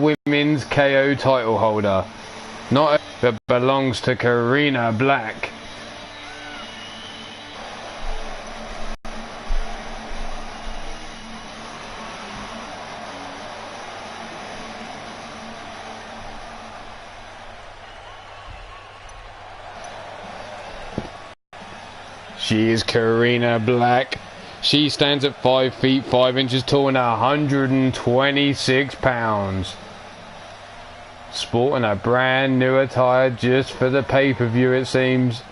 Women's KO title holder. Not that belongs to Karina Black. She is Karina Black. She stands at 5 feet 5 inches tall and 126 pounds. Sporting a brand new attire just for the pay-per-view, it seems.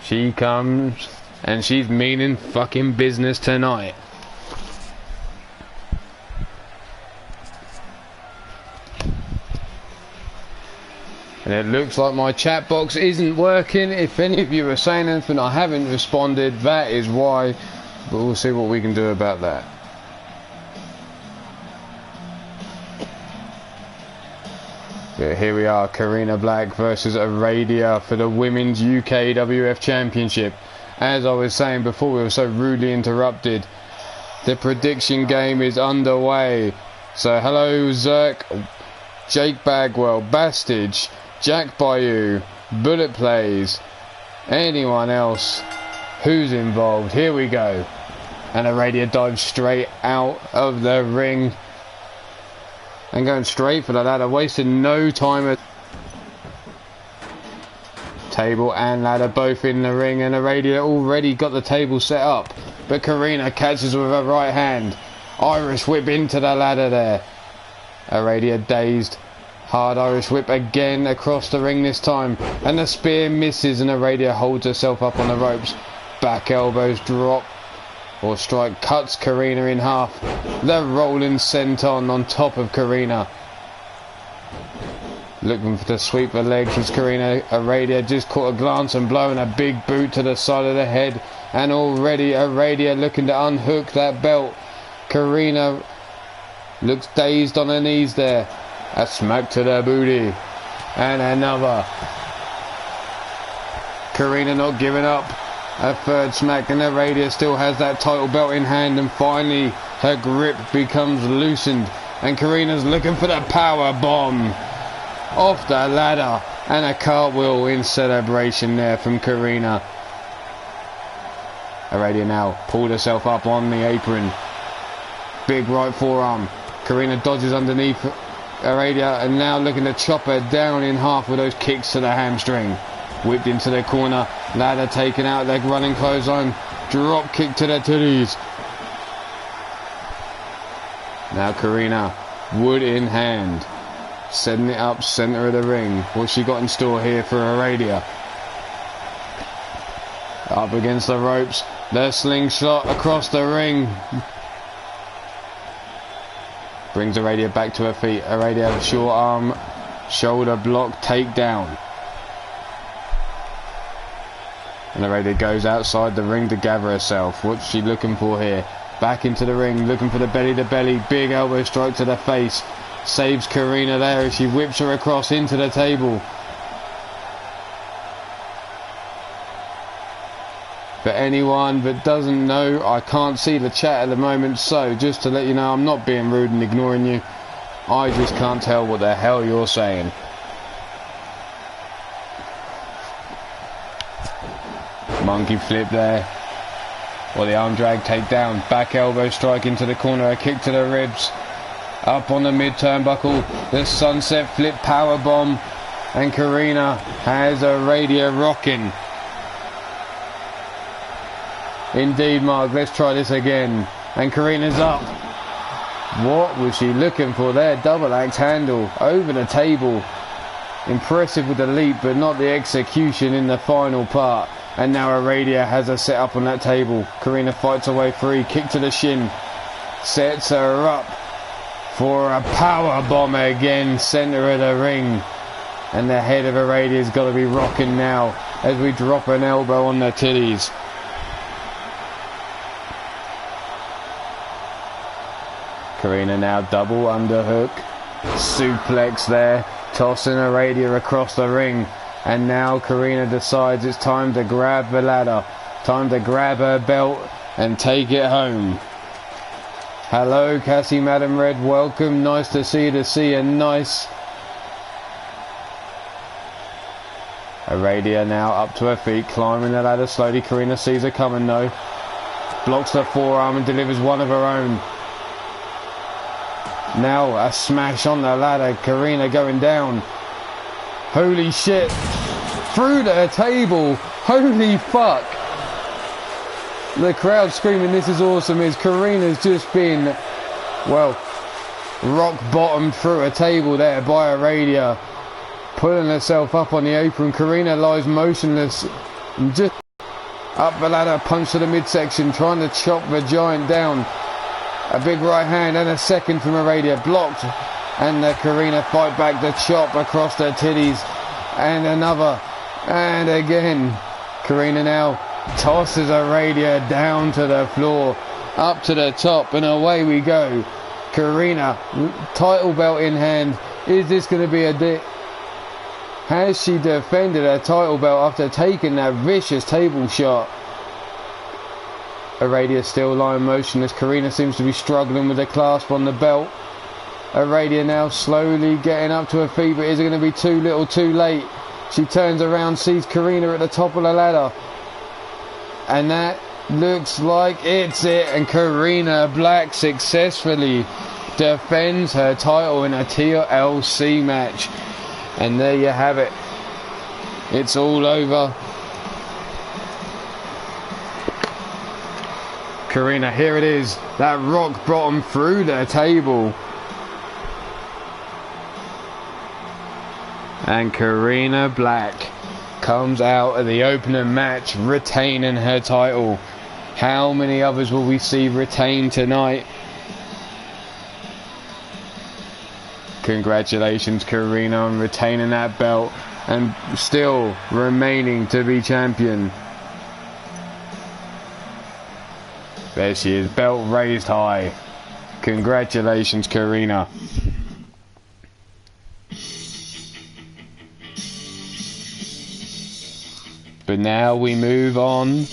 She comes and she's meaning fucking business tonight. And it looks like my chat box isn't working. If any of you are saying anything I haven't responded, that is why. But we'll see what we can do about that. Yeah, here we are, Karina Black versus Aradia for the Women's UKWF Championship. As I was saying before, we were so rudely interrupted. The prediction game is underway. So hello Zerk, Jake Bagwell, Bastage, Jack Bayou, Bullet Plays, anyone else who's involved. Here we go. And Aradia dives straight out of the ring and going straight for the ladder, wasting no time. Table and ladder both in the ring, and Aradia already got the table set up, but Karina catches with her right hand. Irish whip into the ladder there. Aradia dazed. Hard Irish whip again across the ring this time, and the spear misses, and Aradia holds herself up on the ropes. Back elbows drop, or strike, cuts Karina in half. The rolling senton on top of Karina. Looking for the sweep of legs was Karina. Aradia just caught a glance and blowing a big boot to the side of the head, and already Aradia looking to unhook that belt. Karina looks dazed on her knees there. A smack to the booty. And another. Karina not giving up. A third smack, and Aradia still has that title belt in hand, and finally her grip becomes loosened. And Karina's looking for the power bomb. Off the ladder. And a cartwheel in celebration there from Karina. Aradia now pulled herself up on the apron. Big right forearm. Karina dodges underneath Aradia, and now looking to chop her down in half with those kicks to the hamstring. Whipped into the corner, ladder taken out, leg running clothesline, drop kick to the titties. Now Karina, wood in hand, setting it up centre of the ring. What's she got in store here for Aradia? Up against the ropes, the slingshot across the ring. Brings Aradia back to her feet. Aradia short arm, shoulder block, takedown. And Aradia goes outside the ring to gather herself. What's she looking for here? Back into the ring, looking for the belly to belly. Big elbow strike to the face. Saves Karina there as she whips her across into the table. For anyone that doesn't know, I can't see the chat at the moment, so just to let you know, I'm not being rude and ignoring you. I just can't tell what the hell you're saying. Monkey flip there. Or the arm drag takedown. Back elbow strike into the corner. A kick to the ribs. Up on the mid turnbuckle. The sunset flip power bomb. And Karina has Aradia rocking. Indeed, Mark. Let's try this again. And Karina's up. What was she looking for there? Double axe handle over the table. Impressive with the leap, but not the execution in the final part. And now Aradia has her set up on that table. Karina fights her way free. Kick to the shin. Sets her up for a power bomb again. Centre of the ring. And the head of Aradia's got to be rocking now as we drop an elbow on the titties. Karina now double underhook. Suplex there. Tossing Aradia across the ring. And now Karina decides it's time to grab the ladder. Time to grab her belt and take it home. Hello, Cassie, Madam Red. Welcome. Nice to see you. Nice. Aradia now up to her feet, climbing the ladder slowly. Karina sees her coming though. Blocks the forearm and delivers one of her own. Now a smash on the ladder. Karina going down. Holy shit. Through the table. Holy fuck. The crowd screaming this is awesome as Karina's just been, well, rock bottom through a table there by Aradia. Pulling herself up on the apron. Karina lies motionless. Just up the ladder, punch to the midsection, trying to chop the giant down. A big right hand and a second from Aradia. Blocked. And the Karina fight back the chop across the titties. And another. And again. Karina now tosses Aradia down to the floor. Up to the top. And away we go. Karina, title belt in hand. Is this going to be a dip? Has she defended her title belt after taking that vicious table shot? Aradia still lying motionless. Karina seems to be struggling with the clasp on the belt. Aradia now slowly getting up to her feet, but is it going to be too little too late? She turns around, sees Karina at the top of the ladder. And that looks like it's it. And Karina Black successfully defends her title in a TLC match. And there you have it. It's all over. Karina, here it is. That rock bottom through the table. And Karina Black comes out of the opening match retaining her title. How many others will we see retain tonight? Congratulations, Karina, on retaining that belt and still remaining to be champion. There she is, belt raised high. Congratulations, Karina. But now we move on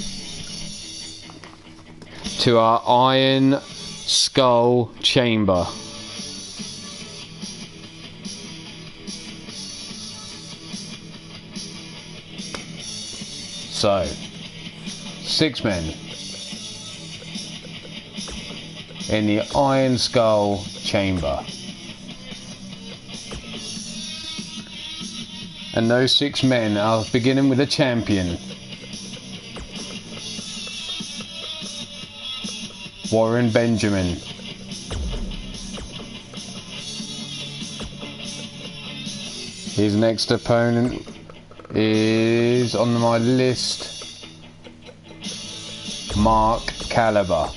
to our Iron Skull Chamber. So, 6 men in the Iron Skull Chamber. And those 6 men are beginning with a champion. Warren Benjamin. His next opponent is on my list, Mark Caliber.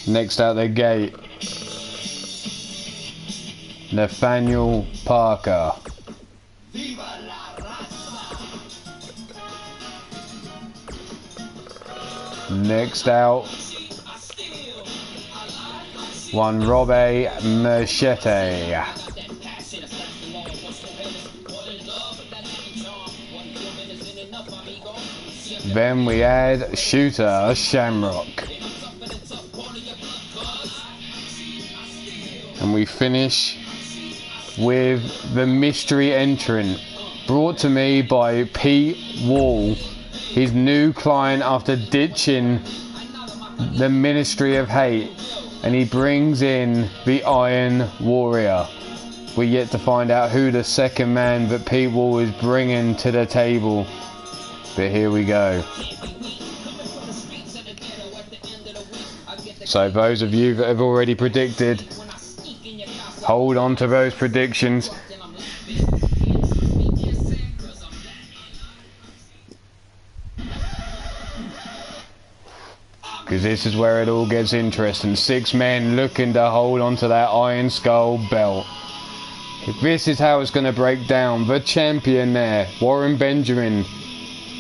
Next out the gate, Nathaniel Parker. Next out, one Robbie Machete. Then we add Shooter Shamrock. And we finish with the mystery entrant brought to me by Pete Wall, his new client after ditching the Ministry of Hate, and he brings in the Iron Warrior. We're yet to find out who the second man that Pete Wall is bringing to the table, but here we go. So those of you that have already predicted, hold on to those predictions. Because this is where it all gets interesting. 6 men looking to hold on to that Iron Skull belt. This is how it's going to break down. The champion there, Warren Benjamin.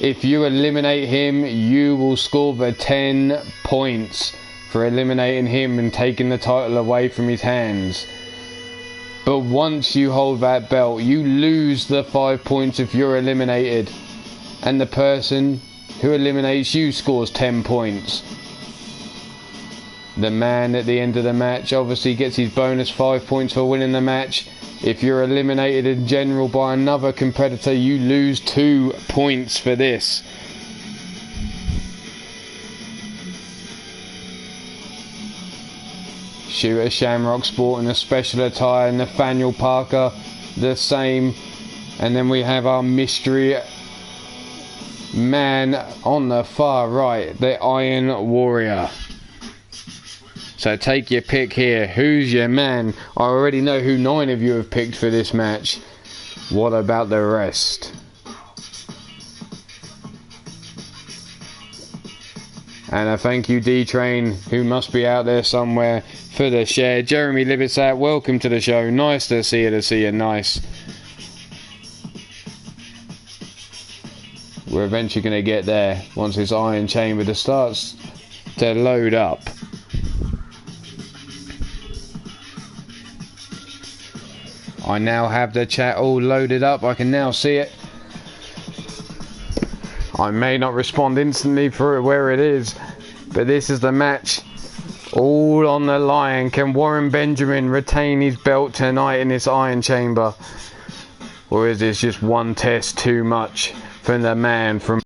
If you eliminate him, you will score the 10 points for eliminating him and taking the title away from his hands. But once you hold that belt, you lose the 5 points if you're eliminated. And the person who eliminates you scores 10 points. The man at the end of the match obviously gets his bonus 5 points for winning the match. If you're eliminated in general by another competitor, you lose 2 points for this. Shooter Shamrock sporting a special attire, Nathaniel Parker the same, and then we have our mystery man on the far right, the Iron Warrior. So take your pick here. Who's your man? I already know who 9 of you have picked for this match. What about the rest? And a thank you D-Train, who must be out there somewhere, for the share. Jeremy Libisat, welcome to the show. Nice to see you, nice. We're eventually going to get there once this iron chamber starts to load up. I now have the chat all loaded up. I can now see it. I may not respond instantly for where it is, but this is the match. All on the line. Can Warren Benjamin retain his belt tonight in this iron chamber? Or is this just one test too much from the man from...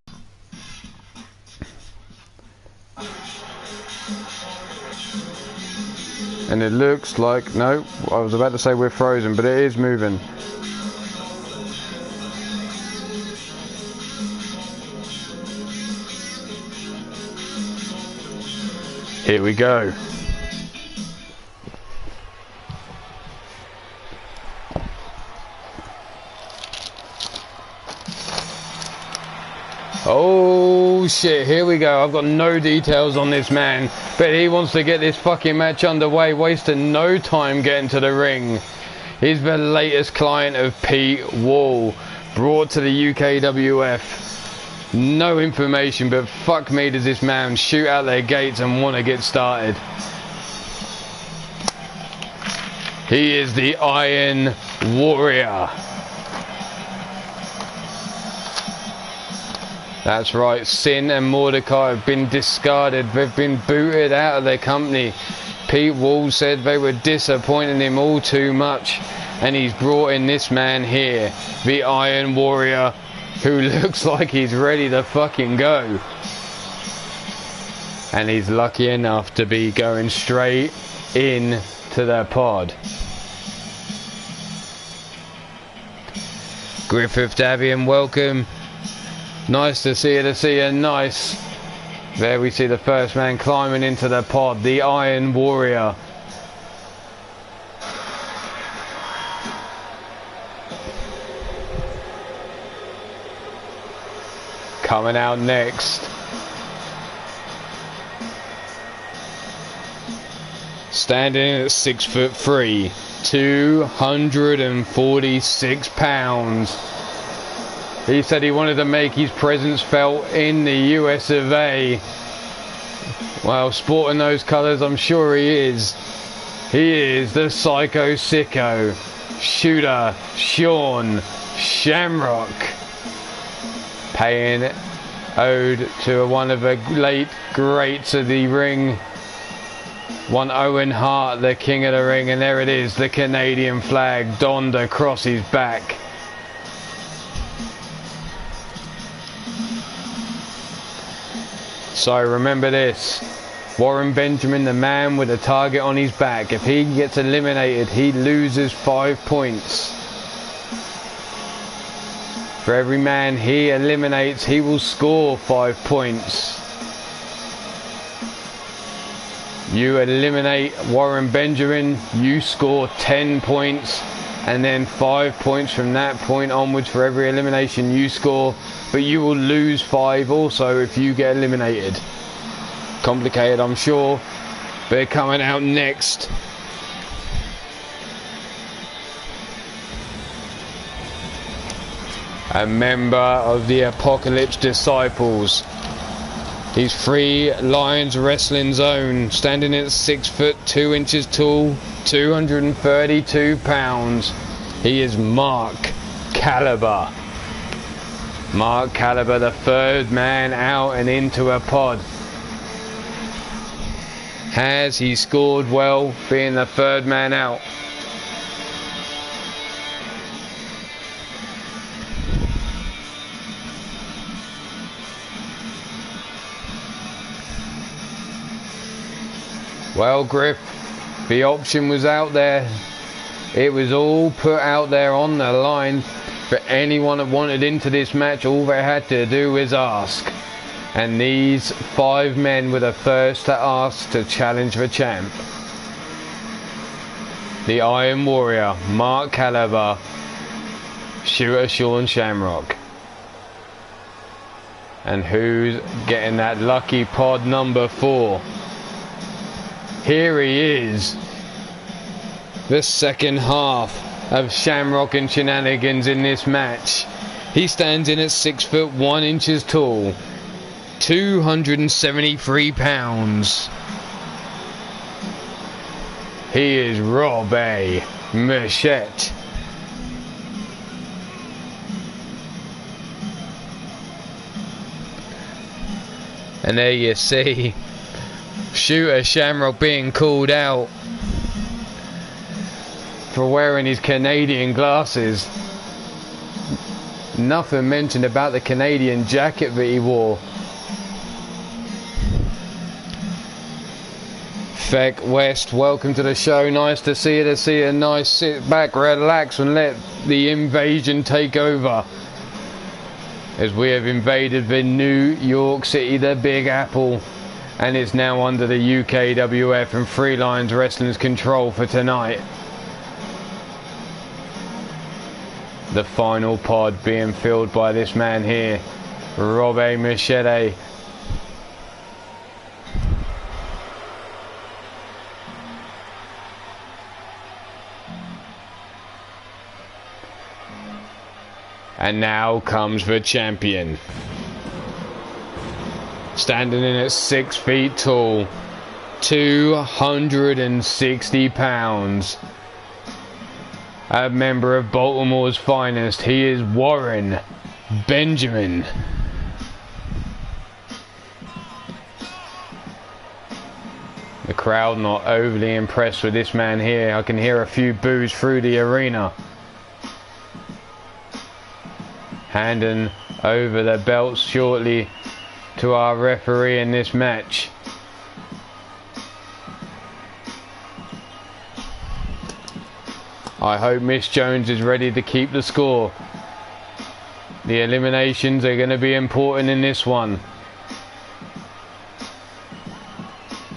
And it looks like... No, I was about to say we're frozen, but it is moving. Here we go. Oh shit, here we go. I've got no details on this man, but he wants to get this fucking match underway, wasting no time getting to the ring. He's the latest client of Pete Wall, brought to the UKWF. No information, but fuck me does this man shoot out their gates and want to get started. He is the Iron Warrior. That's right, Sin and Mordecai have been discarded. They've been booted out of their company. Pete Wall said they were disappointing him all too much, and he's brought in this man here, the Iron Warrior, who looks like he's ready to fucking go. And he's lucky enough to be going straight in to the pod. Griffith Davian, welcome. Nice to see you, nice. There we see the first man climbing into the pod, the Iron Warrior. Coming out next. Standing at 6'3", 246 pounds. He said he wanted to make his presence felt in the US of A. Well, sporting those colours, I'm sure he is. He is the Psycho Sicko, Shooter Sean Shamrock. Paying ode to one of the late greats of the ring, one Owen Hart, the king of the ring, and there it is, the Canadian flag donned across his back. So remember this, Warren Benjamin, the man with a target on his back. If he gets eliminated, he loses 5 points. For every man he eliminates, he will score 5 points. You eliminate Warren Benjamin, you score 10 points, and then 5 points from that point onwards for every elimination you score, but you will lose 5 also if you get eliminated. Complicated, I'm sure, but coming out next, a member of the Apocalypse Disciples. He's Free Lions Wrestling Zone, standing at 6'2" tall, 232 pounds. He is Mark Caliber. Mark Caliber, the third man out and into a pod. Has he scored well, being the third man out? Well, Griff, the option was out there. It was all put out there on the line for anyone that wanted into this match. All they had to do was ask. And these 5 men were the first to ask to challenge the champ. The Iron Warrior, Mark Caliber, Shooter Sean Shamrock. And who's getting that lucky pod number 4? Here he is. The second half of Shamrock and Shenanigans in this match. He stands in at 6 foot 1 inches tall. 273 pounds. He is Robbie Machette. And there you see Shooter Shamrock being called out for wearing his Canadian glasses. Nothing mentioned about the Canadian jacket that he wore. Feck West, welcome to the show. Nice to see you. To see a nice sit back, relax, and let the invasion take over. As we have invaded the New York City, the Big Apple, and it's now under the UKWF and Three Lions Wrestling's control for tonight. The final pod being filled by this man here, Robbie Machette. And now comes the champion. Standing in at 6 feet tall, 260 pounds. A member of Baltimore's finest, he is Warren Benjamin. The crowd not overly impressed with this man here. I can hear a few boos through the arena. Handing over the belts shortly to our referee in this match. I hope Miss Jones is ready to keep the score. The eliminations are going to be important in this one.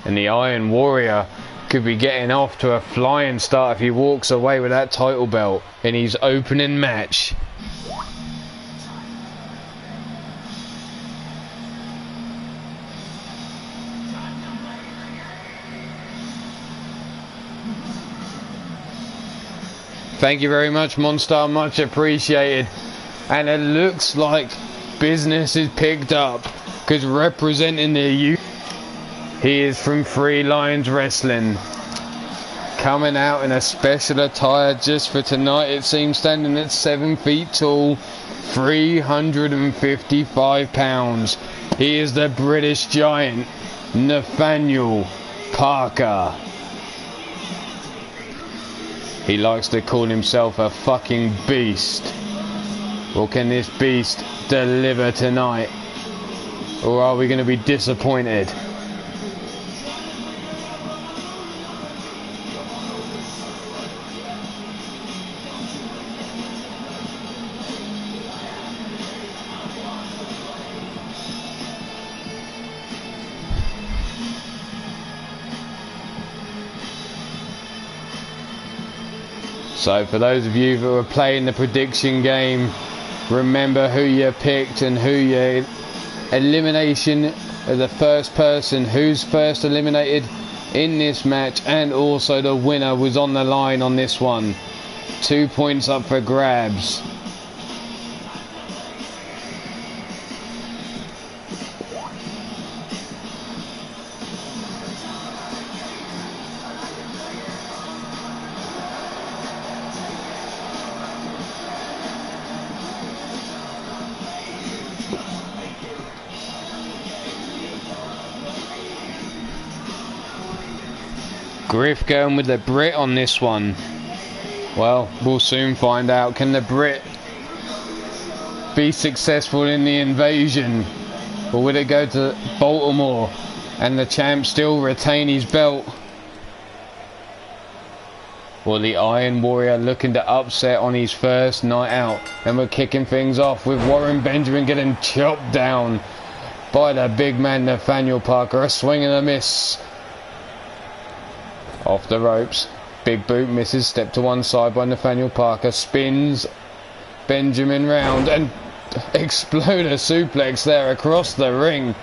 And the Iron Warrior could be getting off to a flying start if he walks away with that title belt in his opening match. Thank you very much, Monstar, much appreciated. And it looks like business is picked up, because representing the youth, he is from Three Lions Wrestling. Coming out in a special attire just for tonight, it seems, standing at 7 feet tall, 355 pounds. He is the British Giant, Nathaniel Parker. He likes to call himself a fucking beast. Well, can this beast deliver tonight? Or are we going to be disappointed? So for those of you who are playing the prediction game, remember who you picked and who your elimination of the first person who's first eliminated in this match, and also the winner was on the line on this one. 2 points up for grabs. Griff going with the Brit on this one. Well, we'll soon find out. Can the Brit be successful in the invasion? Or will it go to Baltimore and the champ still retain his belt? Well, the Iron Warrior looking to upset on his first night out. And we're kicking things off with Warren Benjamin getting chopped down by the big man Nathaniel Parker. A swing and a miss. Off the ropes. Big boot misses. Step to one side by Nathaniel Parker. Spins Benjamin round and exploder suplex there across the ring.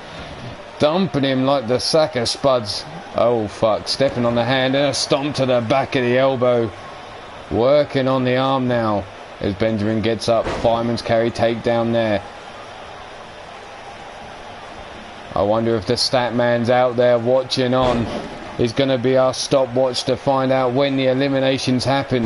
Dumping him like the sack of spuds. Oh fuck, stepping on the hand and a stomp to the back of the elbow. Working on the arm now as Benjamin gets up. Fireman's carry takedown there. I wonder if the stat man's out there watching on. Is going to be our stopwatch to find out when the eliminations happened.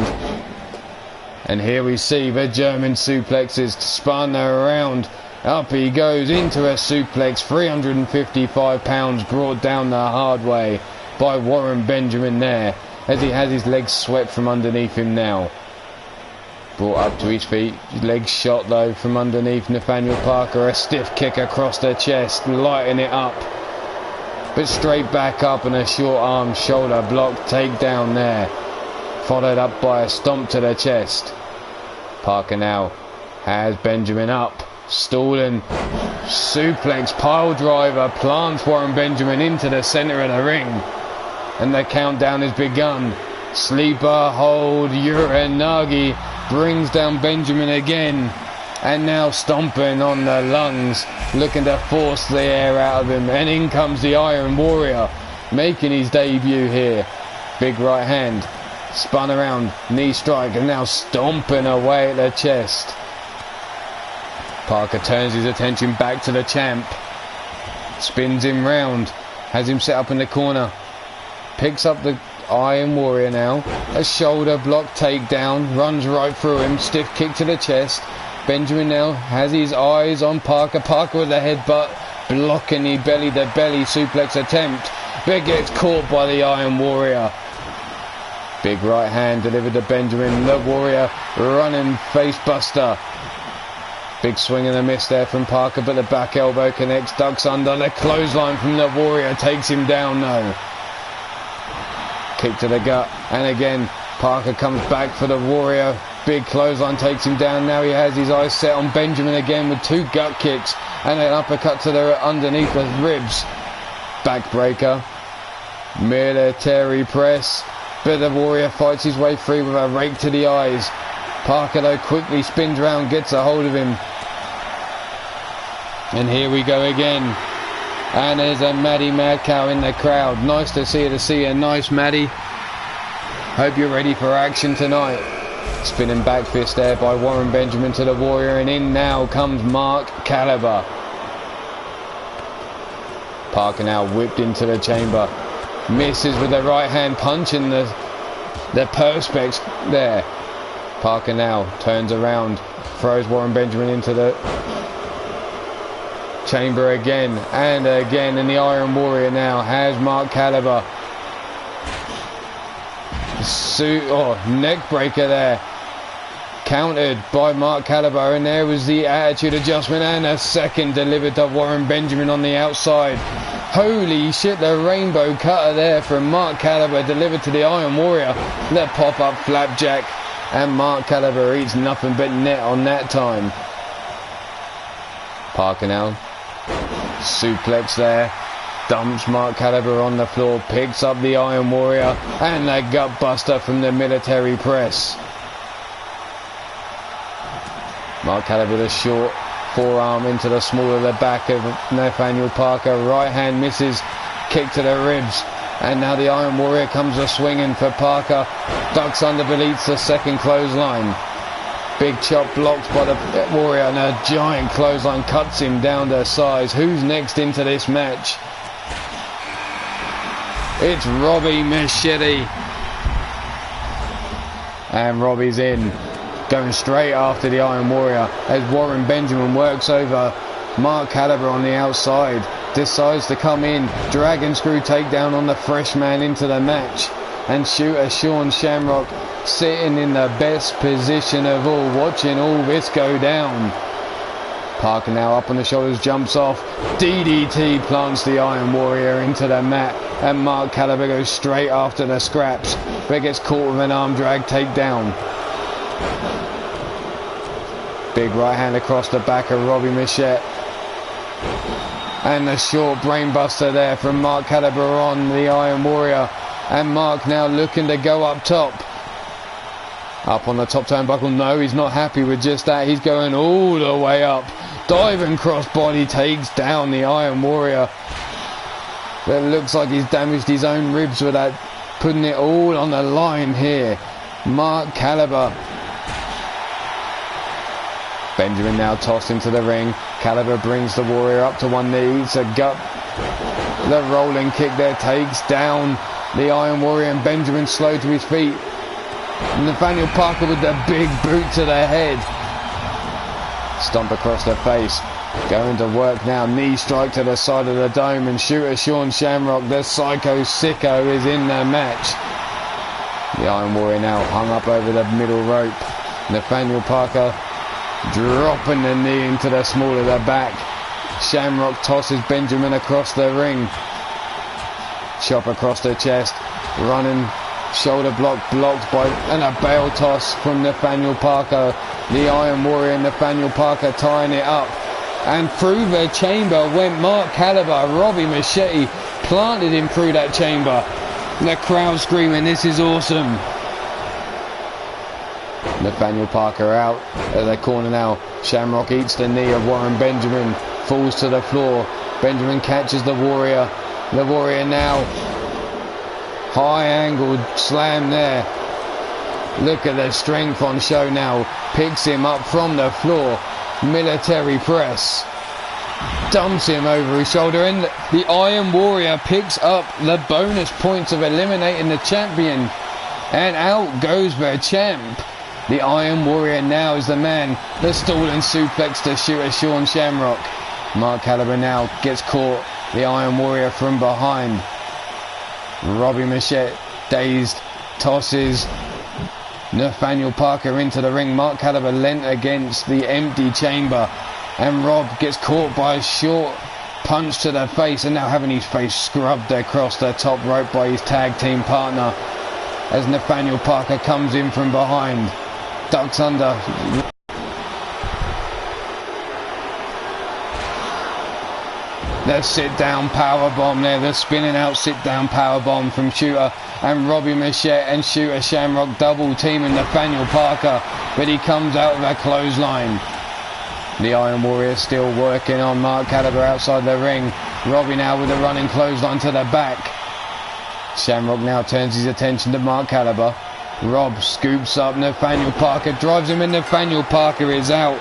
And here we see the German suplexes spun around. Up he goes into a suplex. 355 pounds brought down the hard way by Warren Benjamin there, as he has his legs swept from underneath him now. Brought up to his feet. His legs shot though from underneath Nathaniel Parker. A stiff kick across the chest, lighting it up. But straight back up and a short arm shoulder block takedown there. Followed up by a stomp to the chest. Parker now has Benjamin up. Stalling. Suplex pile driver plants Warren Benjamin into the centre of the ring. And the countdown has begun. Sleeper hold Uranagi brings down Benjamin again. And now stomping on the lungs, looking to force the air out of him. And in comes the Iron Warrior, making his debut here. Big right hand, spun around, knee strike, and now stomping away at the chest. Parker turns his attention back to the champ. Spins him round, has him set up in the corner. Picks up the Iron Warrior now. A shoulder block takedown, runs right through him, stiff kick to the chest. Benjamin now has his eyes on Parker. Parker with a headbutt, blocking the belly-to-belly suplex attempt. But gets caught by the Iron Warrior. Big right hand delivered to Benjamin. The Warrior running face buster. Big swing and a miss there from Parker, but the back elbow connects, ducks under. The clothesline from the Warrior takes him down though. Kick to the gut, and again Parker comes back for the Warrior. Big clothesline takes him down. Now he has his eyes set on Benjamin again with two gut kicks and an uppercut to the underneath the ribs. Backbreaker. Military press. But the Warrior fights his way free with a rake to the eyes. Parker though quickly spins round, gets a hold of him. And here we go again. And there's a Maddie Mad Cow in the crowd. Nice to see you. Nice, Maddie. Hope you're ready for action tonight. Spinning back fist there by Warren Benjamin to the Warrior, and in now comes Mark Caliber. Parker now whipped into the chamber. Misses with the right hand, punching the perspex there. Parker now turns around, throws Warren Benjamin into the chamber again and again, and the Iron Warrior now has Mark Caliber. Neck breaker there. Countered by Mark Caliber, and there was the attitude adjustment and a second delivered to Warren Benjamin on the outside. Holy shit, the rainbow cutter there from Mark Caliber delivered to the Iron Warrior. The pop-up flapjack, and Mark Caliber eats nothing but net on that time. Parker now. Suplex there. Dumps Mark Caliber on the floor, picks up the Iron Warrior, and the gut buster from the military press. Mark Caliber with a short forearm into the small of the back of Nathaniel Parker. Right hand misses, kick to the ribs, and now the Iron Warrior comes a swinging for Parker. Ducks under, deletes the second clothesline. Big chop blocked by the Warrior, and a giant clothesline cuts him down to size. Who's next into this match? It's Robbie Machete. And Robbie's in, going straight after the Iron Warrior as Warren Benjamin works over Mark Caliber on the outside. Decides to come in. Dragon screw takedown on the fresh man into the match. and shooter Sean Shamrock sitting in the best position of all, watching all this go down. Parker now up on the shoulders, jumps off. DDT plants the Iron Warrior into the mat, and Mark Caliber goes straight after the scraps, but gets caught with an arm drag takedown. Big right hand across the back of Robbie Machette. And the short brainbuster there from Mark Caliber on the Iron Warrior. And Mark now looking to go up top. Up on the top turnbuckle. No, he's not happy with just that. He's going all the way up. Diving crossbody takes down the Iron Warrior. But it looks like he's damaged his own ribs with that. Putting it all on the line here. Mark Caliber. Benjamin now tossed into the ring. Caliber brings the Warrior up to one knee. It's a gut. The rolling kick there takes down the Iron Warrior, and Benjamin slow to his feet. Nathaniel Parker with the big boot to the head. Stomp across the face. Going to work now. Knee strike to the side of the dome, and shooter Sean Shamrock, the Psycho Sicko, is in the match. The Iron Warrior now hung up over the middle rope. Nathaniel Parker dropping the knee into the small of the back. Shamrock tosses Benjamin across the ring. Chop across the chest. Running shoulder block blocked by, and a bail toss from Nathaniel Parker. The Iron Warrior, Nathaniel Parker, tying it up. And through the chamber went Mark Caliber. Robbie Machete planted him through that chamber. The crowd screaming, "This is awesome." Nathaniel Parker out at the corner now. Shamrock eats the knee of Warren Benjamin, falls to the floor. Benjamin catches the Warrior. The Warrior now high angled slam there. Look at the strength on show now. Picks him up from the floor. Military press. Dumps him over his shoulder, and the Iron Warrior picks up the bonus points of eliminating the champion. And out goes the champ. The Iron Warrior now is the man. The stalling suplex to shooter Sean Shamrock. Mark Caliber now gets caught. The Iron Warrior from behind. Robbie Machette, dazed, tosses Nathaniel Parker into the ring. Mark Caliber leant against the empty chamber. And Rob gets caught by a short punch to the face, and now having his face scrubbed across the top rope by his tag team partner. As Nathaniel Parker comes in from behind. Ducks under. The sit-down powerbomb there, the spinning out sit-down powerbomb from Shooter, and Robbie Machette and Shooter Shamrock double teaming Nathaniel Parker, but he comes out with a clothesline. The Iron Warrior still working on Mark Caliber outside the ring. Robbie now with a running clothesline to the back. Shamrock now turns his attention to Mark Caliber. Rob scoops up Nathaniel Parker, drives him in. Nathaniel Parker is out,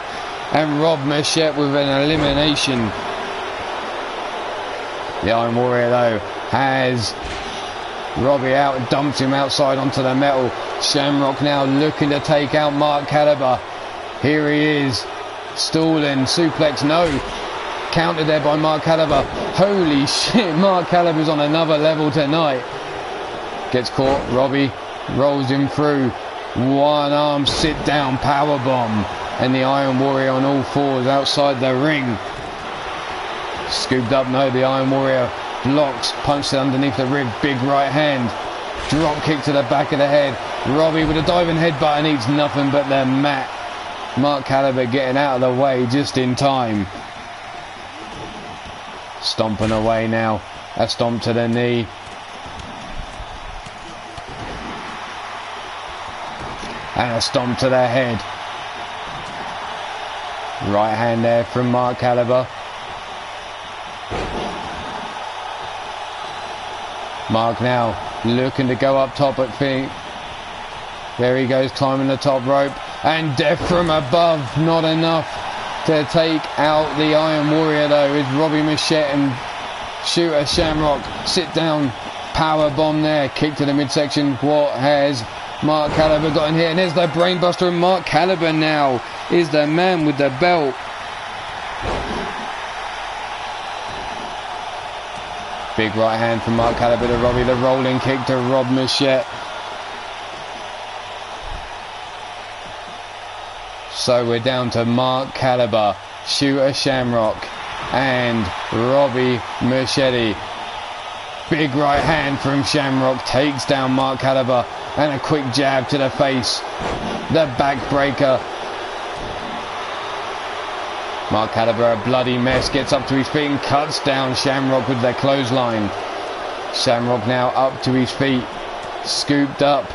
and Rob Machette with an elimination. The Iron Warrior though has Robbie out and dumps him outside onto the metal. Shamrock now looking to take out Mark Caliber. Here he is, stalling, suplex, no. Countered there by Mark Caliber. Holy shit, Mark Caliber's on another level tonight. Gets caught, Robbie rolls him through. One arm sit down powerbomb, and the Iron Warrior on all fours outside the ring. Scooped up, no, the Iron Warrior blocks, punched it underneath the rib, big right hand. Drop kick to the back of the head. Robbie with a diving headbutt and eats nothing but the mat. Mark Caliber getting out of the way just in time. Stomping away now. A stomp to the knee. And a stomp to the head. Right hand there from Mark Caliber. Mark now looking to go up top at feet. There he goes, climbing the top rope. And death from above, not enough to take out the Iron Warrior though. Is Robbie Machette and Shooter Shamrock. Sit down power bomb there. Kick to the midsection. What has Mark Caliber got in here? And there's the brainbuster, and Mark Caliber now is the man with the belt. Big right hand from Mark Caliber to Robbie. The rolling kick to Rob Machette. So we're down to Mark Caliber, Shooter Shamrock, and Robbie Machete. Big right hand from Shamrock takes down Mark Caliber, and a quick jab to the face. The backbreaker. Mark Caliber, a bloody mess, gets up to his feet and cuts down Shamrock with their clothesline. Shamrock now up to his feet, scooped up.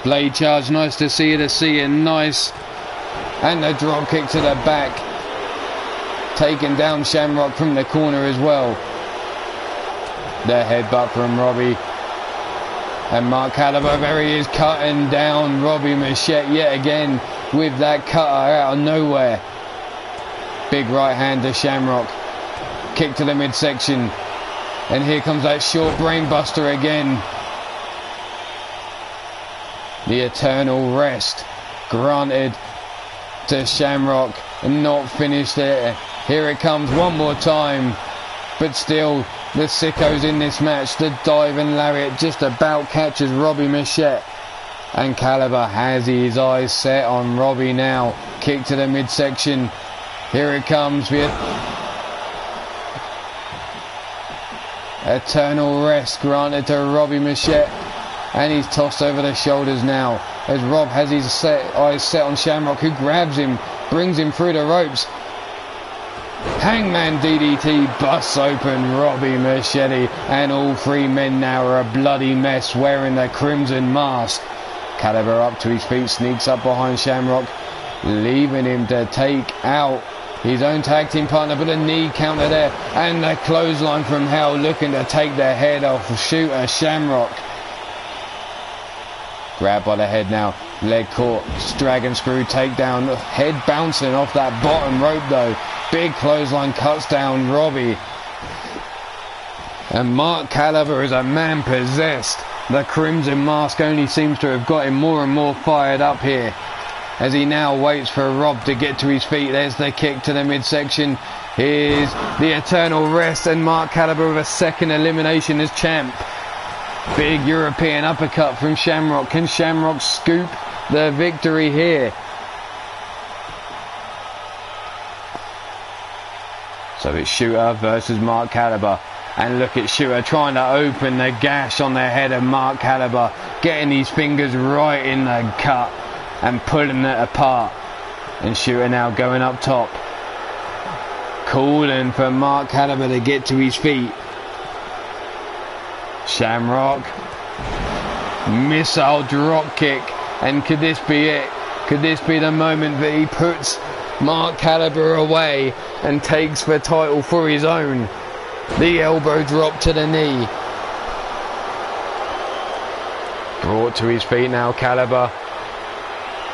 Blade charge, nice to see it, nice. And the drop kick to the back. Taking down Shamrock from the corner as well. The headbutt from Robbie. And Mark Caliber, there he is, cutting down Robbie Machette yet again with that cutter out of nowhere. Big right hand to Shamrock. Kick to the midsection. And here comes that short brain buster again. The eternal rest granted to Shamrock and not finished there. Here it comes one more time. But still, the sickos in this match. The diving lariat just about catches Robbie Machette. And Caliber has his eyes set on Robbie now. Kick to the midsection. Here it comes. Eternal rest granted to Robbie Machette. And he's tossed over the shoulders now. As Rob has his eyes set on Shamrock, who grabs him, brings him through the ropes. Hangman DDT busts open Robbie Machete, and all three men now are a bloody mess wearing the crimson mask. Caliber up to his feet, sneaks up behind Shamrock, leaving him to take out his own tag team partner, but a knee counter there, and the clothesline from hell looking to take the head off Shooter Shamrock. Grab by the head now, leg caught, dragon screw takedown, head bouncing off that bottom rope though. Big clothesline cuts down Robbie. And Mark Caliber is a man possessed. The crimson mask only seems to have got him more and more fired up here, as he now waits for Rob to get to his feet. There's the kick to the midsection. Here's the eternal rest, and Mark Caliber with a second elimination as champ. Big European uppercut from Shamrock. Can Shamrock scoop the victory here? So it's Shooter versus Mark Caliber. And look at Shooter trying to open the gash on the head of Mark Caliber, getting his fingers right in the cut and pulling it apart. And Shooter now going up top, calling for Mark Caliber to get to his feet. Shamrock, missile drop kick, and could this be it? Could this be the moment that he puts Mark Caliber away and takes the title for his own? The elbow drop to the knee. Brought to his feet now, Caliber.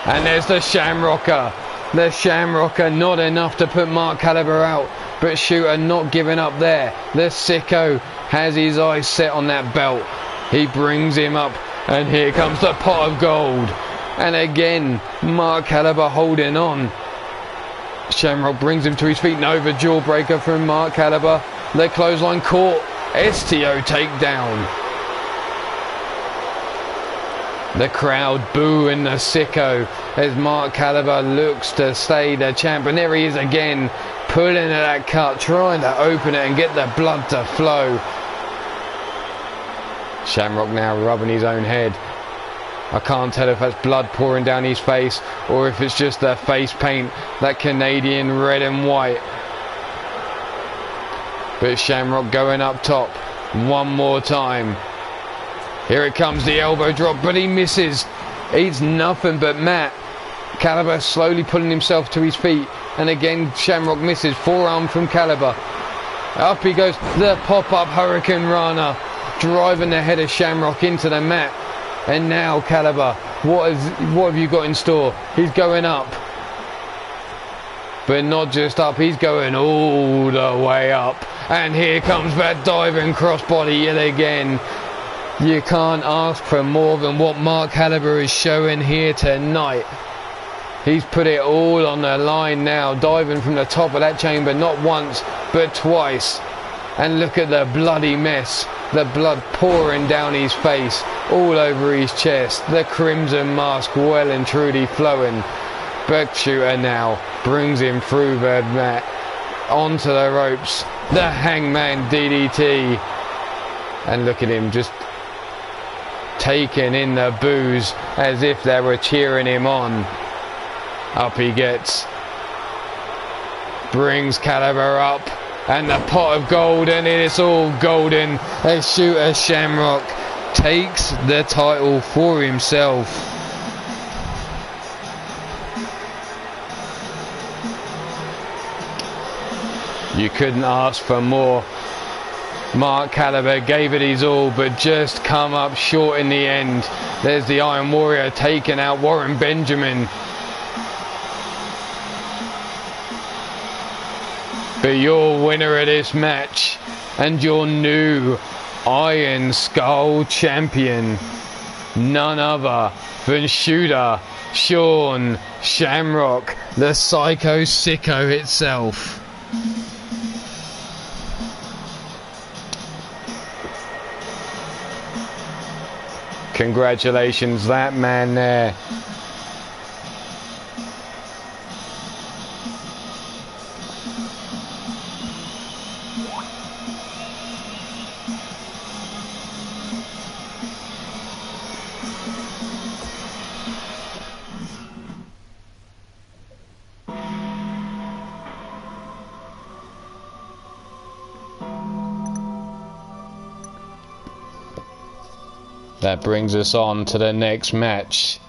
And there's the Shamrocker. The Shamrocker, not enough to put Mark Caliber out, but Shooter not giving up there. The sicko has his eyes set on that belt. He brings him up, and here comes the pot of gold. And again, Mark Caliber holding on. Shamrock brings him to his feet. Nova jawbreaker from Mark Caliber. The clothesline caught. STO takedown. The crowd booing the sicko as Mark Caliber looks to stay the champ. And there he is again, pulling at that cut, trying to open it and get the blood to flow. Shamrock now rubbing his own head. I can't tell if that's blood pouring down his face or if it's just the face paint, that Canadian red and white. But Shamrock going up top one more time. Here it comes, the elbow drop, but he misses. Eats nothing but mat. Caliber slowly pulling himself to his feet, and again Shamrock misses. Forearm from Caliber. Up he goes, the pop-up Hurricane Rana, driving the head of Shamrock into the mat. And now Caliber, what have you got in store? He's going up. But not just up, he's going all the way up. And here comes that diving crossbody yet again. You can't ask for more than what Mark Caliber is showing here tonight. He's put it all on the line now, diving from the top of that chamber, not once, but twice. And look at the bloody mess. The blood pouring down his face, all over his chest. The crimson mask well and truly flowing. Berkshire now brings him through the mat, onto the ropes. The hangman DDT. And look at him just taking in the boos as if they were cheering him on. Up he gets. Brings Caliber up. And the pot of gold, and it is all golden as Shooter Shamrock takes the title for himself. You couldn't ask for more. Mark Caliber gave it his all, but just come up short in the end. There's the Iron Warrior taking out Warren Benjamin. But your winner of this match and your new Iron Skull champion, none other than Shooter Sean Shamrock, the Psycho Sicko itself. Congratulations, that man there. That brings us on to the next match.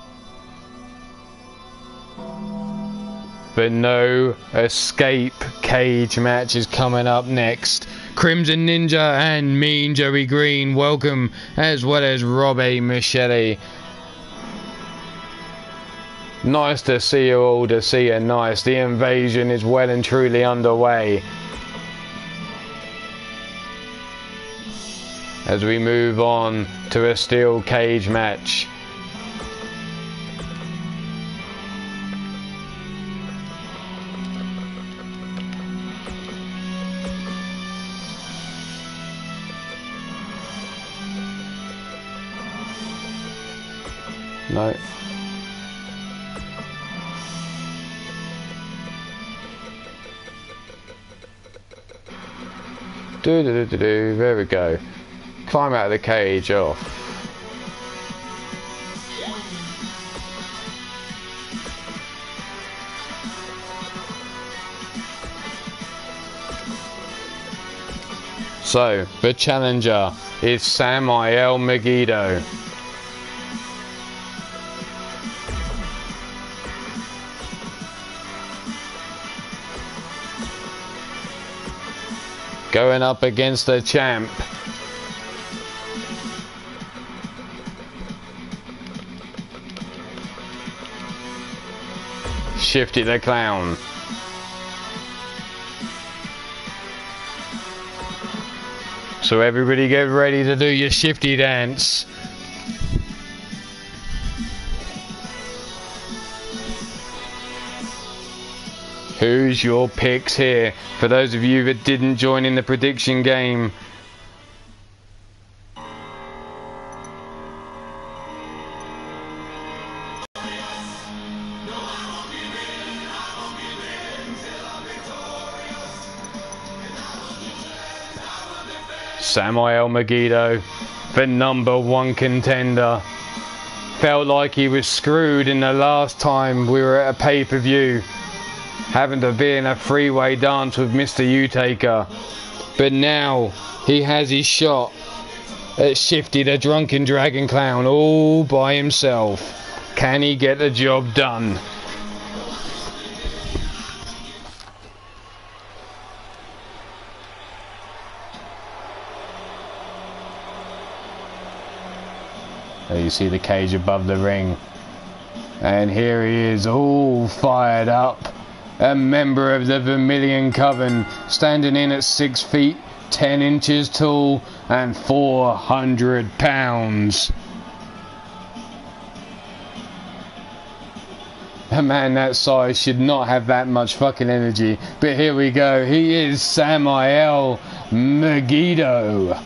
The No Escape cage match is coming up next. Crimson Ninja and Mean Joey Green welcome, as well as Robbie Machete. Nice to see you all, to see you nice. The invasion is well and truly underway. As we move on to a steel cage match. No. There we go. Climb out of the cage off. So, the challenger is Samael Megiddo. Going up against the champ. Shifty the Clown. So everybody get ready to do your shifty dance. Who's your picks here? For those of you that didn't join in the prediction game, Samael Megiddo, the #1 contender, felt like he was screwed in the last time we were at a pay-per-view, having to be in a three-way dance with Mr. U-Taker. But now he has his shot at Shifty the Drunken Dragon Clown all by himself. Can he get the job done? There you see the cage above the ring. And here he is, all fired up. A member of the Vermilion Coven, standing in at 6 feet, 10 inches tall, and 400 pounds. A man that size should not have that much fucking energy. But here we go. He is Samael Megiddo.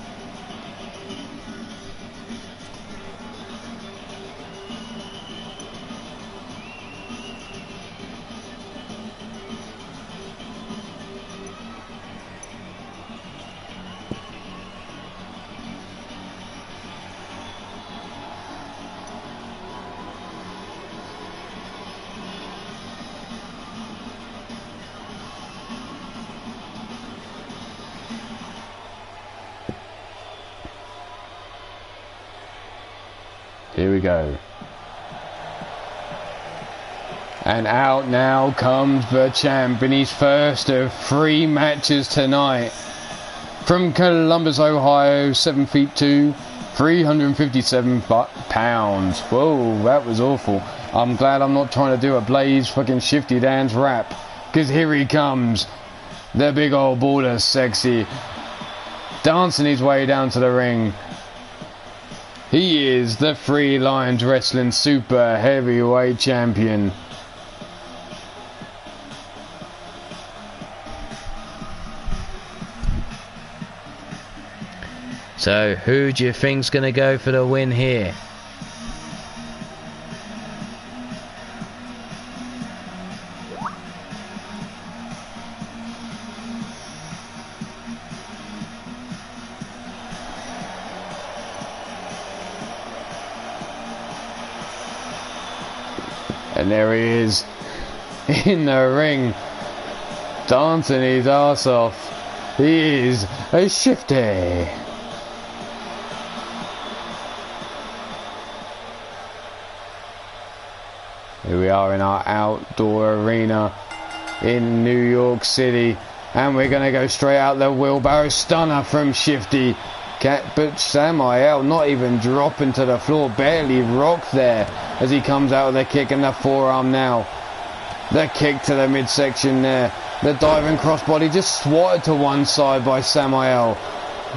Here we go. And out now comes the champ in his first of 3 matches tonight. From Columbus, Ohio, 7 feet 2, 357 pounds. Whoa, that was awful. I'm glad I'm not trying to do a Blaze fucking Shifty dance rap. Because here he comes. The big old baller, sexy. Dancing his way down to the ring. He is the Three Lions Wrestling Super Heavyweight Champion. So, who do you think's going to go for the win here? And there he is, in the ring, dancing his ass off. He is a Shifty. Here we are in our outdoor arena in New York City. And we're going to go straight out the wheelbarrow stunner from Shifty. But Samael not even dropping to the floor, barely rocked there as he comes out of the kick and the forearm now. The kick to the midsection there. The diving crossbody just swatted to one side by Samael.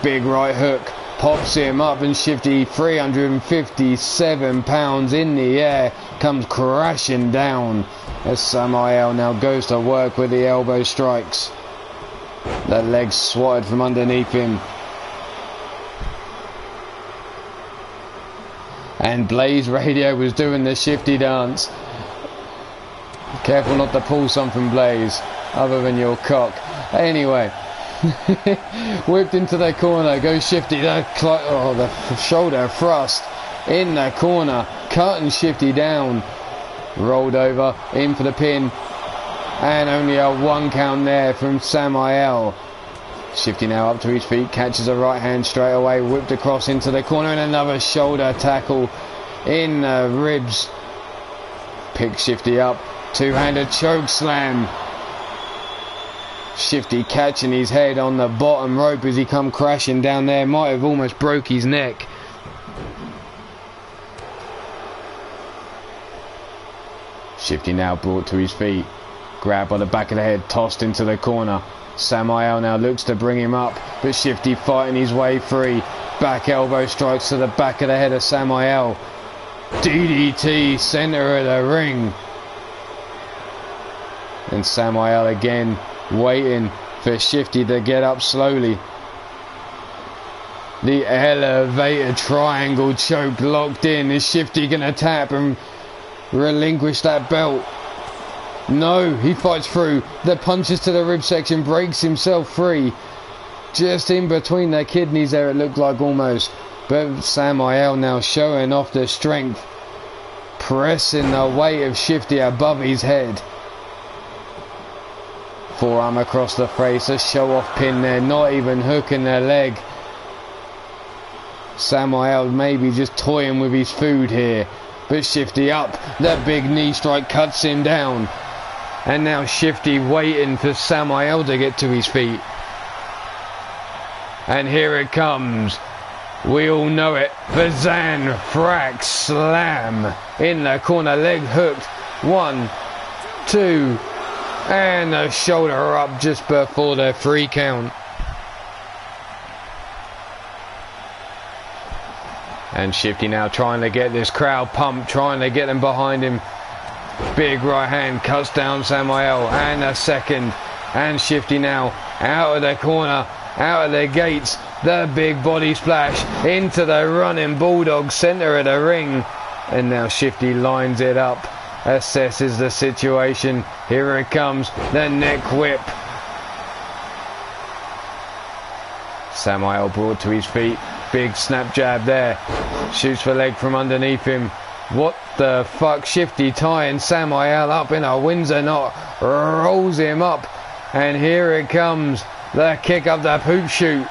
Big right hook pops him up, and Shifty, 357 pounds in the air, comes crashing down as Samael now goes to work with the elbow strikes. The legs swatted from underneath him. And Blaze Radio was doing the Shifty dance. Careful not to pull something, Blaze, other than your cock. Anyway, whipped into the corner, goes Shifty. The shoulder thrust in the corner, cutting Shifty down. Rolled over, in for the pin. And only a 1 count there from Samael. Shifty now up to his feet, catches a right hand straight away, whipped across into the corner, and another shoulder tackle in the ribs. Picks Shifty up, 2-handed choke slam. Shifty catching his head on the bottom rope as he come crashing down there, might have almost broke his neck. Shifty now brought to his feet, grabbed by the back of the head, tossed into the corner. Samael now looks to bring him up, but Shifty fighting his way free. Back elbow strikes to the back of the head of Samael. DDT, center of the ring. And Samael again waiting for Shifty to get up slowly. The elevated triangle choke locked in. Is Shifty going to tap and relinquish that belt? No, he fights through. The punches to the rib section, breaks himself free. Just in between their kidneys there, it looked like almost. But Samael now showing off the strength. Pressing the weight of Shifty above his head. Forearm across the face, a show-off pin there, not even hooking their leg. Samael maybe just toying with his food here. But Shifty up, that big knee strike cuts him down. And now Shifty waiting for Samael to get to his feet. And here it comes. We all know it. The Zan Frack Slam. In the corner, leg hooked. 1, 2. And the shoulder up just before the 3 count. And Shifty now trying to get this crowd pumped, trying to get them behind him. Big right hand cuts down Samael, and a second. And Shifty now out of the corner. out of the gates. The big body splash into the running Bulldog, centre of the ring. And now Shifty lines it up, assesses the situation. Here it comes, the neck whip. Samael brought to his feet. Big snap jab there. Shoots for leg from underneath him. What the fuck? Shifty tying Samael up in a Windsor knot. Rolls him up. And here it comes. The kick up the poop chute.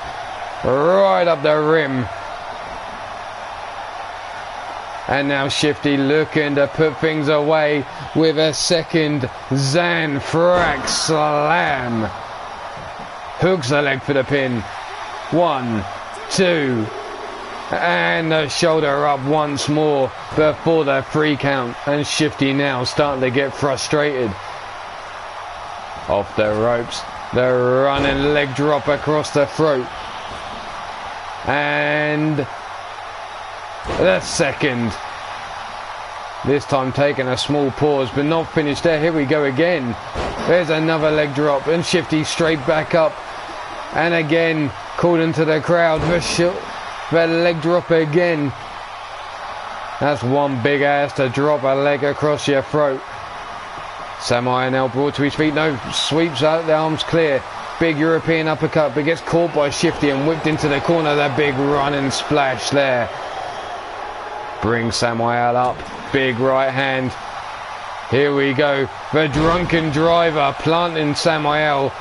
Right up the rim. And now Shifty looking to put things away with a second Zanfrac slam. Hooks the leg for the pin. 1, 2. And the shoulder up once more before the 3 count. And Shifty now starting to get frustrated. Off the ropes. The running leg drop across the throat. And the second. This time taking a small pause, but not finished there. Here we go again. There's another leg drop. And Shifty straight back up. And again, calling to the crowd. The leg drop again. That's one big ass to drop a leg across your throat. Samael now brought to his feet. No, sweeps out, the arms clear. Big European uppercut, but gets caught by Shifty and whipped into the corner. That big running splash there. Brings Samael up. Big right hand. Here we go. The drunken driver planting Samael.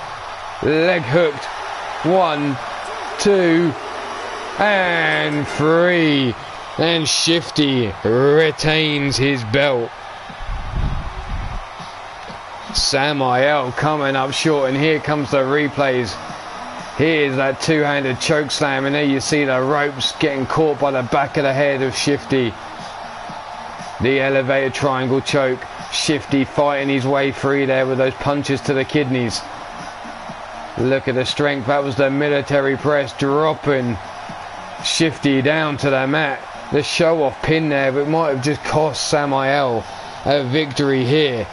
Leg hooked. 1, 2, and 3. And Shifty retains his belt. Samael coming up short, and here comes the replays. Here's that two-handed choke slam, and there you see the ropes getting caught by the back of the head of Shifty. The elevated triangle choke. Shifty fighting his way free there with those punches to the kidneys. Look at the strength. That was the military press, dropping Shifty down to the mat. The show-off pin there, but it might have just cost Samael a victory here.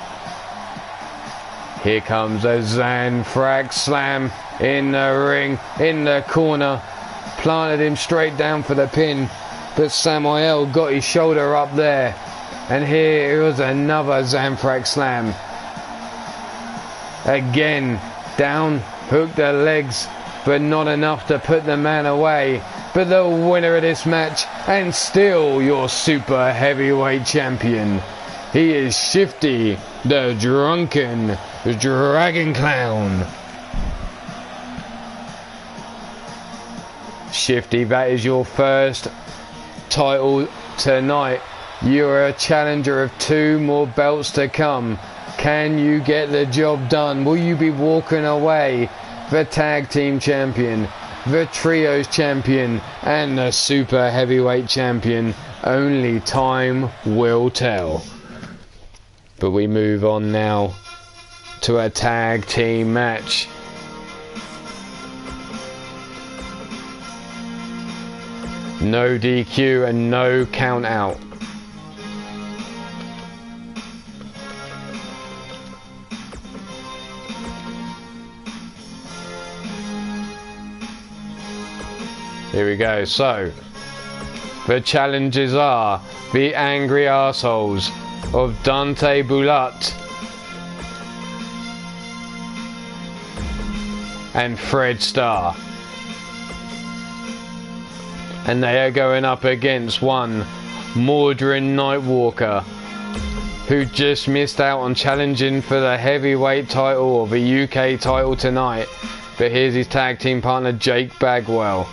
Here comes a Zanfrac slam in the ring, in the corner. Planted him straight down for the pin, but Samael got his shoulder up there. And here was another Zanfrac slam. Again, down, hooked the legs, but not enough to put the man away. But the winner of this match, and still your super heavyweight champion, he is Shifty, the drunken dragon clown. Shifty, that is your first title tonight. You're a challenger of 2 more belts to come. Can you get the job done? Will you be walking away the tag team champion, the trios champion, and the super heavyweight champion? Only time will tell. But we move on now to a tag team match. No DQ and no count out. Here we go. So the challenges are the angry arseholes of Dante Boulat and Fred Starr, and they are going up against one Mordrin Nightwalker, who just missed out on challenging for the heavyweight title or the UK title tonight. But here's his tag team partner Jake Bagwell.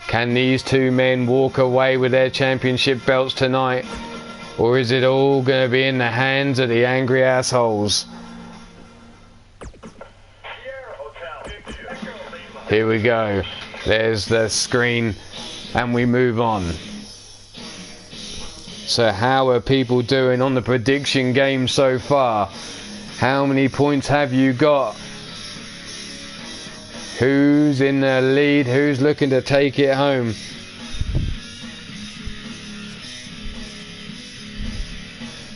Can these 2 men walk away with their championship belts tonight? Or is it all going to be in the hands of the angry assholes? Here we go. There's the screen. And we move on. So how are people doing on the prediction game so far? How many points have you got? Who's in the lead? Who's looking to take it home?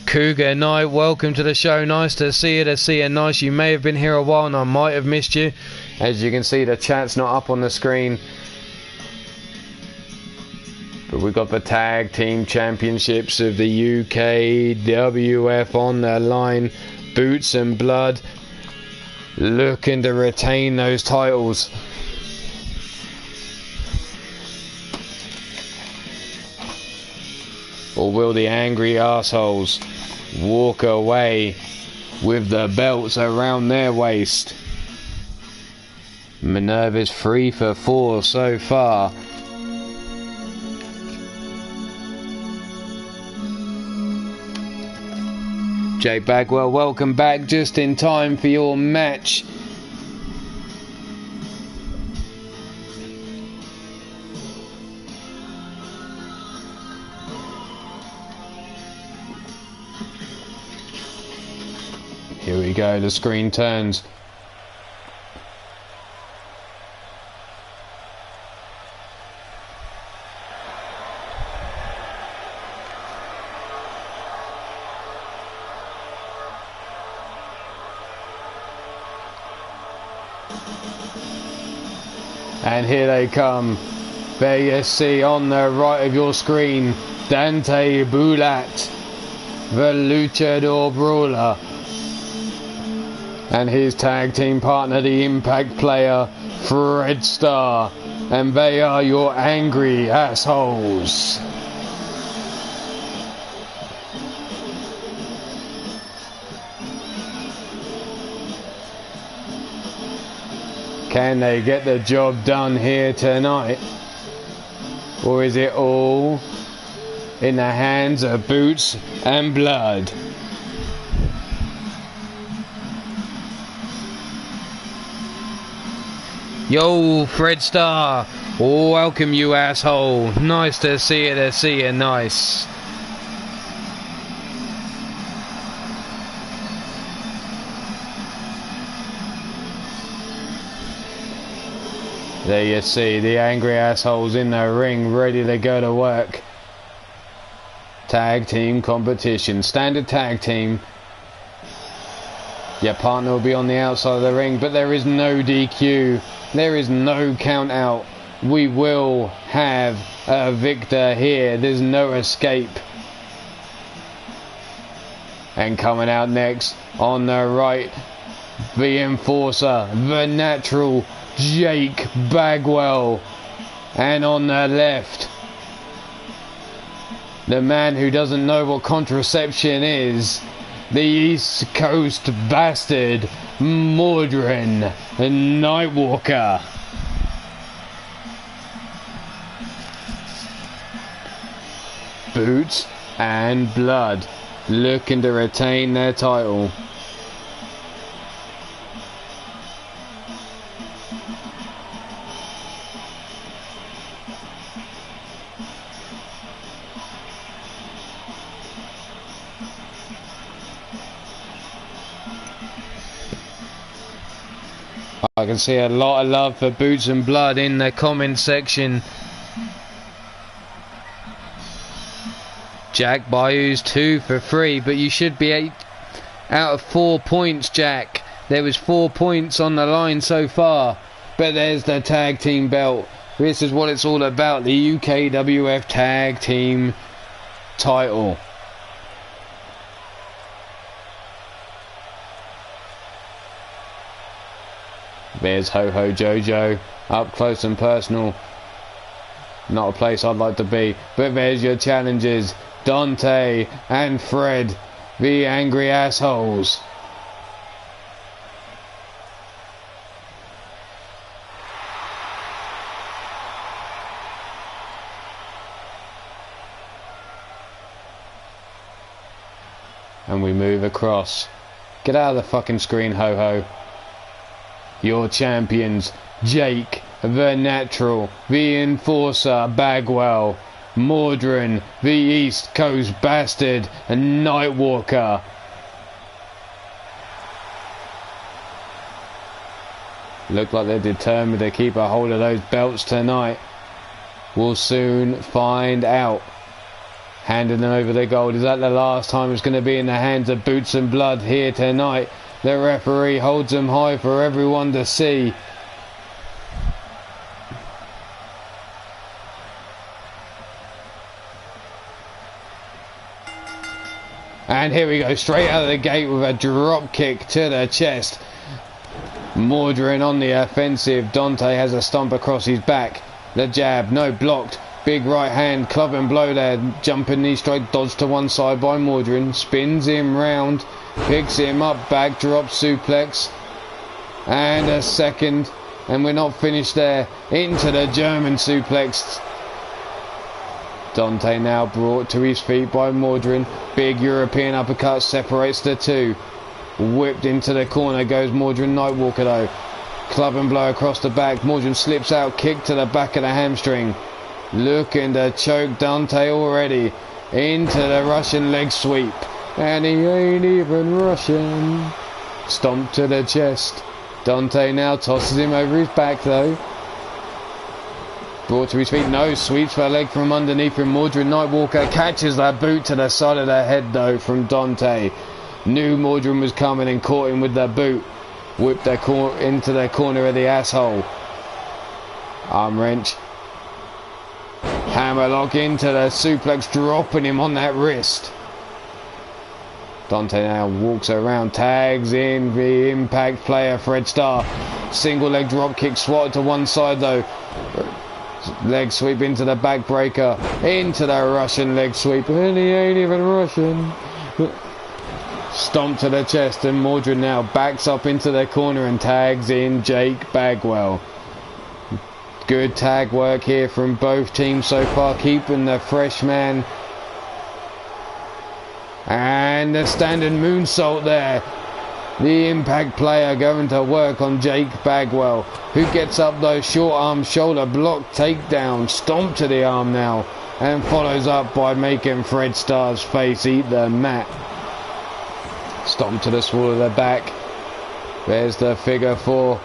Cougar Knight, welcome to the show. Nice to see you. You may have been here a while and I might have missed you. As you can see, the chat's not up on the screen, but we've got the tag team championships of the UKWF on the line. Boots and Blood looking to retain those titles. Or will the angry assholes walk away with the belts around their waist? Minerva's 3 for 4 so far. Jake Bagwell, welcome back just in time for your match. Here we go, the screen turns. And here they come. There you see on the right of your screen, Dante Bulat, the Luchador Brawler, and his tag team partner, the Impact player, Fred Starr. And they are your angry assholes. Can they get the job done here tonight? Or is it all in the hands of Boots and Blood? Yo, Fred Starr, welcome you asshole. Nice to see you, nice. There you see the angry assholes in the ring, ready to go to work. Tag team competition, standard tag team. Your partner will be on the outside of the ring, but there is no DQ. There is no count out. We will have a victor here. There's no escape. And coming out next on the right, the enforcer, the natural, Jake Bagwell. And on the left, the man who doesn't know what contraception is, the East Coast bastard, Mordrin Nightwalker. Boots and Blood looking to retain their title. I can see a lot of love for Boots and Blood in the comment section. Jack Bayou's 2 for 3, but you should be 8 out of 4 points, Jack. There was 4 points on the line so far, but there's the tag team belt. This is what it's all about, the UKWF tag team title. There's Ho Ho Jojo, up close and personal. Not a place I'd like to be, but there's your challengers, Dante and Fred, the angry assholes. And we move across. Get out of the fucking screen, Ho Ho. Your champions, Jake, the Natural, the Enforcer, Bagwell, Mordrin, the East Coast Bastard, and Nightwalker. Look like they're determined to keep a hold of those belts tonight. We'll soon find out. Handing them over the gold. Is that the last time it's going to be in the hands of Boots and Blood here tonight? The referee holds them high for everyone to see. And here we go, straight out of the gate with a drop kick to the chest. Mordrin on the offensive. Dante has a stomp across his back. The jab, no, blocked. Big right hand, club and blow there. Jumping knee strike, dodged to one side by Mordrin. Spins him round, picks him up, backdrop suplex. And a second, and we're not finished there. Into the German suplex. Dante now brought to his feet by Mordrin. Big European uppercut separates the two. Whipped into the corner goes Mordrin Nightwalker though. Club and blow across the back. Mordrin slips out, kick to the back of the hamstring. Looking to choke Dante already. Into the Russian leg sweep. And he ain't even Russian. Stomp to the chest. Dante now tosses him over his back though. Brought to his feet, no, sweeps for a leg from underneath him. Mordrin Nightwalker catches that boot to the side of the head though from Dante. Knew Mordrin was coming and caught him with the boot. Whipped into the corner of the asshole. Arm wrench. Hammerlock into the suplex, dropping him on that wrist. Dante now walks around, tags in the Impact player Fred Starr. Single leg drop kick, swatted to one side though. Leg sweep into the backbreaker, into the Russian leg sweep, and he ain't even Russian. Stomp to the chest, and Mordrin now backs up into the corner and tags in Jake Bagwell. Good tag work here from both teams so far, keeping the fresh man. And the standard moonsault there. The Impact player going to work on Jake Bagwell, who gets up though, short arm shoulder block takedown, stomp to the arm now, and follows up by making Fred Starr's face eat the mat. Stomp to the small of the back. There's the figure four.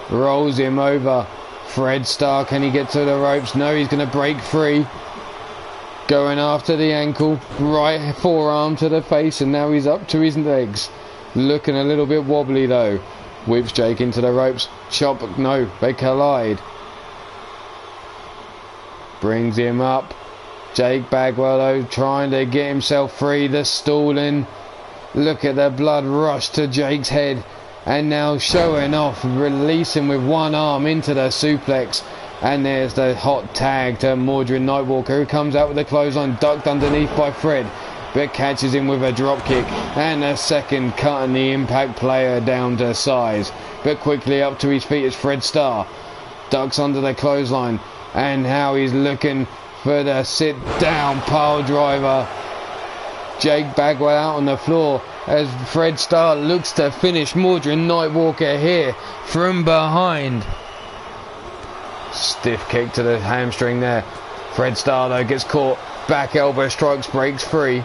Rolls him over. Fred Starr, can he get to the ropes? No, he's going to break free. Going after the ankle. Right forearm to the face, and now he's up to his legs. Looking a little bit wobbly though. Whips Jake into the ropes. Chop, no, they collide. Brings him up. Jake Bagwell though, trying to get himself free. The stalling. Look at the blood rush to Jake's head. And now showing off, releasing with one arm into the suplex. And there's the hot tag to Mordrin Nightwalker, who comes out with a clothesline, ducked underneath by Fred, but catches him with a drop kick. And a second, cutting the Impact player down to size. But quickly up to his feet is Fred Starr. Ducks under the clothesline. And now he's looking for the sit down pile driver. Jake Bagwell out on the floor as Fred Starr looks to finish Mordrin Nightwalker here from behind. Stiff kick to the hamstring there. Fred Starr though gets caught. Back elbow strikes, breaks free.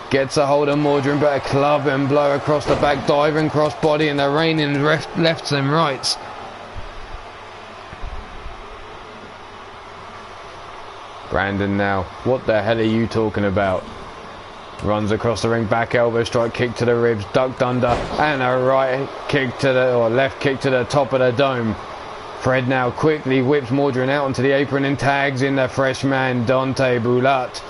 Gets a hold of Mordrin, but a club and blow across the back, diving cross body, and the reigning lefts and rights. Brandon now, what the hell are you talking about? Runs across the ring, back elbow strike, kick to the ribs, ducked under, and a right kick to the, or left kick to the top of the dome. Fred now quickly whips Mordrin out onto the apron and tags in the fresh man, Dante Boulat.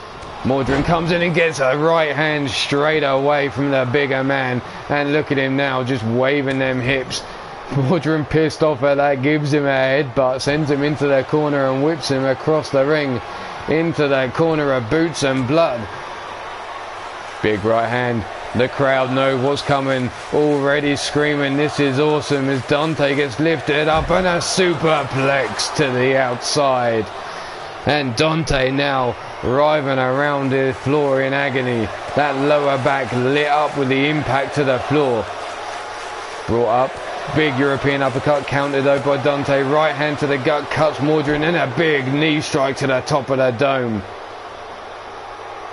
Mordrin comes in and gets a right hand straight away from the bigger man. And look at him now, just waving them hips. Mordrin pissed off at that, gives him a headbutt, sends him into the corner and whips him across the ring. Into the corner of boots and blood. Big right hand. The crowd know what's coming. Already screaming, this is awesome, as Dante gets lifted up and a superplex to the outside. And Dante now writhing around the floor in agony. That lower back lit up with the impact to the floor. Brought up. Big European uppercut countered though by Dante. Right hand to the gut, cuts Mordrin, and a big knee strike to the top of the dome.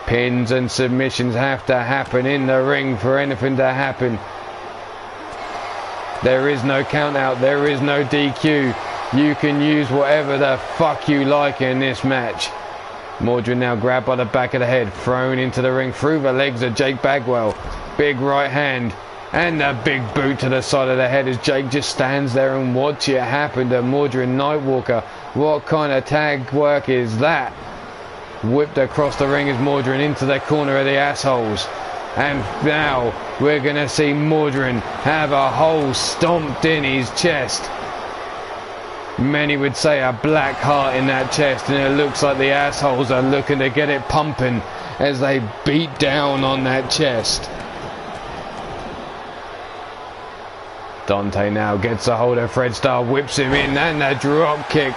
Pins and submissions have to happen in the ring for anything to happen. There is no count out, there is no DQ. You can use whatever the fuck you like in this match. Mordrin now grabbed by the back of the head, thrown into the ring through the legs of Jake Bagwell. Big right hand and a big boot to the side of the head as Jake just stands there and watch it happen to Mordrin Nightwalker. What kind of tag work is that? Whipped across the ring as Mordrin into the corner of the assholes. And now we're going to see Mordrin have a hole stomped in his chest. Many would say a black heart in that chest, and it looks like the assholes are looking to get it pumping as they beat down on that chest. Dante now gets a hold of Fred Starr, whips him in, and a drop kick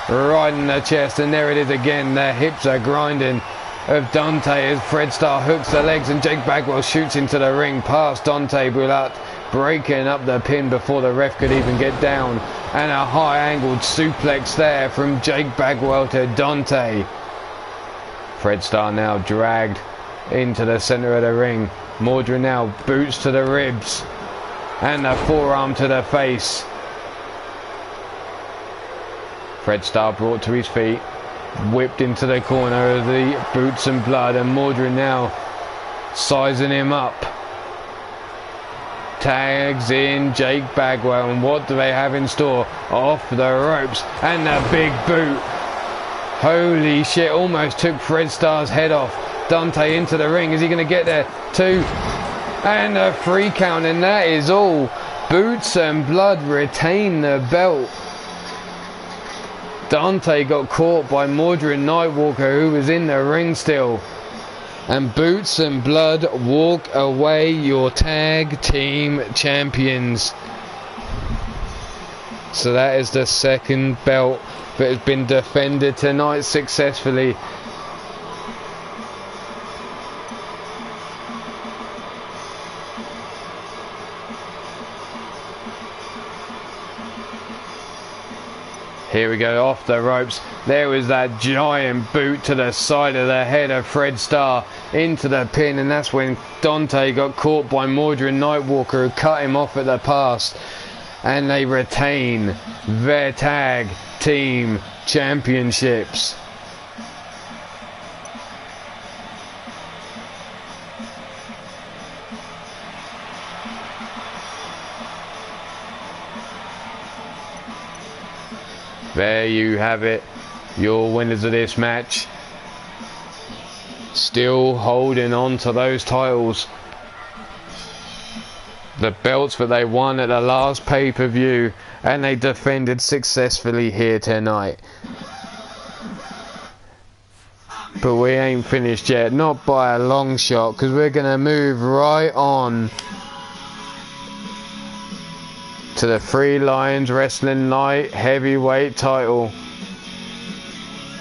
right in the chest, and there it is again. The hips are grinding of Dante as Fred Starr hooks the legs, and Jake Bagwell shoots into the ring past Dante Boulat, breaking up the pin before the ref could even get down, and a high angled suplex there from Jake Bagwell to Dante. Fred Starr now dragged into the center of the ring. Mordrin now boots to the ribs and a forearm to the face. Fred Starr brought to his feet, whipped into the corner of the boots and blood, and Mordrin now sizing him up. Tags in Jake Bagwell, and what do they have in store? Off the ropes, and the big boot. Holy shit, almost took Fred Starr's head off. Dante into the ring, is he going to get there? 2, and a 3 count, and that is all. Boots and Blood retain the belt. Dante got caught by Mordrin Nightwalker, who was in the ring still. And Boots and Blood walk away your tag team champions. So that is the second belt that has been defended tonight successfully. Here we go, off the ropes. There was that giant boot to the side of the head of Fred Starr into the pin, and that's when Dante got caught by Mordrin Nightwalker, who cut him off at the pass, and they retain their tag team championships. There you have it, your winners of this match. Still holding on to those titles. The belts that they won at the last pay-per-view, and they defended successfully here tonight. But we ain't finished yet, not by a long shot, because we're going to move right on to the Three Lions Wrestling Light Heavyweight title.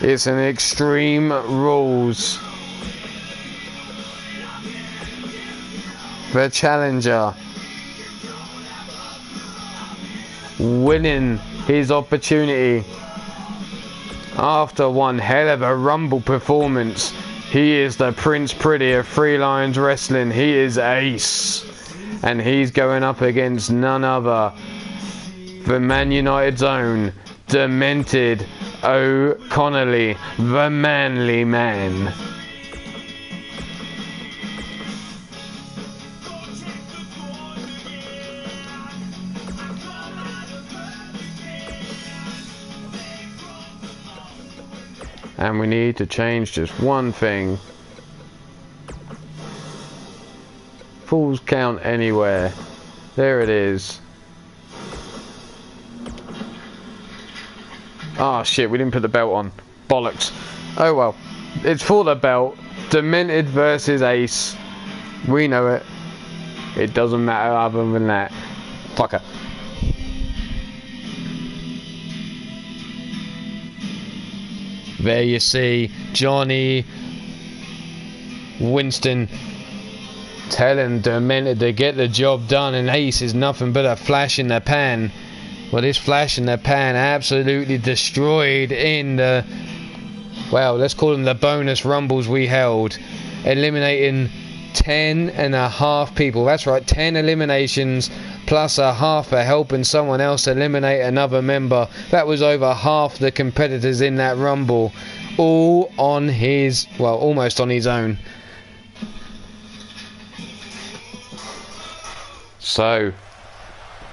It's an Extreme Rules. The challenger winning his opportunity after one hell of a Rumble performance. He is the Prince Pretty of Three Lions Wrestling. He is Ace, and he's going up against none other than Man United's own Demented O'Connolly, the Manly Man. And we need to change just one thing. Falls count anywhere. There it is. Ah, shit, we didn't put the belt on. Bollocks. Oh well. It's for the belt. Demented versus Ace. We know it. It doesn't matter other than that. Fucker. There you see Johnny Winston telling Demented to get the job done, and Ace is nothing but a flash in the pan. Well, this flash in the pan absolutely destroyed in the, well, let's call them the bonus rumbles we held, eliminating 10.5 people. That's right, 10 eliminations plus a half for helping someone else eliminate another member. That was over half the competitors in that rumble, all on his, well, almost on his own. So,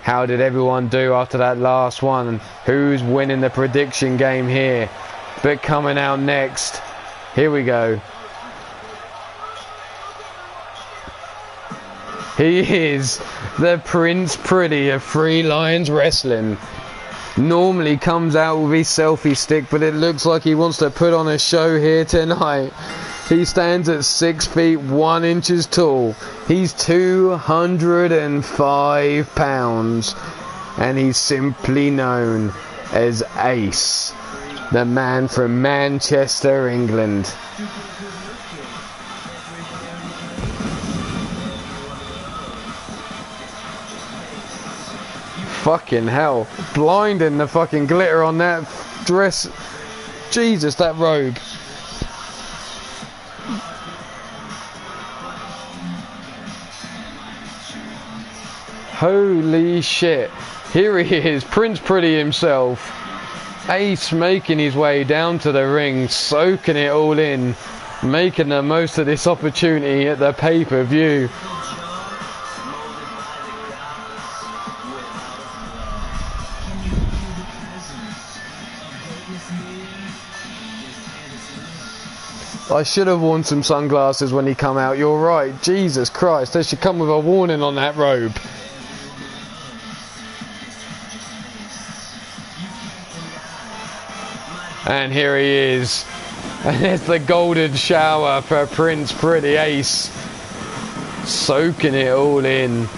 how did everyone do after that last one? Who's winning the prediction game here? But coming out next, here we go. He is the Prince Pretty of Three Lions Wrestling. Normally comes out with his selfie stick, but it looks like he wants to put on a show here tonight. He stands at 6 feet 1 inches tall. He's 205 pounds, and he's simply known as Ace, the man from Manchester, England. Fucking hell, blinding the fucking glitter on that dress. Jesus, that robe. Holy shit. Here he is, Prince Pretty himself. Ace making his way down to the ring, soaking it all in, making the most of this opportunity at the pay-per-view. I should have worn some sunglasses when he come out. You're right. Jesus Christ. They should come with a warning on that robe. And here he is. And there's the golden shower for Prince Pretty Ace. Soaking it all in.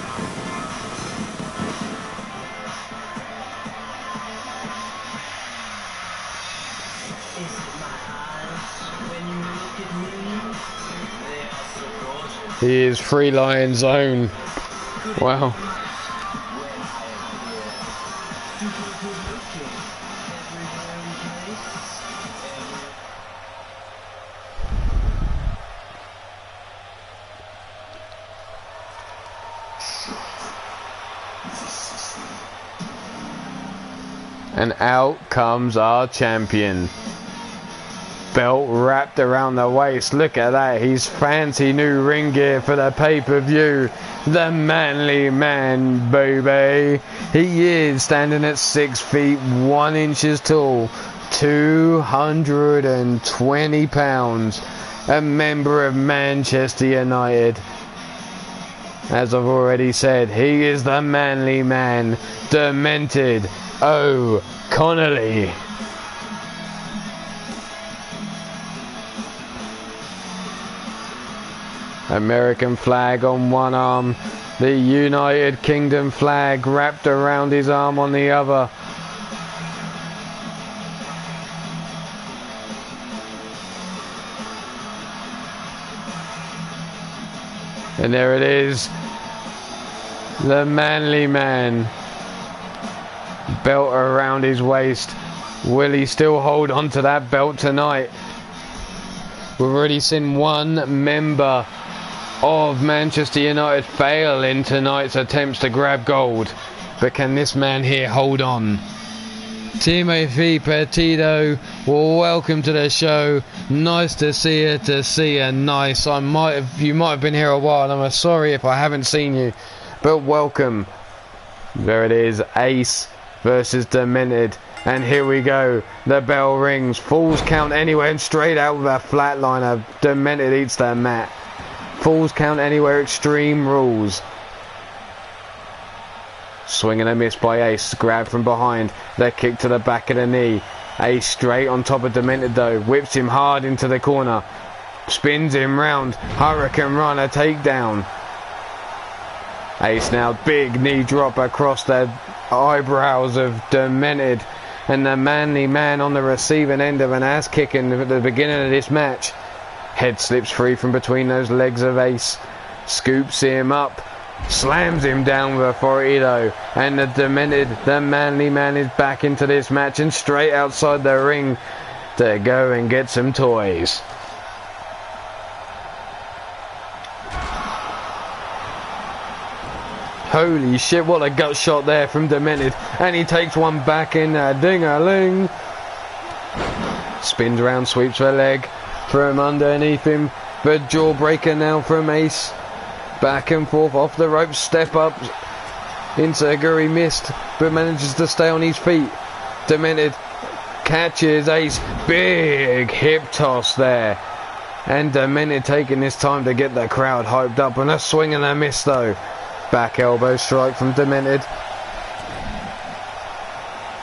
He is Three Lions own. Wow. And out comes our champion. Belt wrapped around the waist. Look at that. He's fancy new ring gear for the pay-per-view. The manly man, baby. He is standing at 6 feet 1 inches tall, 220 pounds. A member of Manchester United. As I've already said, he is the manly man, Demented O'Connolly. American flag on one arm, the United Kingdom flag wrapped around his arm on the other. And there it is, the manly man, belt around his waist. Will he still hold on to that belt tonight? We've already seen one member of Manchester United fail in tonight's attempts to grab gold, but can this man here hold on? Timothy Petito, well, welcome to the show. Nice to see you. Nice. You might have been here a while, and I'm sorry if I haven't seen you, but welcome. There it is, Ace versus Demented, and here we go. The bell rings, Falls Count Anywhere, and straight out with a flatliner. Demented eats the mat. Falls Count Anywhere, Extreme Rules. Swing and a miss by Ace. Grab from behind. The kick to the back of the knee. Ace straight on top of Demented though. Whips him hard into the corner. Spins him round. Hurricane Runner takedown. Ace now big knee drop across the eyebrows of Demented. And the manly man on the receiving end of an ass kicking at the beginning of this match. Head slips free from between those legs of Ace. Scoops him up. Slams him down with authority though. And the Demented, the manly man, is back into this match and straight outside the ring to go and get some toys. Holy shit, what a gut shot there from Demented. And he takes one back in a ding-a-ling. Spins around, sweeps her leg from underneath him. The jawbreaker now from Ace. Back and forth off the ropes, step up. Inseguri missed, but manages to stay on his feet. Demented catches Ace. Big hip toss there. And Demented taking this time to get the crowd hyped up. And a swing and a miss though. Back elbow strike from Demented.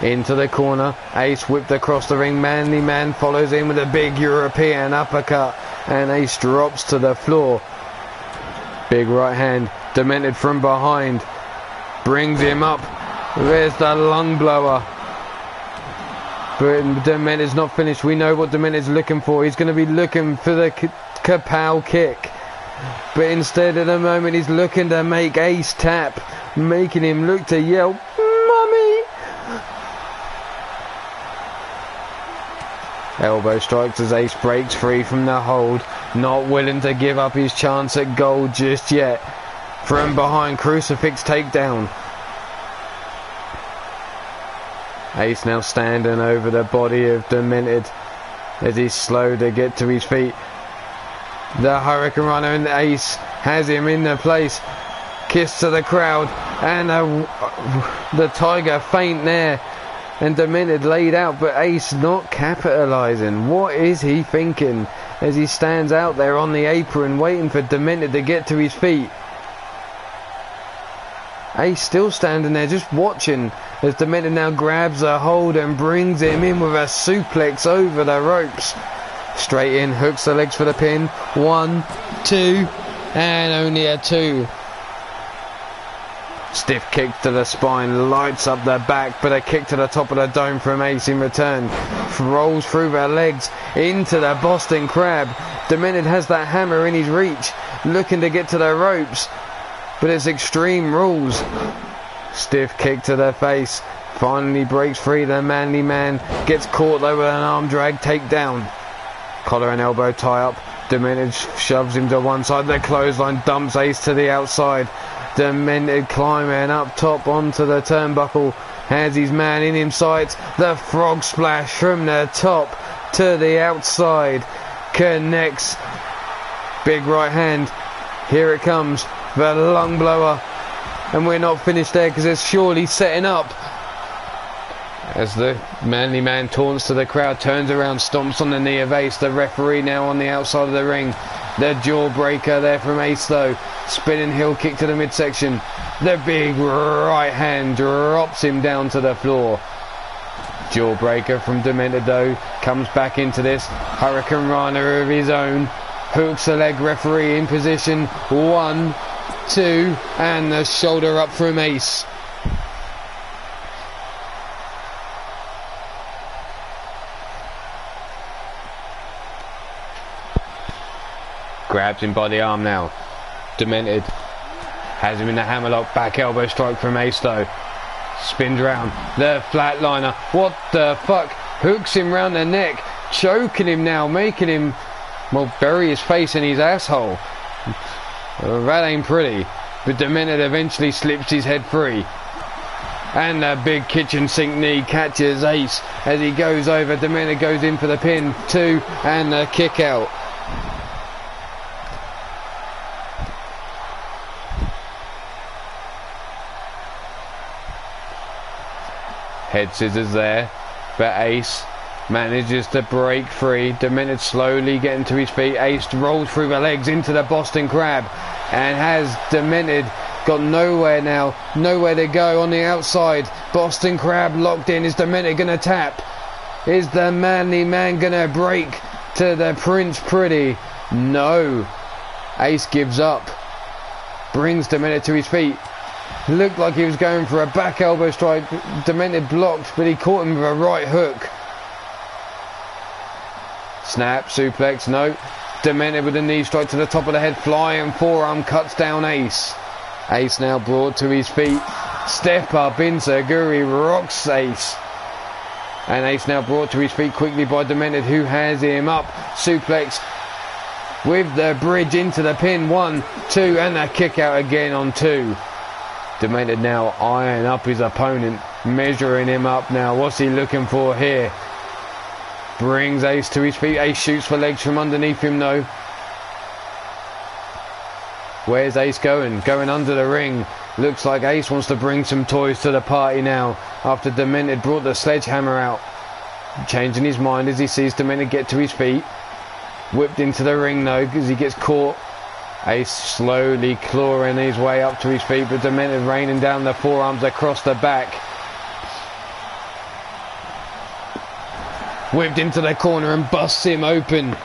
Into the corner. Ace whipped across the ring. Manly Man follows in with a big European uppercut. And Ace drops to the floor. Big right hand. Demented from behind. Brings him up. There's the lung blower. But Demented's not finished. We know what Demented's looking for. He's going to be looking for the kapow kick. But instead at the moment he's looking to make Ace tap. Making him look to yell, "Mummy!" Elbow strikes as Ace breaks free from the hold. Not willing to give up his chance at gold just yet. From behind, crucifix takedown. Ace now standing over the body of Demented as he's slow to get to his feet. The Hurricane Runner and Ace has him in the place. Kiss to the crowd and the Tiger feint there. And Demented laid out, but Ace not capitalising. What is he thinking as he stands out there on the apron waiting for Demented to get to his feet? Ace still standing there just watching as Demented now grabs a hold and brings him in with a suplex over the ropes. Straight in, hooks the legs for the pin. 1, 2, and only a 2. Stiff kick to the spine, lights up the back, but a kick to the top of the dome from Ace in return. Rolls through the legs into the Boston Crab. Demented has that hammer in his reach, looking to get to the ropes. But it's Extreme Rules. Stiff kick to the face. Finally breaks free. The Manly Man gets caught though with an arm drag takedown. Collar and elbow tie up. Demented shoves him to one side. The clothesline dumps Ace to the outside. Demented climbing up top onto the turnbuckle. Has his man in sights. The frog splash from the top to the outside. Connects. Big right hand. Here it comes. The lung blower. And we're not finished there because it's surely setting up. As the Manly Man taunts to the crowd, turns around, stomps on the knee of Ace. The referee now on the outside of the ring. The jawbreaker there from Ace though. Spinning heel kick to the midsection. The big right hand drops him down to the floor. Jawbreaker from Demented though. Comes back into this. Hurricane Rana of his own. Hooks the leg, referee in position. 1, 2, and the shoulder up from Ace. Grabs him by the arm now. Demented has him in the hammerlock. Back elbow strike from Ace though. Spins round. The flatliner. What the fuck? Hooks him round the neck. Choking him now. Making him, well, bury his face in his asshole. That ain't pretty. But Demented eventually slips his head free. And the big kitchen sink knee catches Ace as he goes over. Demented goes in for the pin. 2, and the kick out. Head scissors there, but Ace manages to break free. Demented slowly getting to his feet. Ace rolls through the legs into the Boston Crab and has Demented got nowhere now, nowhere to go on the outside. Boston Crab locked in. Is Demented gonna tap? Is the Manly Man gonna break to the Prince Pretty? No. Ace gives up. Brings Demented to his feet. Looked like he was going for a back elbow strike. Demented blocked, but he caught him with a right hook. Snap, suplex, no. Demented with a knee strike to the top of the head. Flying forearm cuts down Ace. Ace now brought to his feet. Step up, Insaguri rocks Ace. And Ace now brought to his feet quickly by Demented, who has him up. Suplex with the bridge into the pin. 1, 2, and a kick out again on 2. Demented now eyeing up his opponent, measuring him up now. What's he looking for here? Brings Ace to his feet. Ace shoots for legs from underneath him though. Where's Ace going? Going under the ring. Looks like Ace wants to bring some toys to the party now after Demented brought the sledgehammer out. Changing his mind as he sees Demented get to his feet. Whipped into the ring though, because he gets caught. Ace slowly clawing his way up to his feet, but Demented raining down the forearms across the back. Whipped into the corner and busts him open.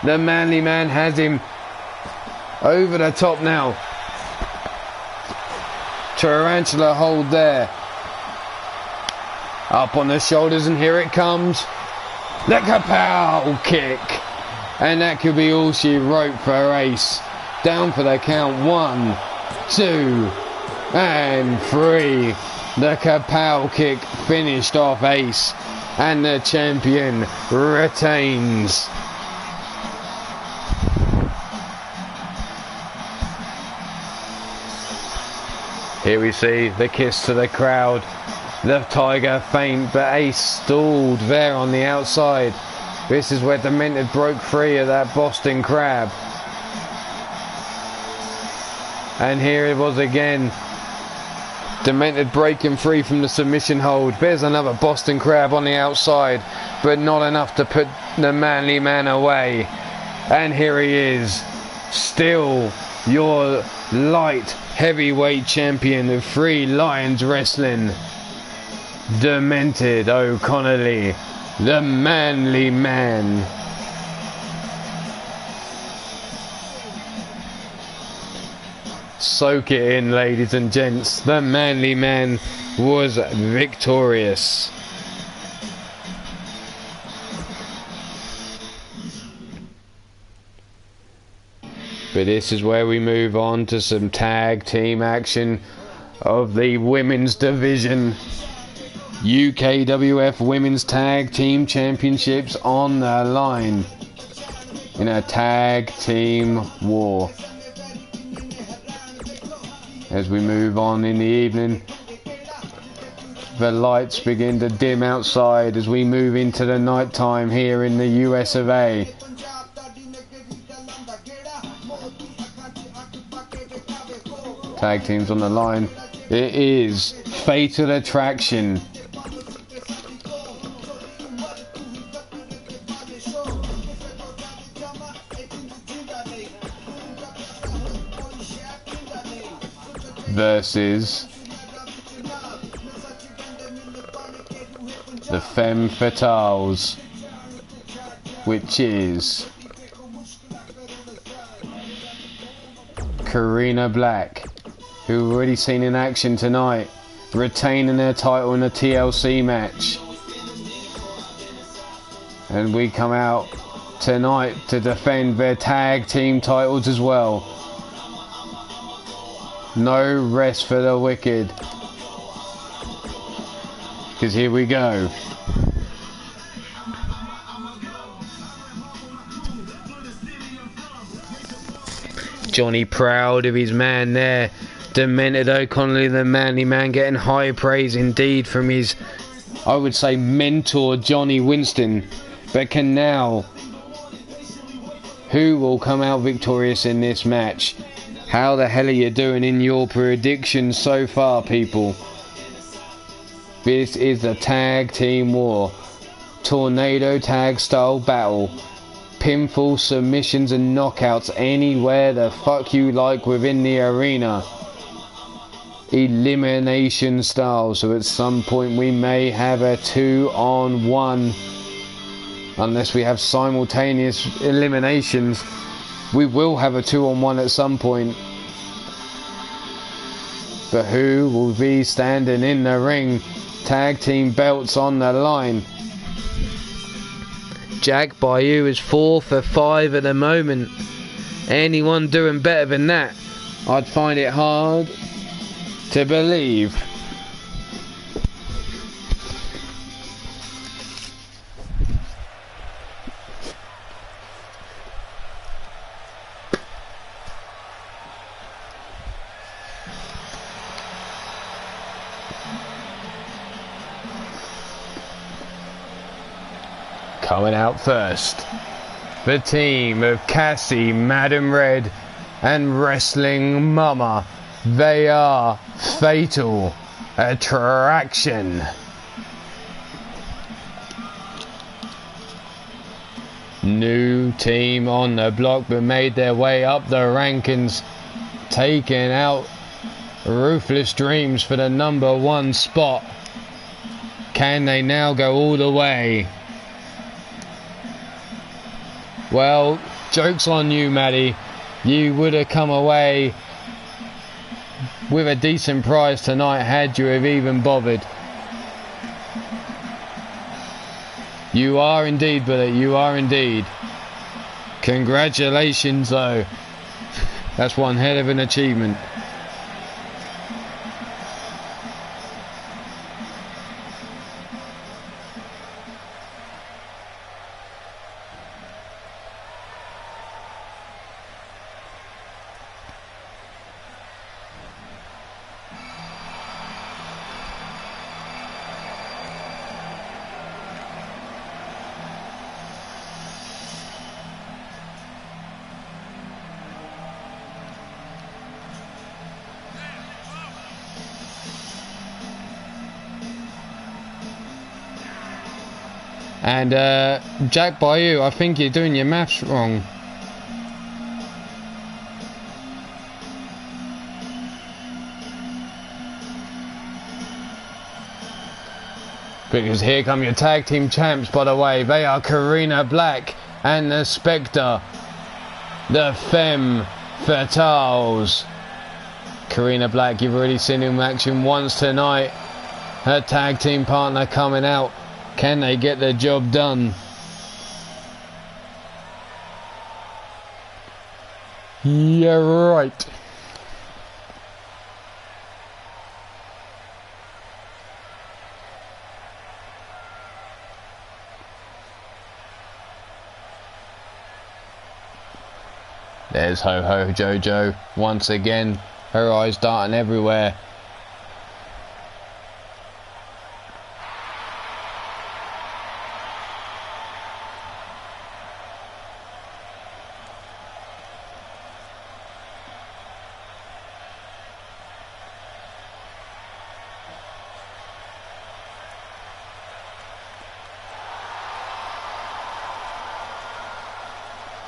The Manly Man has him over the top now. Tarantula hold there. Up on the shoulders, and here it comes. The kapow kick. And that could be all she wrote for Ace. Down for the count. 1, 2, and 3. The kapow kick finished off Ace. And the champion retains. Here we see the kiss to the crowd. The Tiger feint, but Ace stalled there on the outside. This is where Demented broke free of that Boston Crab. And here it was again. Demented breaking free from the submission hold. There's another Boston Crab on the outside, but not enough to put the Manly Man away. And here he is, still your light heavyweight champion of Three Lions Wrestling, Demented O'Connolly, the Manly Man. Soak it in, ladies and gents. The Manly Man was victorious. But this is where we move on to some tag team action of the women's division. UKWF Women's Tag Team Championships on the line in a tag team war. As we move on in the evening, the lights begin to dim outside as we move into the night time here in the US of A. Tag teams on the line. It is Fatal Attraction versus the Femme Fatales, which is Karina Black, who we've already seen in action tonight, retaining their title in a TLC match. And we come out tonight to defend their tag team titles as well. No rest for the wicked. Because here we go. Johnny proud of his man there. Demented O'Connolly, the Manly Man, getting high praise indeed from his, I would say, mentor Johnny Winston. But can now, who will come out victorious in this match? How the hell are you doing in your predictions so far, people? This is a tag team war. Tornado tag style battle. Pinfall, submissions and knockouts anywhere the fuck you like within the arena. Elimination style, so at some point we may have a 2-on-1. Unless we have simultaneous eliminations, we will have a 2-on-1 at some point. But who will be standing in the ring? Tag team belts on the line. Jack Bayou is 4 for 5 at the moment. Anyone doing better than that, I'd find it hard to believe. Coming out first, the team of Cassie, Madam Red and Wrestling Mama. They are Fatal Attraction. New team on the block, but made their way up the rankings, taking out Ruthless Dreams for the #1 spot. Can they now go all the way? Well, joke's on you, Maddie. You would have come away with a decent prize tonight had you have even bothered. You are indeed, Bullet, you are indeed. Congratulations, though. That's one hell of an achievement. And Jack Bayou, I think you're doing your maths wrong. Because here come your tag team champs, by the way. They are Karina Black and the Spectre, the Femme Fatales. Karina Black, you've already seen him in action once tonight. Her tag team partner coming out. Can they get the job done? Yeah, right. There's Ho Ho Jojo once again. Her eyes darting everywhere.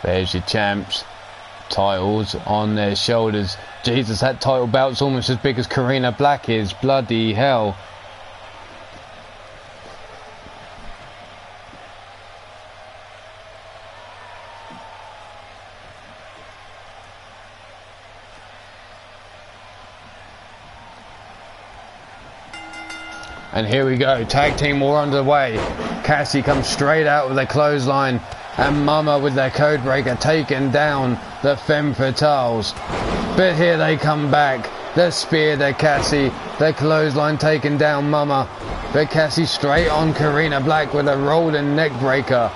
There's your champs. Titles on their shoulders. Jesus, that title belt's almost as big as Karina Black is. Bloody hell. And here we go. Tag team war underway. Cassie comes straight out with a clothesline. And Mama with their code breaker taking down the Femme Fatales. But here they come back. The spear to Cassie. The clothesline taking down Mama. But Cassie straight on Karina Black with a rolling neck breaker.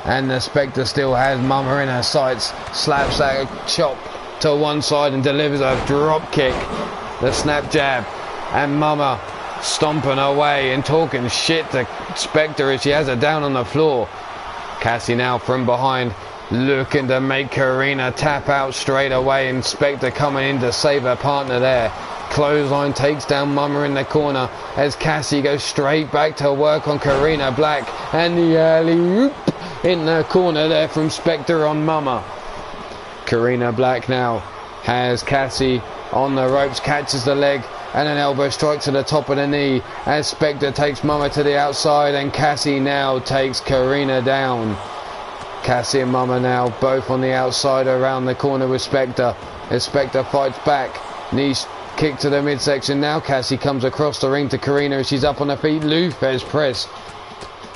And the Spectre still has Mama in her sights. Slaps that chop to one side and delivers a drop kick. The snap jab. And Mama stomping away and talking shit to Spectre as she has her down on the floor. Cassie now from behind, looking to make Karina tap out straight away, and Spectre coming in to save her partner there. Clothesline takes down Mama in the corner as Cassie goes straight back to work on Karina Black, and the alley-oop in the corner there from Spectre on Mama. Karina Black now has Cassie on the ropes, catches the leg, and an elbow strike to the top of the knee as Spectre takes Mama to the outside, and Cassie now takes Karina down. Cassie and Mama now both on the outside around the corner with Spectre. As Spectre fights back, knees kick to the midsection. Now Cassie comes across the ring to Karina as she's up on her feet. Lupez press.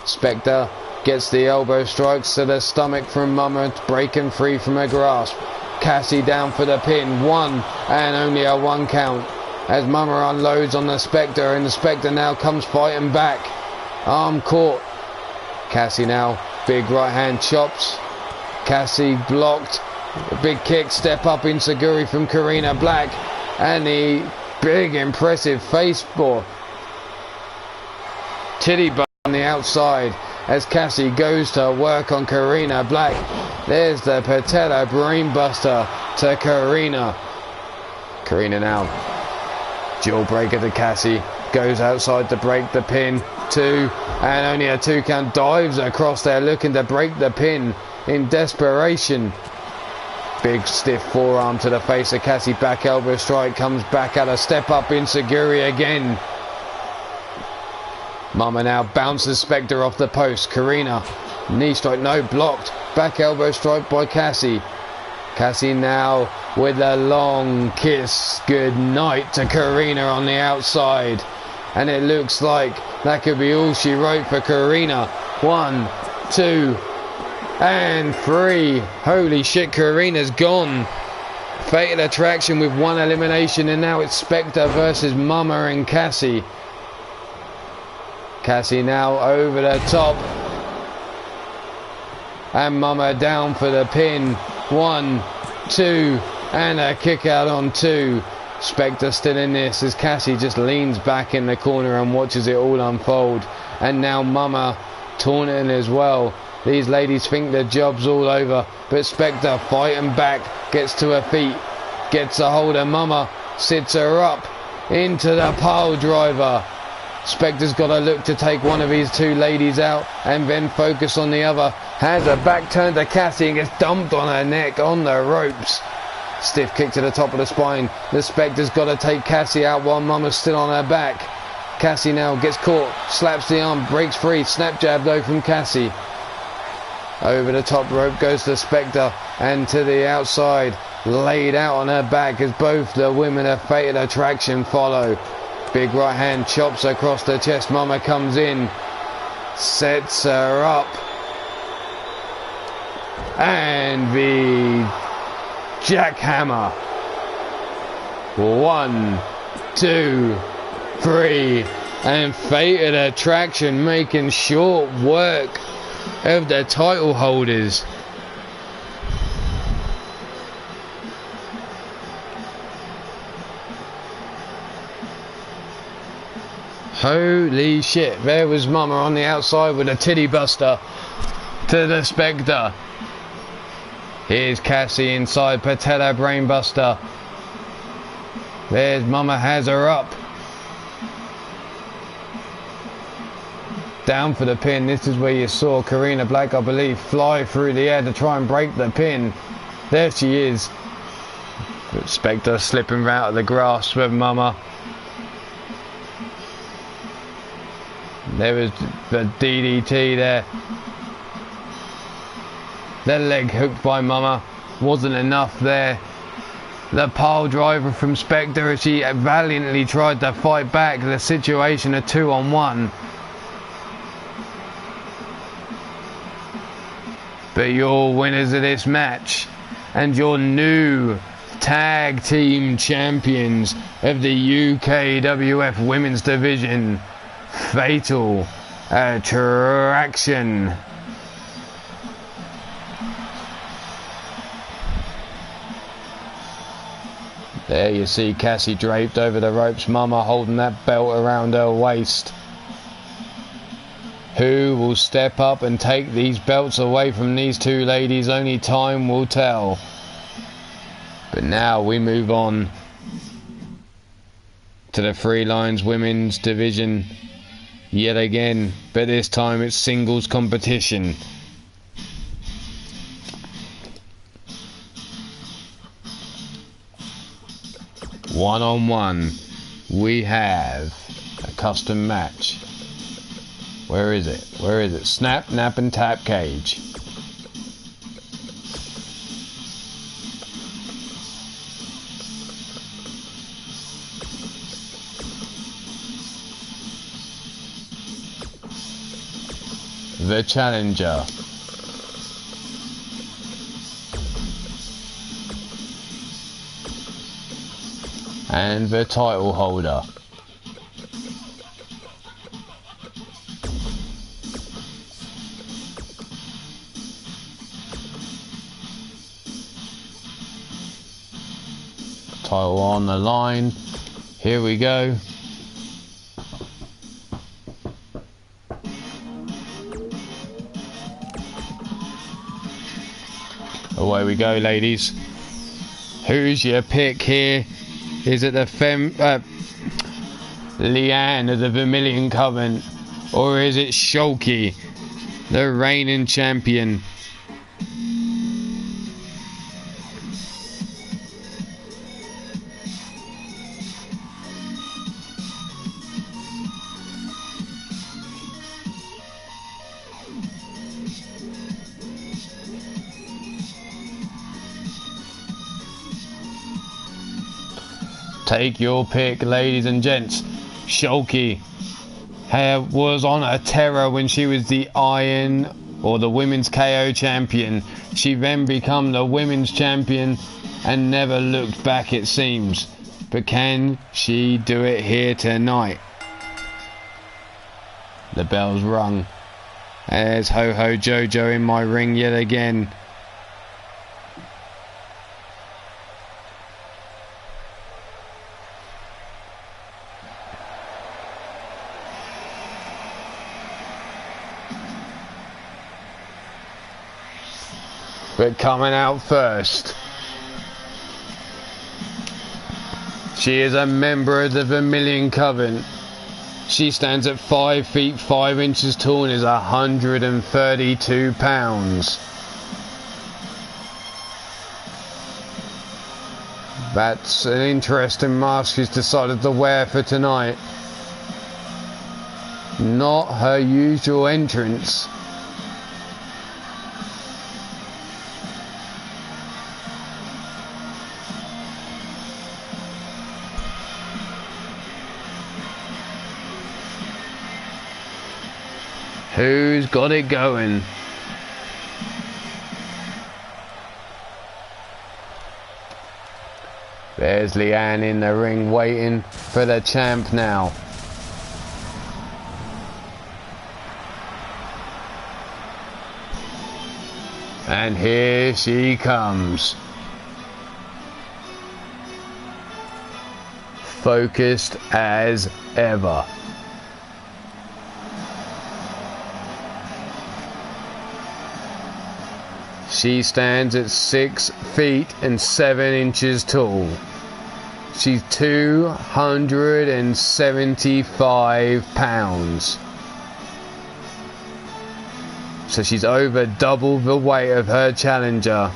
Spectre gets the elbow strikes to the stomach from Mama, breaking free from her grasp. Cassie down for the pin. One and only a one count. As Mama unloads on the Spectre, and the Spectre now comes fighting back. Arm caught. Cassie now, big right hand chops. Cassie blocked. A big kick, step up enziguri from Karina Black. And the big impressive face ball. Titty butt on the outside as Cassie goes to work on Karina Black. There's the patella brainbuster to Karina. Karina now. Jaw breaker to Cassie, goes outside to break the pin, 2, and only a 2 count. Dives across there looking to break the pin in desperation. Big stiff forearm to the face of Cassie. Back elbow strike, comes back at a step up enziguri again. Mama now bounces Spectre off the post. Karina, knee strike, no, blocked. Back elbow strike by Cassie. Cassie now with a long kiss good night to Karina on the outside. And it looks like that could be all she wrote for Karina. 1, 2, and 3. Holy shit, Karina's gone. Fatal Attraction with 1 elimination, and now it's Spectre versus Mama and Cassie. Cassie now over the top. And Mama down for the pin. 1, 2, and a kick out on 2. Spectre still in this as Cassie just leans back in the corner and watches it all unfold. And now Mama taunting as well. These ladies think their job's all over, but Spectre fighting back, gets to her feet, gets a hold of Mama, sits her up into the pile driver. Spectre's got to look to take one of these 2 ladies out and then focus on the other. Has her back turned to Cassie and gets dumped on her neck on the ropes. Stiff kick to the top of the spine. The Spectre's got to take Cassie out while Mama's still on her back. Cassie now gets caught, slaps the arm, breaks free. Snap jab though from Cassie. Over the top rope goes the Spectre and to the outside. Laid out on her back as both the women of Fatal Attraction follow. Big right hand chops across the chest. Mama comes in, sets her up, and the jackhammer. 1, 2, 3, and Fatal Attraction making short work of the title holders. Holy shit, there was Mama on the outside with a titty buster to the Spectre. Here's Cassie inside, patella brainbuster. There's Mama, has her up. Down for the pin. This is where you saw Karina Black, I believe, fly through the air to try and break the pin. There she is. But Spectre slipping out of the grasp of Mama. There was the DDT there. The leg hooked by Mama wasn't enough there. The pile driver from Spectre as she valiantly tried to fight back the situation of 2-on-1. But you're winners of this match and your new tag team champions of the UKWF women's division, Fatal Attraction. There you see Cassie draped over the ropes, Mama holding that belt around her waist. Who will step up and take these belts away from these 2 ladies? Only time will tell. But now we move on to the Three Lions women's division yet again, but this time it's singles competition. One-on-one, we have a custom match. Where is it? Where is it? Snap, nap and tap cage. The challenger. And the title holder. Title on the line. Here we go. Away we go, ladies. Who's your pick here? Is it the Leanne of the Vermilion Coven Or is it Shulky, the reigning champion? Take your pick, ladies and gents. Shulky was on a terror when she was the the women's KO champion. She then became the women's champion and never looked back, it seems. But can she do it here tonight? The bell's rung. There's Ho Ho Jojo in my ring yet again. But coming out first, she is a member of the Vermilion Coven. She stands at 5 feet 5 inches tall and is 132 pounds. That's an interesting mask she's decided to wear for tonight. Not her usual entrance. Who's got it going? There's Leanne in the ring waiting for the champ now. And here she comes. Focused as ever. She stands at 6 feet and 7 inches tall. She's 275 pounds. So she's over double the weight of her challenger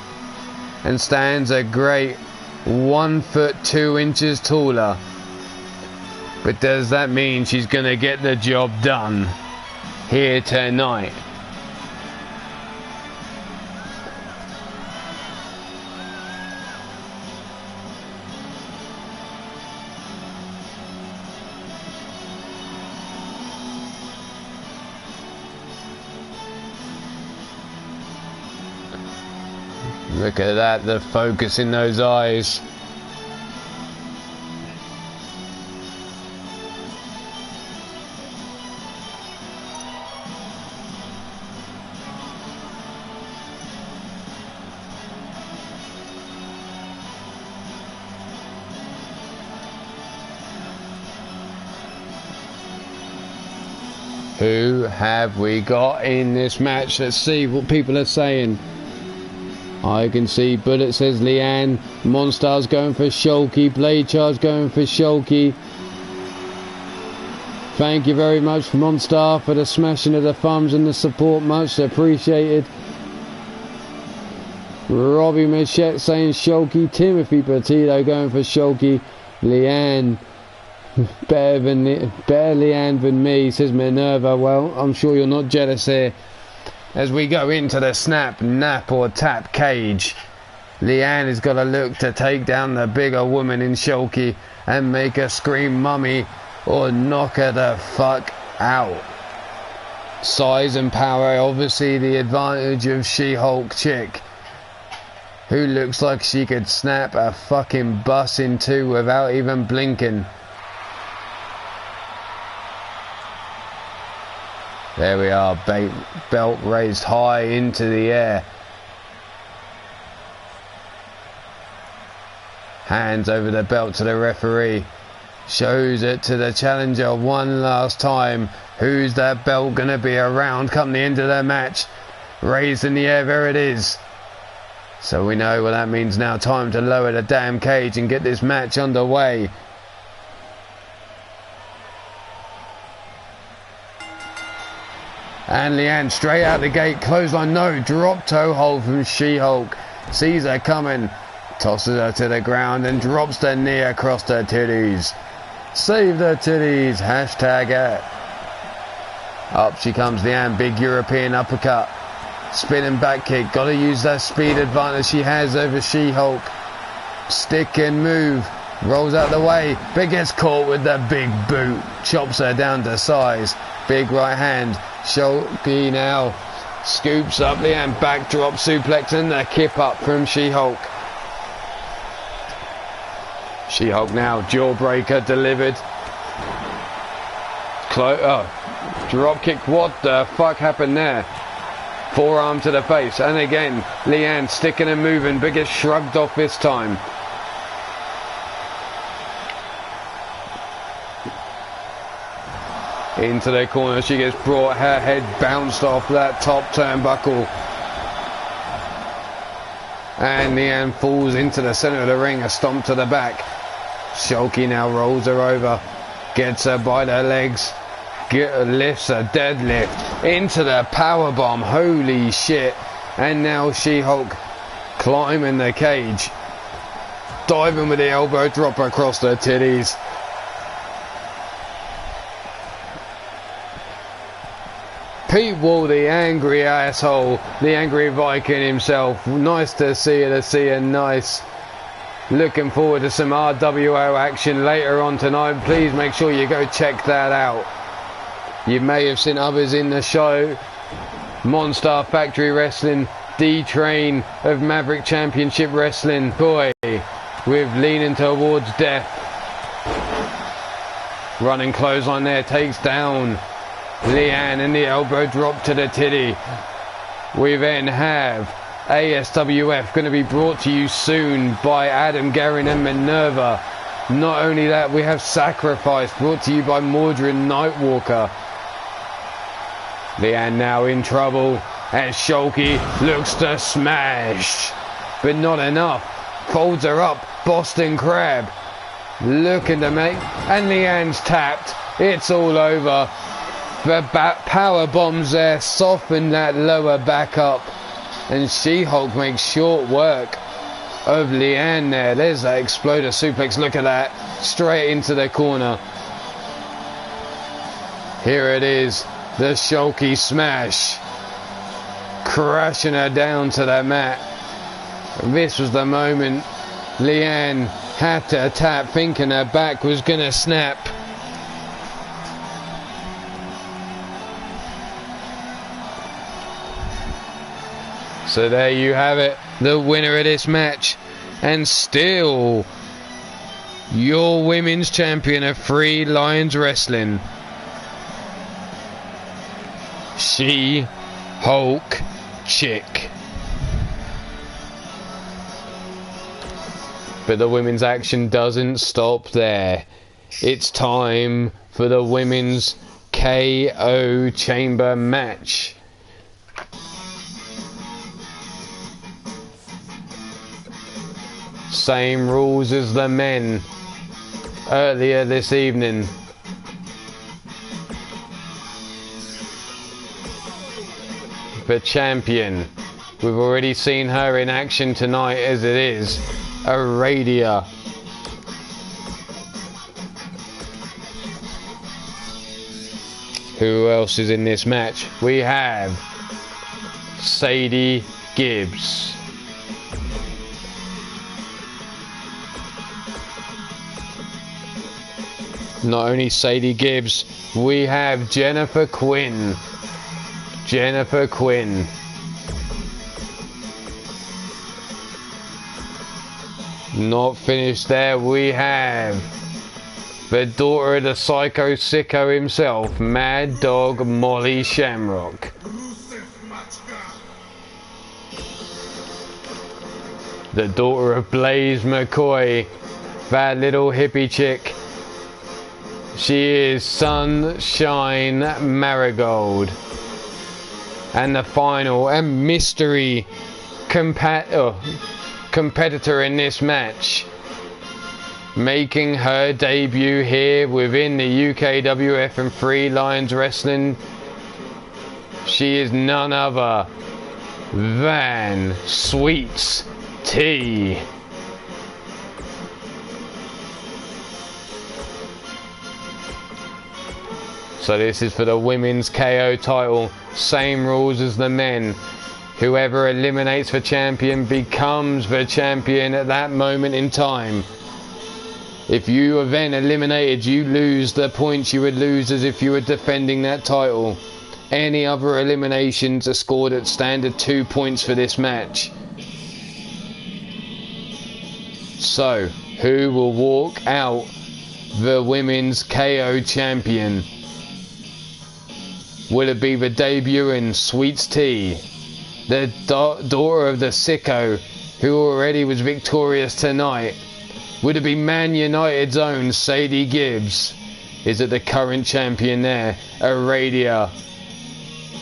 and stands a great 1 foot 2 inches taller. But does that mean she's gonna get the job done here tonight? Look at that, the focus in those eyes. Who have we got in this match? Let's see what people are saying. I can see Bullet says Leanne, Monstar's going for Shulky, Blade Charge going for Shulky. Thank you very much Monstar for the smashing of the thumbs and the support, much appreciated. Robbie Machette saying Shulky, Timothy Petito going for Shulky, Leanne. Better Leanne than me, says Minerva. Well, I'm sure you're not jealous here. As we go into the snap, nap or tap cage, Leanne has got to look to take down the bigger woman in Shulky and make her scream mummy or knock her the fuck out. Size and power, obviously the advantage of She-Hulk chick, who looks like she could snap a fucking bus in two without even blinking. There we are, belt raised high into the air. Hands over the belt to the referee. Shows it to the challenger one last time. Who's that belt going to be around come the end of the match? Raised in the air, there it is. So we know what that means now. Time to lower the damn cage and get this match underway. And Leanne straight out the gate, clothesline, no, drop toe hold from She-Hulk. Sees her coming, tosses her to the ground and drops the knee across her titties. Save the titties, hashtag it. Up she comes, Leanne, big European uppercut. Spinning back kick, gotta use that speed advantage she has over She-Hulk. Stick and move, rolls out the way, but gets caught with the big boot. Chops her down to size. Big right hand, Shulky now scoops up Leanne, backdrop suplex and the kip up from She-Hulk. She-Hulk now, jawbreaker delivered. Drop kick, what the fuck happened there? Forearm to the face, and again, Leanne sticking and moving, but gets shrugged off this time. Into the corner, she gets brought, her head bounced off that top turnbuckle. And Leanne falls into the center of the ring, a stomp to the back. Shulky now rolls her over, gets her by the legs, lifts a deadlift into the powerbomb, holy shit. And now She-Hulk climbing the cage, diving with the elbow drop across the titties. Pete Wall, the angry asshole, the angry Viking himself. Nice to see her nice. Looking forward to some RWO action later on tonight. Please make sure you go check that out. You may have seen others in the show. Monster Factory Wrestling, D-Train of Maverick Championship Wrestling. Boy, with leaning towards death. Running clothesline there, takes down Leanne and the elbow drop to the titty. We then have ASWF going to be brought to you soon by Adam Guerin and Minerva. Not only that, we have Sacrifice brought to you by Mordred Nightwalker. Leanne now in trouble as Shulky looks to smash, but not enough. Folds her up, Boston Crab looking to make, and Leanne's tapped. It's all over. The power bombs there soften that lower back up, and She-Hulk makes short work of Leanne there. There's that exploder suplex, look at that, straight into the corner. Here it is, the Shulky smash, crashing her down to the mat. This was the moment Leanne had to tap, thinking her back was gonna snap. So there you have it, the winner of this match, and still your women's champion of Free Lions Wrestling, She-Hulk Chick. But the women's action doesn't stop there. It's time for the women's KO Chamber match. Same rules as the men earlier this evening. The champion, we've already seen her in action tonight as it is, Aradia. Who else is in this match? We have Sadie Gibbs. Not only Sadie Gibbs, we have Jennifer Quinn. Jennifer Quinn. Not finished there, we have the daughter of the Psycho Sicko himself, Mad Dog Molly Shamrock. The daughter of Blaze McCoy, that little hippie chick. She is Sunshine Marigold. And the final and mystery competitor in this match, making her debut here within the UKWF and Free Lions Wrestling She is none other than Sweets Tea. So this is for the women's KO title. Same rules as the men. Whoever eliminates the champion becomes the champion at that moment in time. If you are then eliminated, you lose the points you would lose as if you were defending that title. Any other eliminations are scored at standard 2 points for this match. So, who will walk out the women's KO champion? Will it be the debuting Sweets Tea, the daughter of the Sicko, who already was victorious tonight? Would it be Man United's own Sadie Gibbs? Is it the current champion there, Aradia,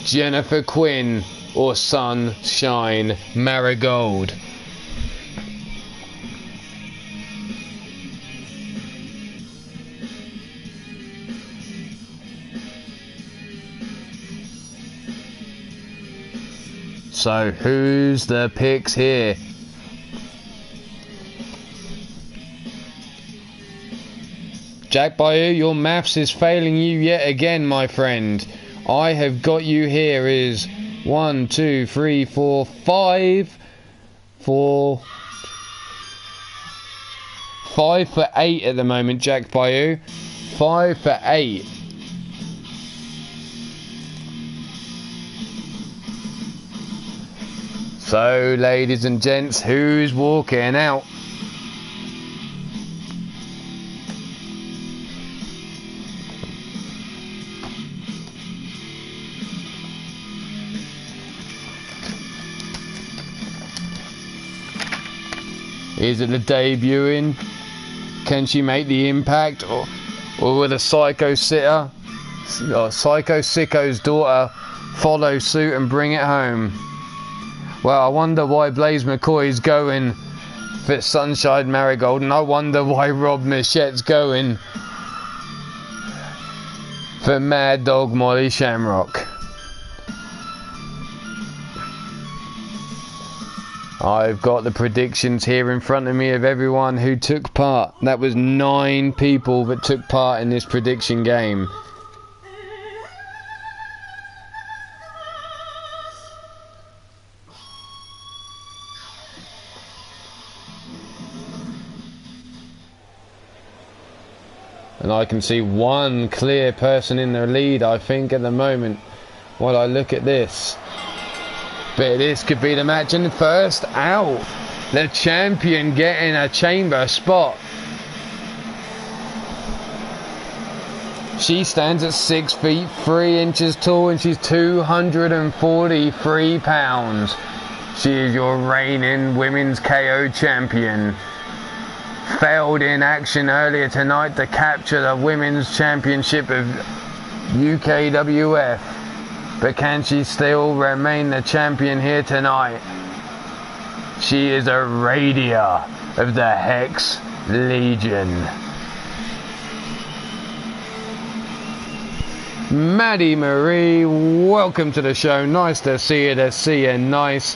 Jennifer Quinn, or Sunshine Marigold? So who's the picks here? Jack Bayou, your maths is failing you yet again, my friend. I have got you here is 1, 2, 3, 4, 5 for 8 at the moment, Jack Bayou. 5 for 8. So, ladies and gents, who's walking out? Is it the debuting? Can she make the impact? Or will the Psycho Sitter, or Psycho Sicko's daughter, follow suit and bring it home? Well, I wonder why Blaze McCoy's going for Sunshine Marigold, and I wonder why Rob Michette's going for Mad Dog Molly Shamrock. I've got the predictions here in front of me of everyone who took part. That was 9 people that took part in this prediction game. And I can see one clear person in the lead, I think, at the moment, while I look at this. But this could be the match, and first out, the champion getting a chamber spot. She stands at 6 feet 3 inches tall, and she's 243 pounds. She is your reigning women's KO champion. Failed in action earlier tonight to capture the women's championship of UKWF. But can she still remain the champion here tonight? She is Aradia of the Hex Legion. Maddie Marie, welcome to the show. Nice to see you. Nice.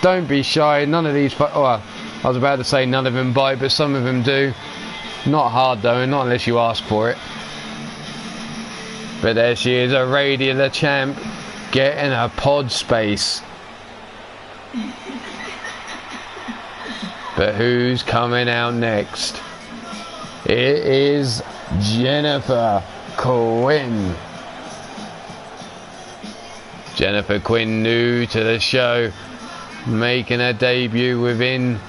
Don't be shy. None of these... I was about to say none of them bite, but some of them do. Not hard though, not unless you ask for it. But there she is, Aradia the champ, getting a pod space. But who's coming out next? It is Jennifer Quinn. Jennifer Quinn, new to the show, making her debut within...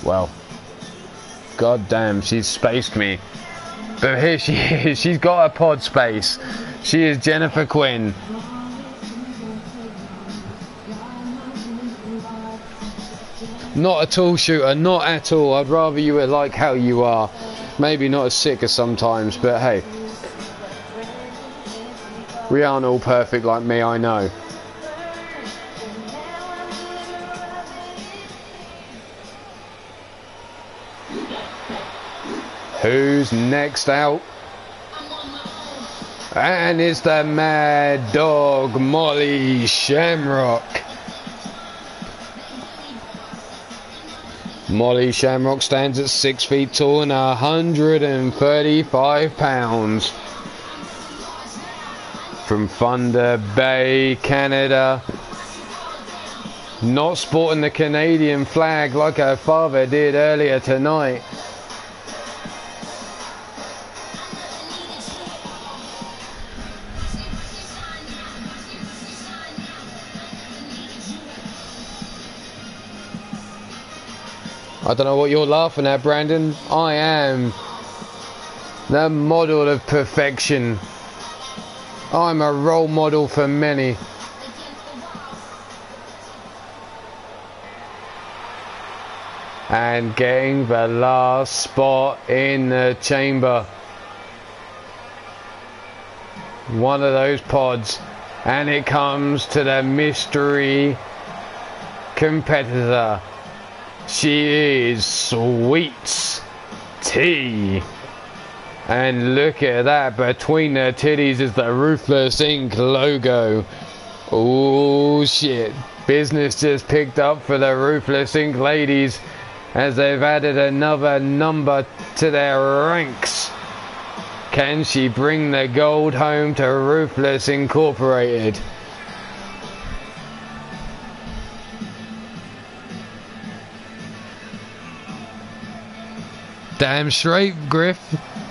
Well, god damn, she's spaced me. But here she is, she's got a pod space. She is Jennifer Quinn. Not a tall shooter, not at all. I'd rather you were like how you are. Maybe not as sick as sometimes, but hey. We aren't all perfect like me, I know. Who's next out? And it's the Mad Dog Molly Shamrock. Molly Shamrock stands at 6 feet tall and 135 pounds. From Thunder Bay, Canada. Not sporting the Canadian flag like her father did earlier tonight. I don't know what you're laughing at, Brandon. I am the model of perfection. I'm a role model for many. And getting the last spot in the chamber. One of those pods. And it comes to the mystery competitor. She is Sweets Tea. And look at that, between her titties is the Ruthless Inc. logo. Oh shit, business just picked up for the Ruthless Inc. ladies as they've added another number to their ranks. Can she bring the gold home to Ruthless Incorporated? Damn straight, Griff.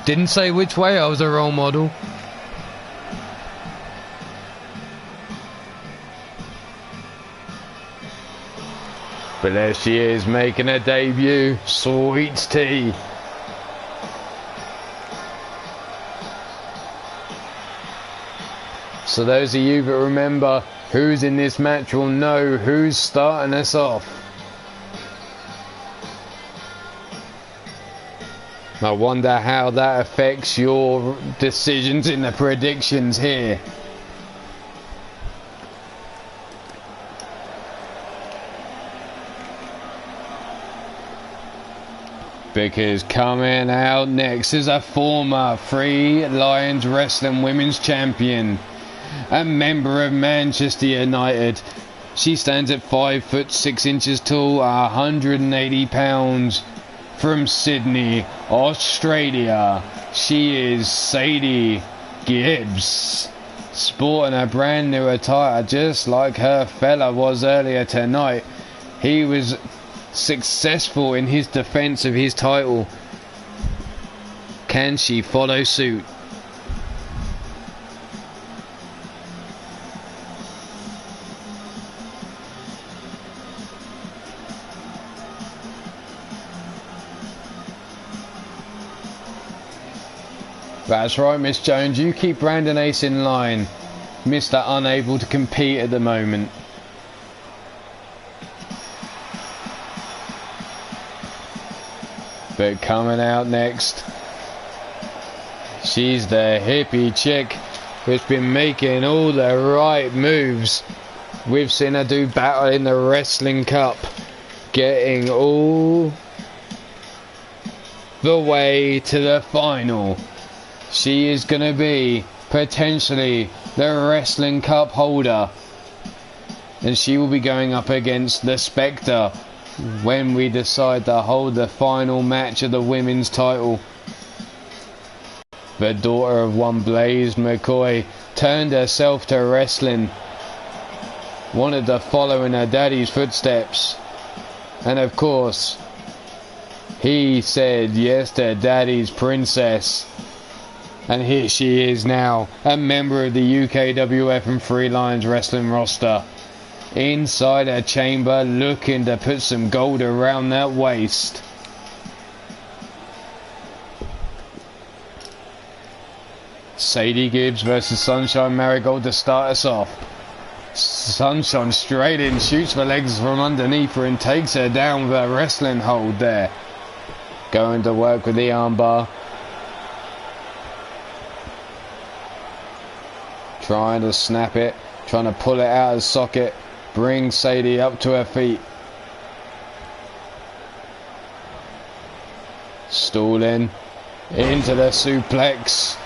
Didn't say which way I was a role model. But there she is, making her debut. Sweets Tea. So those of you that remember who's in this match will know who's starting us off. I wonder how that affects your decisions in the predictions here. Because coming out next is a former Three Lions Wrestling Women's Champion, a member of Manchester United. She stands at 5'6" tall, 180 pounds. From Sydney, Australia, she is Sadie Gibbs, sporting a brand new attire just like her fella was earlier tonight. He was successful in his defense of his title. Can she follow suit? That's right, Miss Jones, you keep Brandon Ace in line. Mr. Unable to compete at the moment. But coming out next, she's the hippie chick who's been making all the right moves. We've seen her do battle in the Wrestling Cup, getting all the way to the final. She is going to be potentially the Wrestling Cup holder. And she will be going up against the Spectre when we decide to hold the final match of the women's title. The daughter of one Blaze McCoy turned herself to wrestling. Wanted to follow in her daddy's footsteps. And of course, he said yes to daddy's princess. And here she is now, a member of the UKWF and Three Lions Wrestling roster. Inside her chamber, looking to put some gold around that waist. Sadie Gibbs versus Sunshine Marigold to start us off. Sunshine straight in, shoots the legs from underneath her and takes her down with a wrestling hold there. Going to work with the armbar. Trying to snap it, trying to pull it out of the socket, bring Sadie up to her feet. Stalling into the suplex.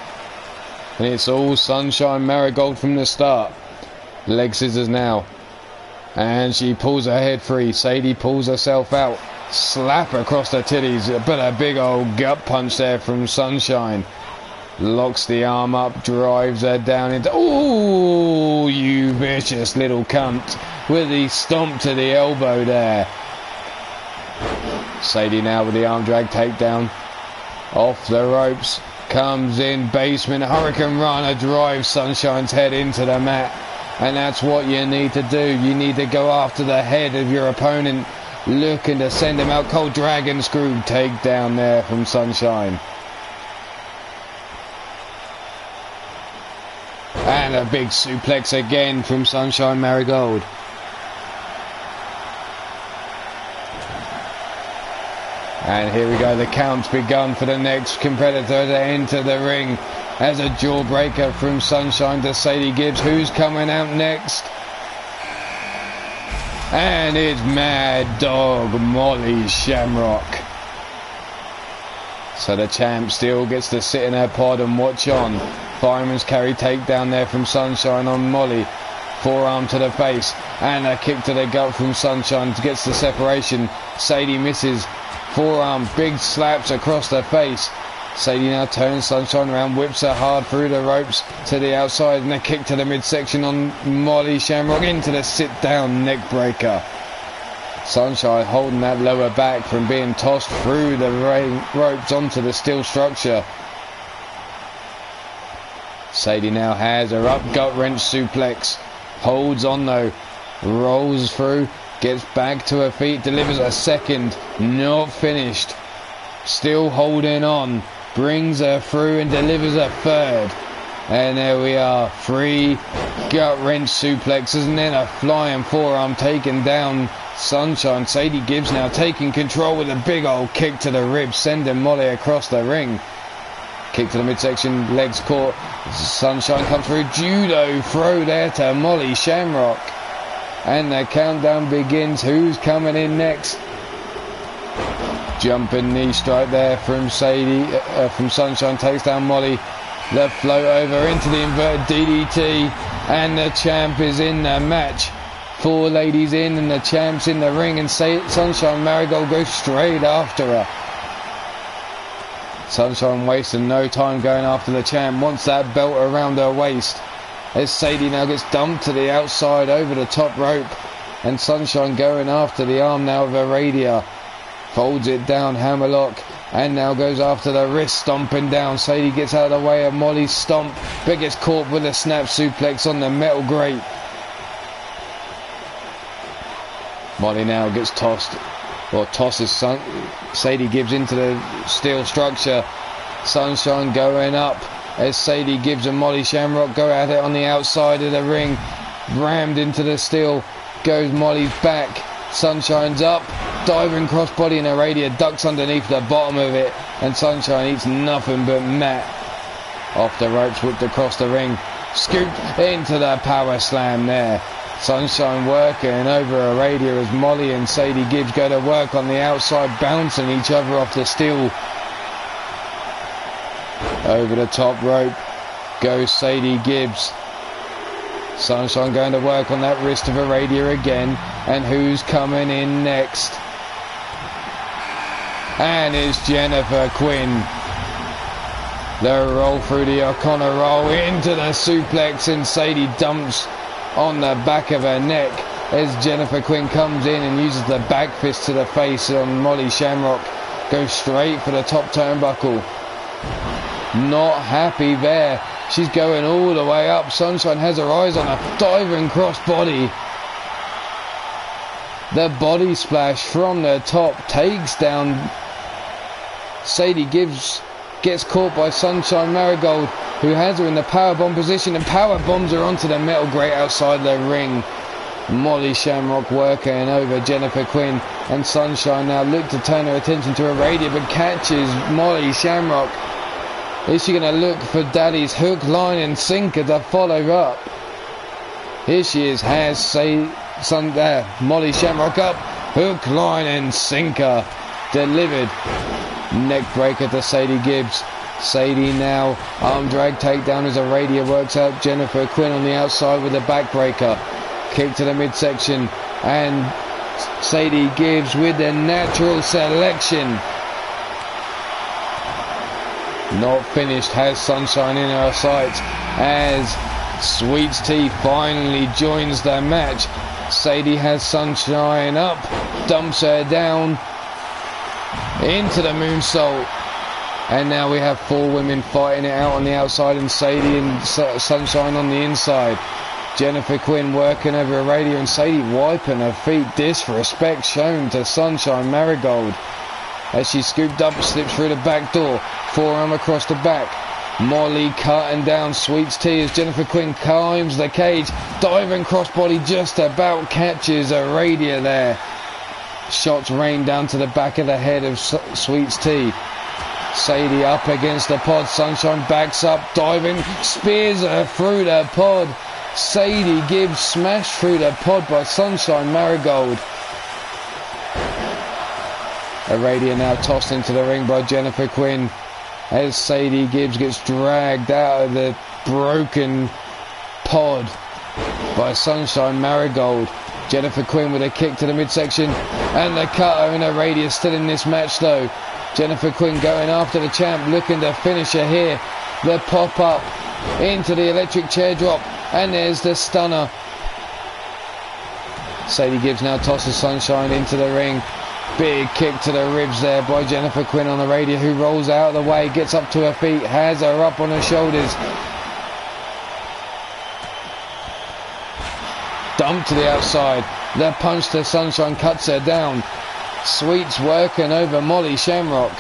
And it's all Sunshine Marigold from the start. Leg scissors now. And she pulls her head free. Sadie pulls herself out. Slap across the titties. But a big old gut punch there from Sunshine. Locks the arm up. Drives her down into... Ooh, you vicious little cunt. With the stomp to the elbow there. Sadie now with the arm drag takedown. Off the ropes. Comes in. Basement. Hurricane Rana drives Sunshine's head into the mat. And that's what you need to do. You need to go after the head of your opponent, looking to send him out cold. Dragon screw takedown there from Sunshine. And a big suplex again from Sunshine Marigold. And here we go. The count's begun for the next competitor to enter the ring. As a jawbreaker from Sunshine to Sadie Gibbs. Who's coming out next? And it's Mad Dog Molly Shamrock. So the champ still gets to sit in her pod and watch on. Fireman's carry takedown there from Sunshine on Molly. Forearm to the face. And a kick to the gut from Sunshine. Gets the separation. Sadie misses. Forearm. Big slaps across the face. Sadie now turns Sunshine around, whips her hard through the ropes to the outside, and a kick to the midsection on Molly Shamrock into the sit-down neck breaker. Sunshine holding that lower back from being tossed through the ropes onto the steel structure. Sadie now has her up gut wrench suplex, holds on though, rolls through, gets back to her feet, delivers a second, not finished, still holding on. Brings her through and delivers a third. And there we are. 3 gut wrench suplexes and then a flying forearm taken down Sunshine. Sadie Gibbs now taking control with a big old kick to the ribs, sending Molly across the ring. Kick to the midsection, legs caught. Sunshine comes through. Judo throw there to Molly Shamrock. And the countdown begins. Who's coming in next? Jumping knee strike there from Sadie, from Sunshine, takes down Molly. The float over into the inverted DDT, and the champ is in the match. 4 ladies in, and the champ's in the ring, and Sunshine Marigold goes straight after her. Sunshine wasting no time going after the champ, wants that belt around her waist. As Sadie now gets dumped to the outside over the top rope, and Sunshine going after the arm now of Aradia. Folds it down, hammerlock, and now goes after the wrist, stomping down. Sadie gets out of the way of Molly's stomp, but gets caught with a snap suplex on the metal grate. Molly now gets tossed, or tosses Sadie Gibbs into the steel structure. Sunshine going up as Sadie Gibbs and Molly Shamrock go at it on the outside of the ring. Rammed into the steel, goes Molly's back. Sunshine's up, diving crossbody, and Aradia ducks underneath the bottom of it, and Sunshine eats nothing but mat. Off the ropes, whipped across the ring, scooped into the power slam there. Sunshine working over Aradia as Molly and Sadie Gibbs go to work on the outside, bouncing each other off the steel. Over the top rope goes Sadie Gibbs. Sunshine going to work on that wrist of Aradia again. And who's coming in next? And it's Jennifer Quinn. The roll through the O'Connor roll into the suplex, and Sadie dumps on the back of her neck as Jennifer Quinn comes in and uses the back fist to the face on Molly Shamrock. Goes straight for the top turnbuckle. Not happy there. She's going all the way up. Sunshine has her eyes on a diving crossbody. The body splash from the top takes down Sadie Gibbs. Gets caught by Sunshine Marigold, who has her in the powerbomb position, and power bombs her onto the metal grate outside the ring. Molly Shamrock working over Jennifer Quinn, and Sunshine now look to turn her attention to Aradia, but catches Molly Shamrock. Is she going to look for Daddy's hook, line and sinker to follow up? Here she is, has Molly Shamrock up, hook, line and sinker delivered. Neck breaker to Sadie Gibbs. Sadie now, arm drag takedown as Aradia works out Jennifer Quinn on the outside with a backbreaker. Kick to the midsection, and Sadie Gibbs with the natural selection. Not finished, has Sunshine in her sights as Sweets Tea finally joins the match. Sadie has Sunshine up, dumps her down into the moonsault. And now we have 4 women fighting it out on the outside, and Sadie and Sunshine on the inside. Jennifer Quinn working over Aradia, and Sadie wiping her feet. Disrespect shown to Sunshine Marigold as she scooped up, slips through the back door, forearm across the back. Molly cutting down Sweets Tea as Jennifer Quinn climbs the cage, diving crossbody, just about catches Aradia there. Shots rain down to the back of the head of Sweets Tea. Sadie up against the pod. Sunshine backs up, diving, spears her through the pod. Sadie Gibbs smashed through the pod by Sunshine Marigold. Aradia now tossed into the ring by Jennifer Quinn as Sadie Gibbs gets dragged out of the broken pod by Sunshine Marigold. Jennifer Quinn with a kick to the midsection and the cutter, and Aradia still in this match though. Jennifer Quinn going after the champ, looking to finish her here. The pop up into the electric chair drop, and there's the stunner. Sadie Gibbs now tosses Sunshine into the ring. Big kick to the ribs there by Jennifer Quinn on Aradia, who rolls out of the way, gets up to her feet, has her up on her shoulders. Dump to the outside. The punch to Sunshine cuts her down. Sweets working over Molly Shamrock.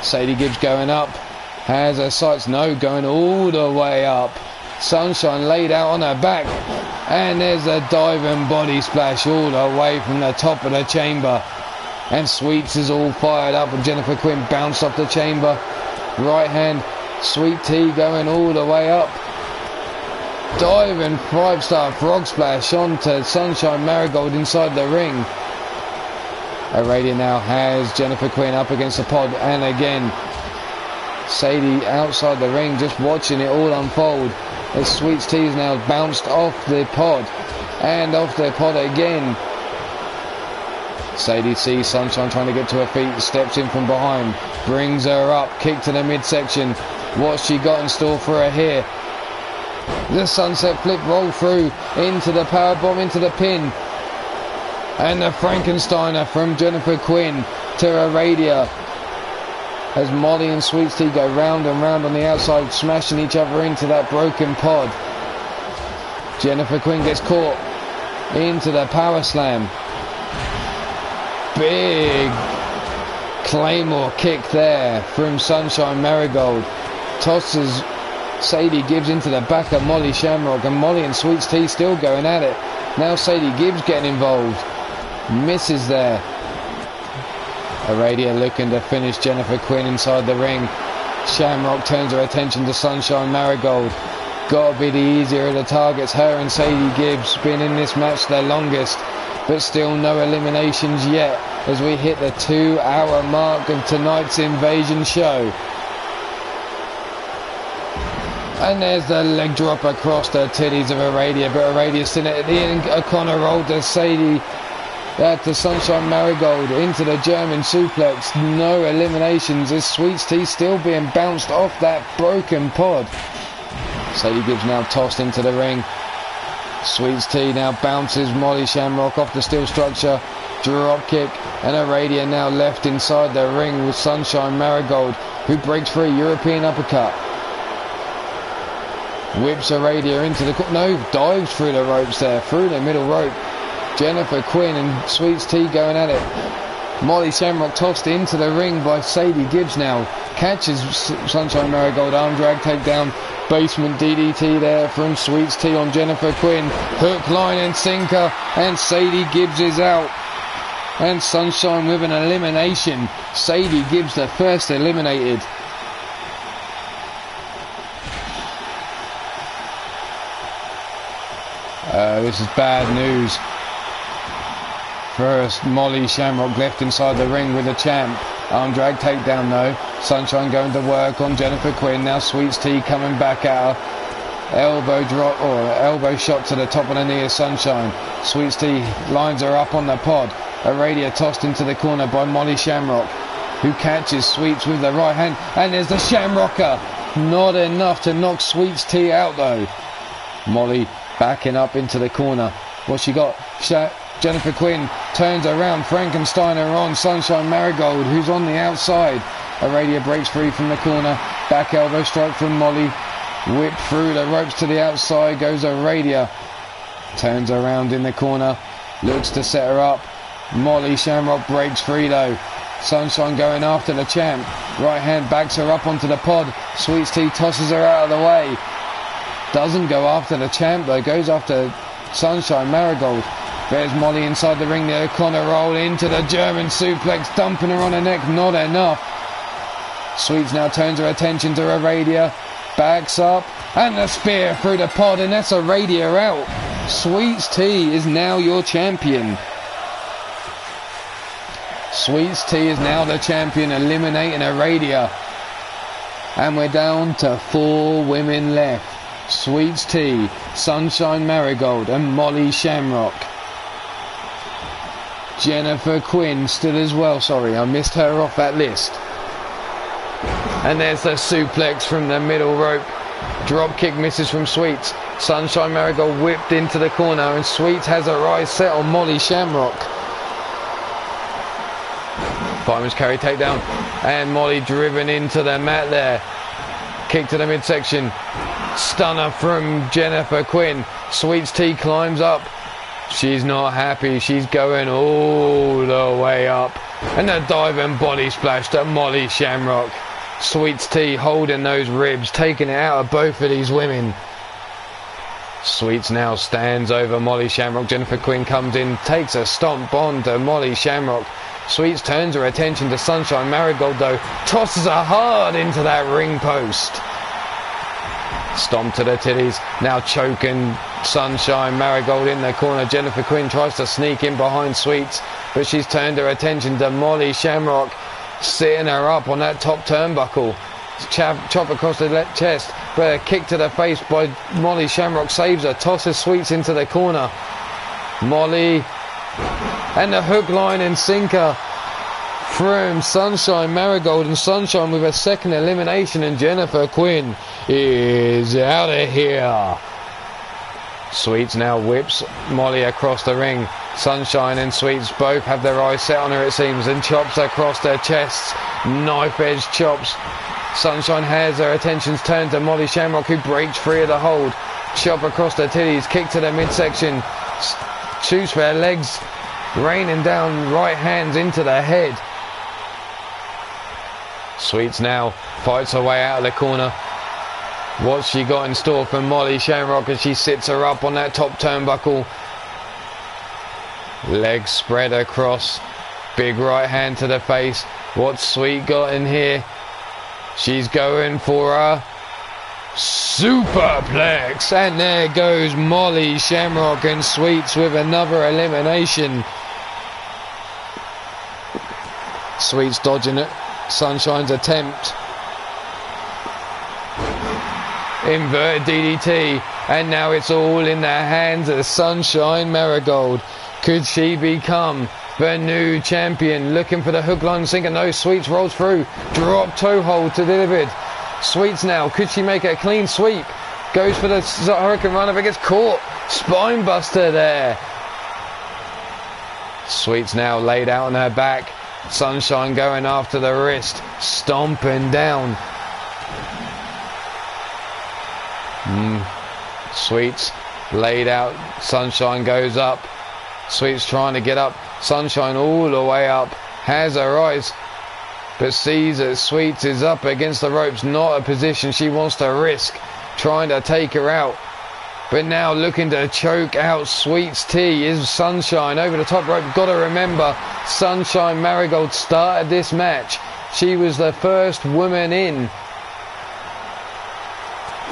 Sadie Gibbs going up, has her sights, no, going all the way up. Sunshine laid out on her back, and there's a diving body splash all the way from the top of the chamber. And Sweets is all fired up, and Jennifer Quinn bounced off the chamber. Right hand, Sweet Tea going all the way up. Diving 5-star frog splash onto Sunshine Marigold inside the ring. Aradia now has Jennifer Quinn up against the pod, and again Sadie outside the ring just watching it all unfold as Sweets Tea is now bounced off the pod and off the pod again. Sadie sees Sunshine trying to get to her feet, steps in from behind, brings her up, kick to the midsection. What's she got in store for her here? The sunset flip roll through into the powerbomb, into the pin. And the Frankensteiner from Jennifer Quinn to Aradia as Molly and Sweets Tea go round and round on the outside, smashing each other into that broken pod. Jennifer Quinn gets caught into the power slam. Big Claymore kick there from Sunshine Marigold. Tosses Sadie Gibbs into the back of Molly Shamrock, and Molly and Sweets Tea still going at it. Now Sadie Gibbs getting involved. Misses there. Aradia looking to finish Jennifer Quinn inside the ring. Shamrock turns her attention to Sunshine Marigold. Gotta be the easier of the targets. Her and Sadie Gibbs been in this match the longest, but still no eliminations yet as we hit the 2-hour mark of tonight's Invasion show. And there's the leg drop across the titties of Aradia, but Aradia still at the end. O'Connor rolled to Sadie, to Sunshine Marigold into the German suplex. No eliminations as Sweets Tea still being bounced off that broken pod. Sadie Gibbs now tossed into the ring. Sweets Tea now bounces Molly Shamrock off the steel structure. Drop kick, and Aradia now left inside the ring with Sunshine Marigold, who breaks for a European uppercut. Whips Aradia into the... No, dives through the ropes there, through the middle rope. Jennifer Quinn and Sweets Tea going at it. Molly Shamrock tossed into the ring by Sadie Gibbs now. Catches Sunshine Marigold, arm drag, takedown, basement DDT there from Sweets Tea on Jennifer Quinn. Hook, line and sinker, and Sadie Gibbs is out. And Sunshine with an elimination. Sadie Gibbs the first eliminated. This is bad news. First, Molly Shamrock left inside the ring with the champ, Arm drag takedown though. Sunshine going to work on Jennifer Quinn. Now Sweets Tea coming back at her. Elbow drop or elbow shot to the top of the knee of Sunshine. Sweets Tea lines her up on the pod. Aradia tossed into the corner by Molly Shamrock, who catches Sweets with the right hand. And there's the Shamrocker. Not enough to knock Sweets Tea out though. Molly backing up into the corner. What she got? Jennifer Quinn turns around, Frankensteiner on Sunshine Marigold, who's on the outside. Aradia breaks free from the corner. Back elbow strike from Molly. Whipped through the ropes to the outside goes Aradia. Turns around in the corner. Looks to set her up. Molly Shamrock breaks free though. Sunshine going after the champ. Right hand backs her up onto the pod. Sweets Tea tosses her out of the way. Doesn't go after the champ though. Goes after Sunshine Marigold. There's Molly inside the ring there. Connor roll into the German suplex, dumping her on her neck. Not enough. Sweets now turns her attention to Aradia. Backs up. And the spear through the pod. And that's Aradia out. Sweets Tea is now your champion. Sweets Tea is now the champion, eliminating Aradia. And we're down to 4 women left. Sweets Tea, Sunshine Marigold and Molly Shamrock. Jennifer Quinn still as well. Sorry, I missed her off that list. And there's the suplex from the middle rope. Drop kick misses from Sweets. Sunshine Marigold whipped into the corner and Sweets has her eyes set on Molly Shamrock. Fireman's carry takedown and Molly driven into the mat there. Kick to the midsection. Stunner from Jennifer Quinn. Sweets Tea climbs up. She's not happy. She's going all the way up. And a dive and body splash to Molly Shamrock. Sweets Tea holding those ribs, taking it out of both of these women. Sweets now stands over Molly Shamrock. Jennifer Quinn comes in, takes a stomp on to Molly Shamrock. Sweets turns her attention to Sunshine Marigold though. Tosses her hard into that ring post. Stomp to the titties. Now choking Sunshine Marigold in the corner. Jennifer Quinn tries to sneak in behind Sweets, but she's turned her attention to Molly Shamrock, sitting her up on that top turnbuckle. Chop across the left chest, but a kick to the face by Molly Shamrock saves her. Tosses Sweets into the corner. Molly and the hook, line and sinker from Sunshine Marigold, and Sunshine with a second elimination, and Jennifer Quinn is out of here. Sweets now whips Molly across the ring. Sunshine and Sweets both have their eyes set on her, it seems, and chops across their chests. Knife edge chops. Sunshine has her attentions turned to Molly Shamrock, who breaks free of the hold. Chop across the titties, kick to the midsection. Shoots for her legs, raining down right hands into the head. Sweets now fights her way out of the corner. What's she got in store for Molly Shamrock as she sits her up on that top turnbuckle? Legs spread across. Big right hand to the face. What's Sweet got in here? She's going for a superplex. And there goes Molly Shamrock, and Sweets with another elimination. Sweets dodging it. Sunshine's attempt. Inverted DDT, and now it's all in the hands of Sunshine Marigold. Could she become the new champion? Looking for the hook, line, sinker. No, Sweets rolls through. Drop toe hold to delivered. Sweets now, could she make a clean sweep? Goes for the Hurricane Runner, but gets caught. Spine buster there. Sweets now laid out on her back. Sunshine going after the wrist, stomping down. Sweets laid out. Sunshine goes up. Sweets trying to get up. Sunshine all the way up. Has her eyes, but sees that Sweets is up against the ropes. Not a position she wants to risk. Trying to take her out. But now looking to choke out Sweets Tea is Sunshine over the top rope. Got to remember, Sunshine Marigold started this match. She was the first woman in.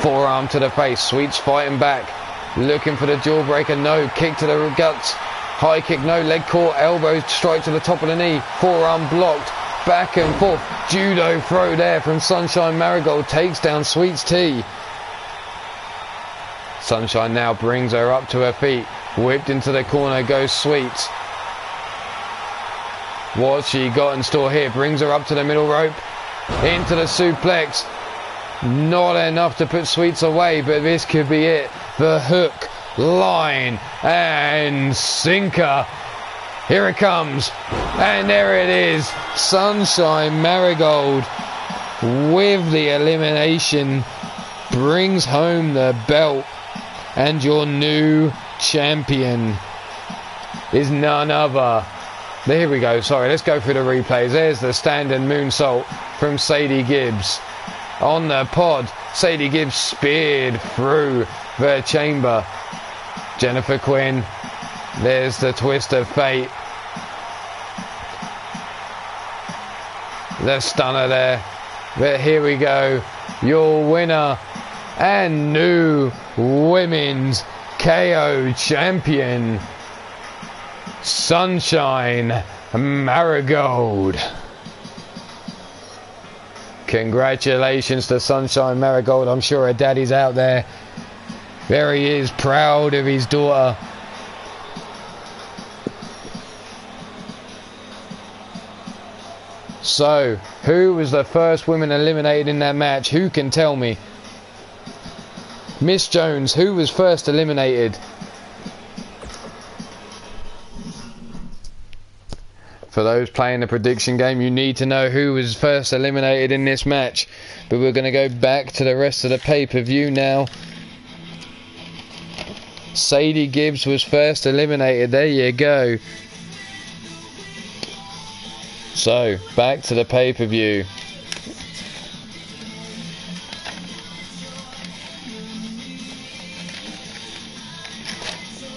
Forearm to the face. Sweets fighting back. Looking for the jawbreaker. No. Kick to the guts. High kick. No. Leg caught. Elbow strike to the top of the knee. Forearm blocked. back and forth. Judo throw there from Sunshine Marigold, takes down Sweets T. Sunshine now brings her up to her feet. Whipped into the corner goes Sweets. What's she got in store here? Brings her up to the middle rope. Into the suplex. Not enough to put Sweets away, but this could be it. The hook, line, and sinker. Here it comes. And there it is. Sunshine Marigold with the elimination brings home the belt. And your new champion is none other. Here we go. Sorry, let's go through the replays. There's the standing moonsault from Sadie Gibbs. On the pod, Sadie Gibbs speared through the chamber. Jennifer Quinn. There's the twist of fate. The stunner there. But here we go. Your winner and new women's KO champion, Sunshine Marigold. Congratulations to Sunshine Marigold. I'm sure her daddy's out there. There he is, proud of his daughter. So, who was the first woman eliminated in that match? Who can tell me? Miss Jones, who was first eliminated? For those playing the prediction game, you need to know who was first eliminated in this match. But we're going to go back to the rest of the pay-per-view now. Sadie Gibbs was first eliminated. There you go. So, back to the pay-per-view.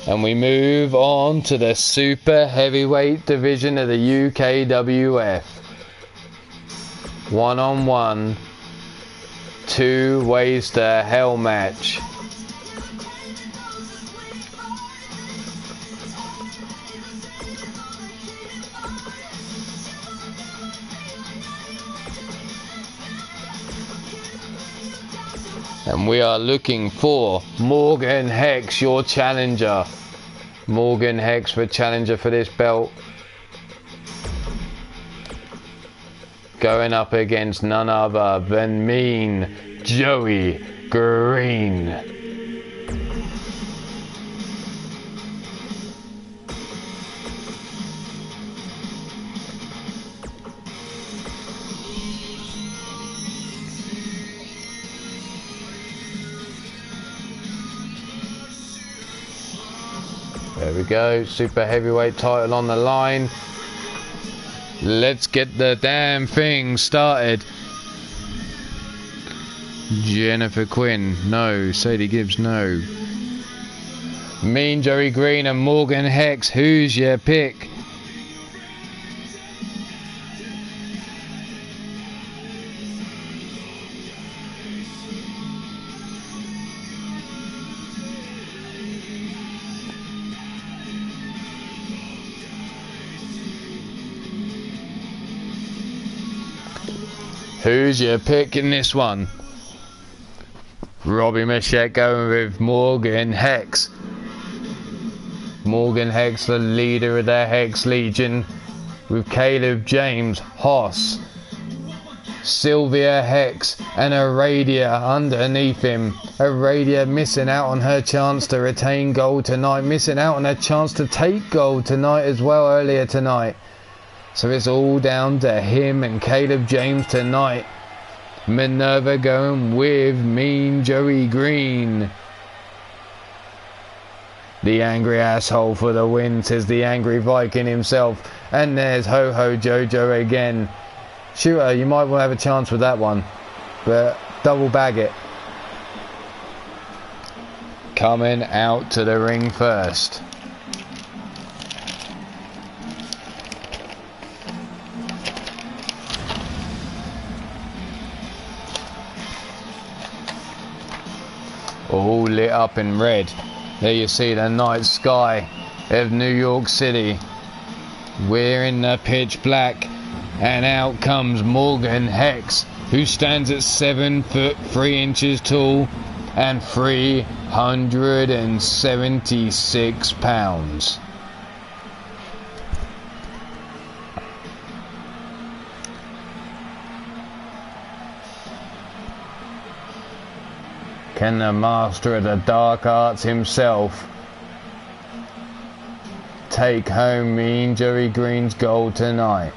And we move on to the super heavyweight division of the UKWF. One-on-one, 2 ways to hell match. And we are looking for Morgan Hex, your challenger. Morgan Hex, the challenger for this belt. Going up against none other than Mean Joey Green. There we go, super heavyweight title on the line. Let's get the damn thing started. Jennifer Quinn, no. Sadie Gibbs, no. Mean Joey Green and Morgan Hex, who's your pick? Who's your pick in this one? Robbie Machette going with Morgan Hex. Morgan Hex, the leader of the Hex Legion, with Caleb James, Hoss, Sylvia Hex, and Aradia underneath him. Aradia missing out on her chance to retain gold tonight, missing out on her chance to take gold tonight as well earlier tonight. So it's all down to him and Caleb James tonight. Minerva going with Mean Joey Green. The angry asshole for the win, says the angry Viking himself. And there's Ho Ho Jojo again. Shooter, you might well have a chance with that one, but double bag it. Coming out to the ring first. All lit up in red. There you see the night sky of New York City. We're in the pitch black. And out comes Morgan Hex, who stands at 7 foot 3 inches tall and 376 pounds. Can the master of the dark arts himself take home Mean Jerry Green's gold tonight?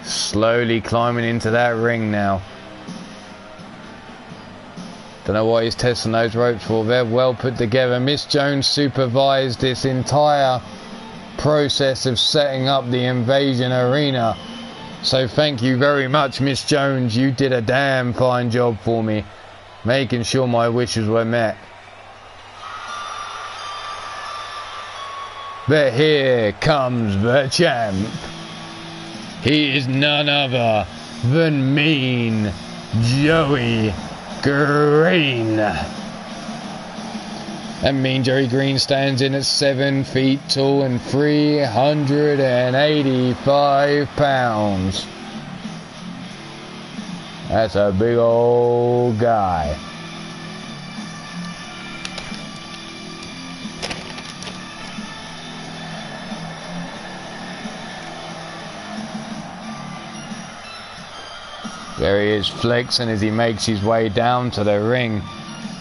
Slowly climbing into that ring now. Don't know what he's testing those ropes for. They're well put together. Miss Jones supervised this entire process of setting up the Invasion arena. So thank you very much, Miss Jones. You did a damn fine job for me, making sure my wishes were met. But here comes the champ. He is none other than Mean Joey Green. And Mean Jerry Green stands in at 7 feet tall and 385 pounds. That's a big old guy. There he is, flexing as he makes his way down to the ring.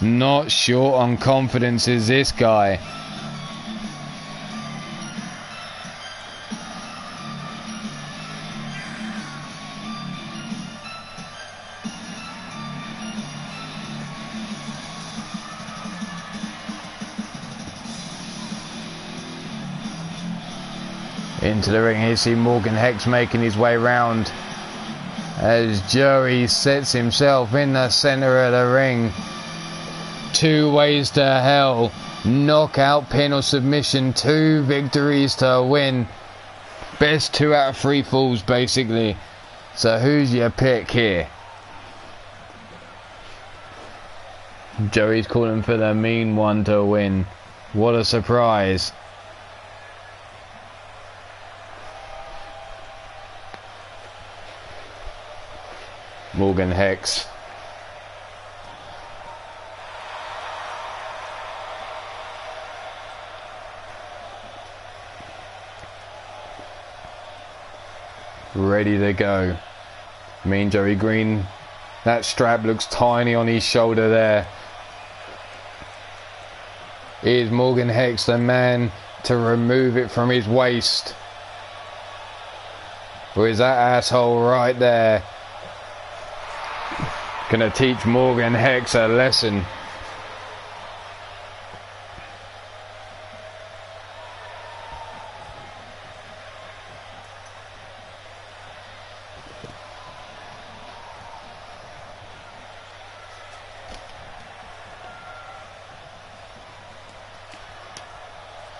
Not short on confidence is this guy. Into the ring, here see Morgan Hex making his way round as Joey sets himself in the center of the ring. 2 ways to hell, knockout, pin or submission, 2 victories to win. Best 2 out of 3 falls basically. So who's your pick here? Joey's calling for the mean one to win. What a surprise. Morgan Hex. Ready to go. Mean Jerry Green. That strap looks tiny on his shoulder there. Is Morgan Hex the man to remove it from his waist? Or is that asshole right there gonna teach Morgan Hex a lesson?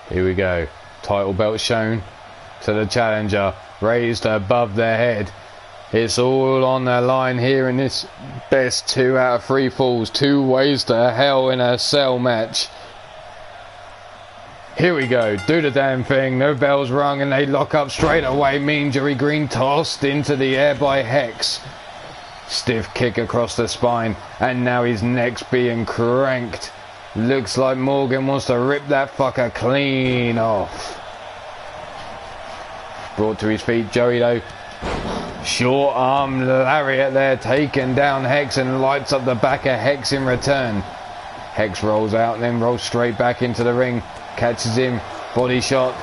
Here we go. Title belt shown to the challenger, raised above their head. It's all on the line here in this best 2 out of 3 falls. 2 ways to hell in a cell match. Here we go. Do the damn thing. No bells rung and they lock up straight away. Mean Jerry Green tossed into the air by Hex. Stiff kick across the spine and now his neck's being cranked. Looks like Morgan wants to rip that fucker clean off. Brought to his feet, Joey though. Short arm lariat there, taking down Hex and lights up the back of Hex in return. Hex rolls out and then rolls straight back into the ring. Catches him, body shot,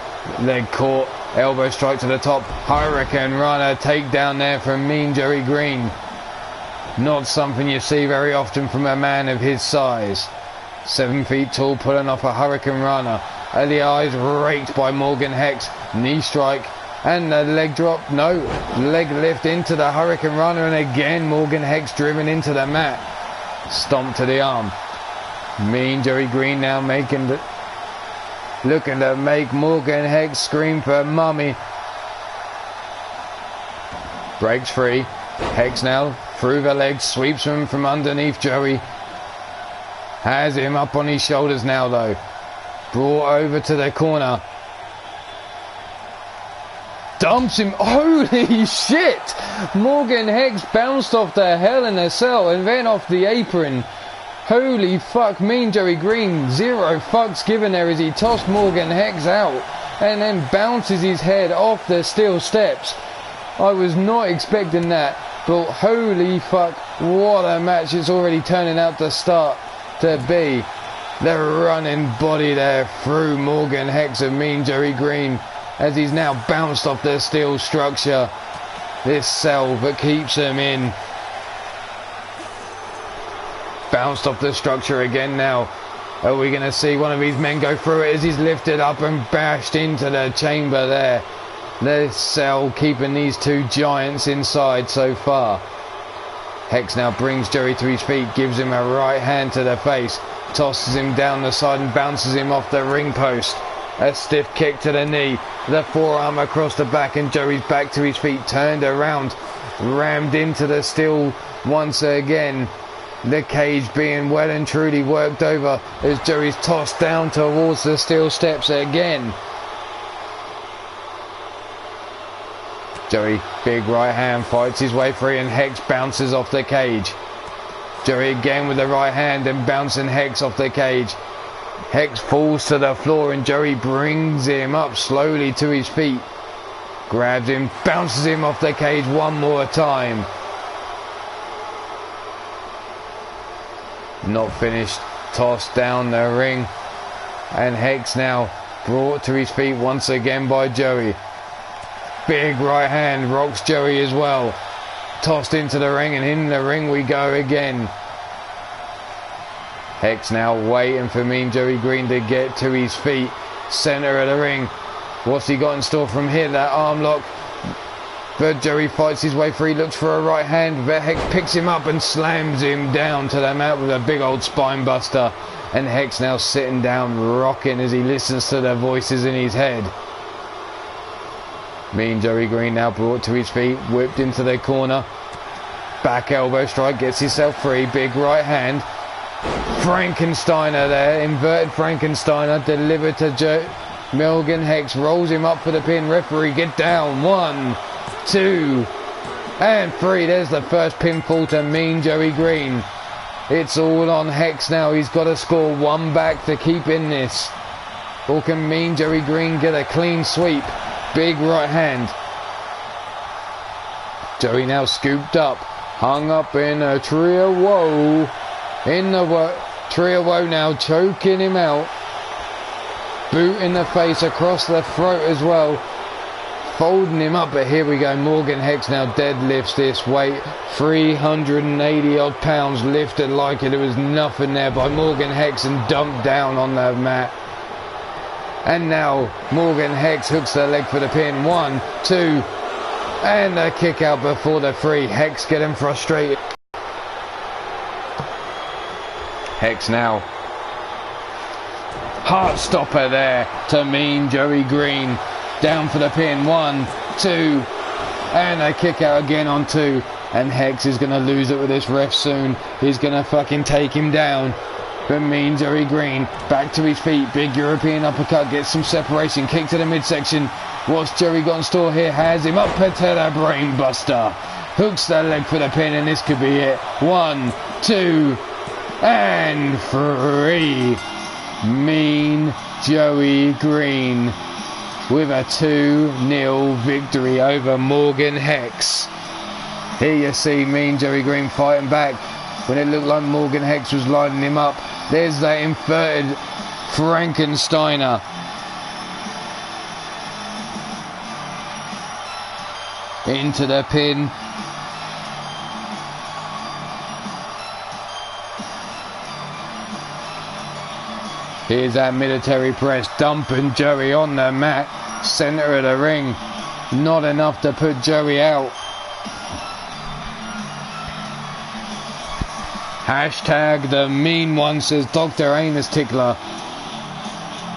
leg caught, elbow strike to the top. Hurricane Runner takedown there from Mean Jerry Green. Not something you see very often from a man of his size. 7 feet tall, pulling off a Hurricane Runner. The eyes raked by Morgan Hex. Knee strike and the leg drop. No, leg lift into the Hurricane Runner, and again Morgan Hex driven into the mat. Stomp to the arm. Mean Jerry Green now looking to make Morgan Hex scream for mummy. Breaks free. Hex now through the legs, sweeps him from underneath Joey. Has him up on his shoulders now though. Brought over to the corner. Dumps him. Holy shit! Morgan Hex bounced off the Hell in a Cell and then off the apron. Holy fuck, Mean Joey Green, zero fucks given there as he tossed Morgan Hex out and then bounces his head off the steel steps. I was not expecting that, but holy fuck, what a match it's already turning out to start to be. The running body there through Morgan Hex and Mean Joey Green as he's now bounced off the steel structure. This cell that keeps him in. Bounced off the structure again now. Are we going to see one of these men go through it as he's lifted up and bashed into the chamber there? This cell keeping these two giants inside so far. Hex now brings Joey to his feet, gives him a right hand to the face, tosses him down the side and bounces him off the ring post. A stiff kick to the knee, the forearm across the back, and Joey's back to his feet, turned around, rammed into the steel once again. The cage being well and truly worked over as Joey's tossed down towards the steel steps again. Joey, big right hand, fights his way free and Hex bounces off the cage. Joey again with the right hand and bouncing Hex off the cage. Hex falls to the floor and Joey brings him up slowly to his feet. Grabs him, bounces him off the cage one more time. Not finished, tossed down the ring, and Hex now brought to his feet once again by Joey. Big right hand rocks Joey as well. Tossed into the ring, and in the ring we go again. Hex now waiting for Mean Joey Green to get to his feet. Center of the ring. What's he got in store from here? That arm lock. But Joey fights his way free, looks for a right hand, but Hex picks him up and slams him down to the mat with a big old spine buster. And Hex now sitting down, rocking as he listens to the voices in his head. Mean Joey Green now brought to his feet, whipped into the corner. Back elbow strike, gets himself free, big right hand. Frankensteiner there, inverted Frankensteiner, delivered to Morgan Hex, rolls him up for the pin. Referee, get down. 1, 2, and 3. There's the first pinfall to Mean Joey Green. It's all on Hex now. He's got to score one back to keep in this. Or can Mean Joey Green get a clean sweep? Big right hand. Joey now scooped up, hung up in a tree of woe. In the tree of woe now, choking him out. Boot in the face, across the throat as well. Folding him up, but here we go. Morgan Hex now deadlifts this weight. 380 odd pounds lifted like it was nothing there by Morgan Hex and dumped down on the mat. And now Morgan Hex hooks the leg for the pin. 1, 2, and a kick out before the 3. Hex getting frustrated. Hex now. Heart stopper there to Mean Joey Green. Down for the pin. 1, 2, and a kick out again on 2. And Hex is going to lose it with this ref soon. He's going to fucking take him down. But Mean Joey Green back to his feet. Big European uppercut, gets some separation. Kick to the midsection. What's Joey got in store here? Has him up to the brain buster. Hooks the leg for the pin, and this could be it. 1, 2, and 3. Mean Joey Green with a 2-0 victory over Morgan Hex. Here you see Mean Joey Green fighting back when it looked like Morgan Hex was lining him up. There's that inverted Frankensteiner. Into the pin. Here's that military press, dumping Joey on the mat. Center of the ring. Not enough to put Joey out. Hashtag the mean one, says Dr. Amos Tickler.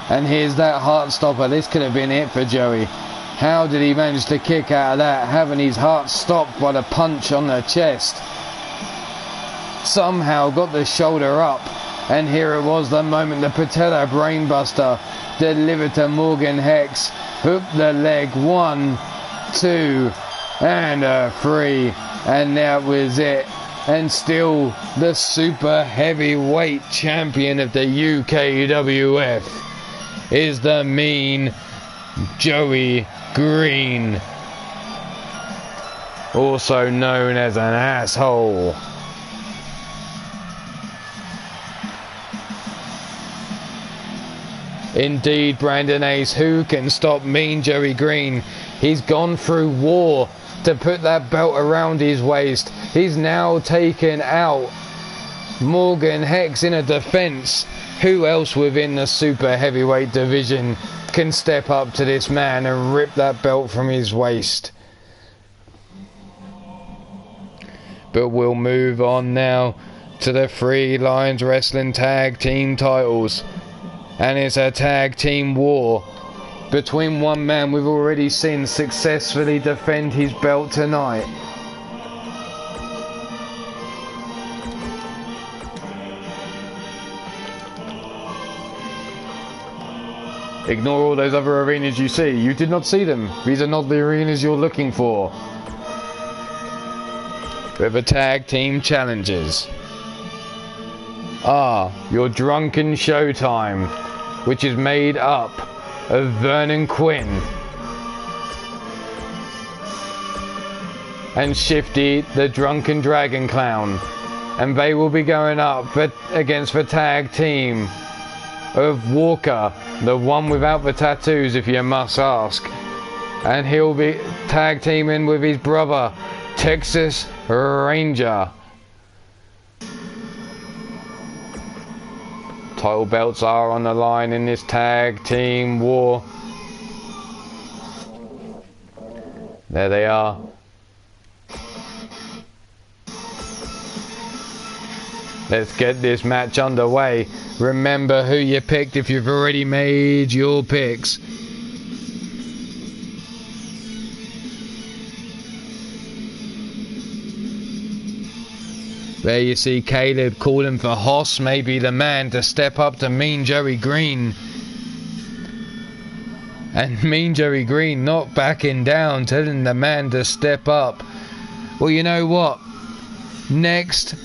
And here's that heart stopper. This could have been it for Joey. How did he manage to kick out of that, having his heart stopped by the punch on the chest? Somehow got the shoulder up And here it was, the moment the patella brainbuster delivered to Morgan Hex. Hooked the leg, 1, 2, and a 3. And that was it. And still the super heavyweight champion of the UKWF is the Mean Joey Green, also known as an asshole. Indeed, Brandon Ace, who can stop Mean Joey Green? He's gone through war to put that belt around his waist. He's now taken out Morgan Hex in a defense. Who else within the super heavyweight division can step up to this man and rip that belt from his waist? But we'll move on now to the Three Lions Wrestling Tag Team titles. And it's a tag team war between one man we've already seen successfully defend his belt tonight. Ignore all those other arenas you see. You did not see them. These are not the arenas you're looking for. With the tag team challenges are your Drunken Showtime, which is made up of Vernon Quinn and Shifty the Drunken Dragon Clown, and they will be going up against the tag team of Walker, the one without the tattoos if you must ask, and he'll be tag teaming with his brother Texas Ranger. Title belts are on the line in this tag team war. There they are. Let's get this match underway. Remember who you picked if you've already made your picks. There you see Caleb calling for Hoss, maybe the man to step up to Mean Joey Green. And Mean Joey Green not backing down, telling the man to step up. Well, you know what? Next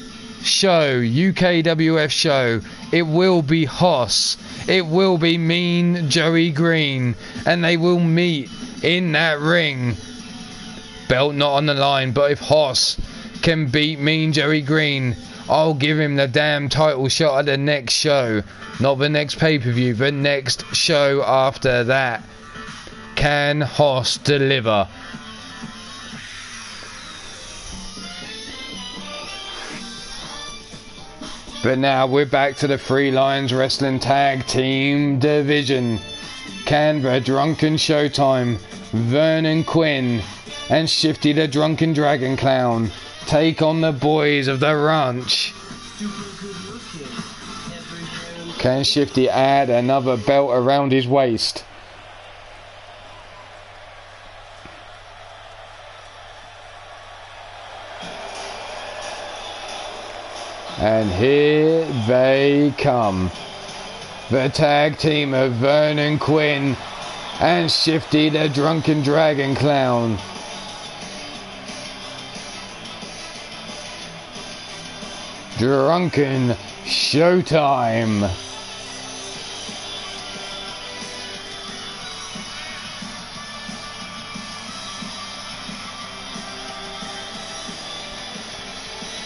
show, UKWF show, it will be Hoss. It will be Mean Joey Green. And they will meet in that ring. Belt not on the line, but if Hoss can beat Mean Joey Green, I'll give him the damn title shot at the next show. Not the next pay-per-view, the next show after that. Can Hoss deliver? But now we're back to the Three Lions Wrestling Tag Team division. Can the Drunken Showtime, Vernon Quinn and Shifty the Drunken Dragon Clown take on the boys of the ranch? Can Shifty add another belt around his waist? And here they come. The tag team of Vernon Quinn and Shifty the Drunken Dragon Clown. Drunken Showtime.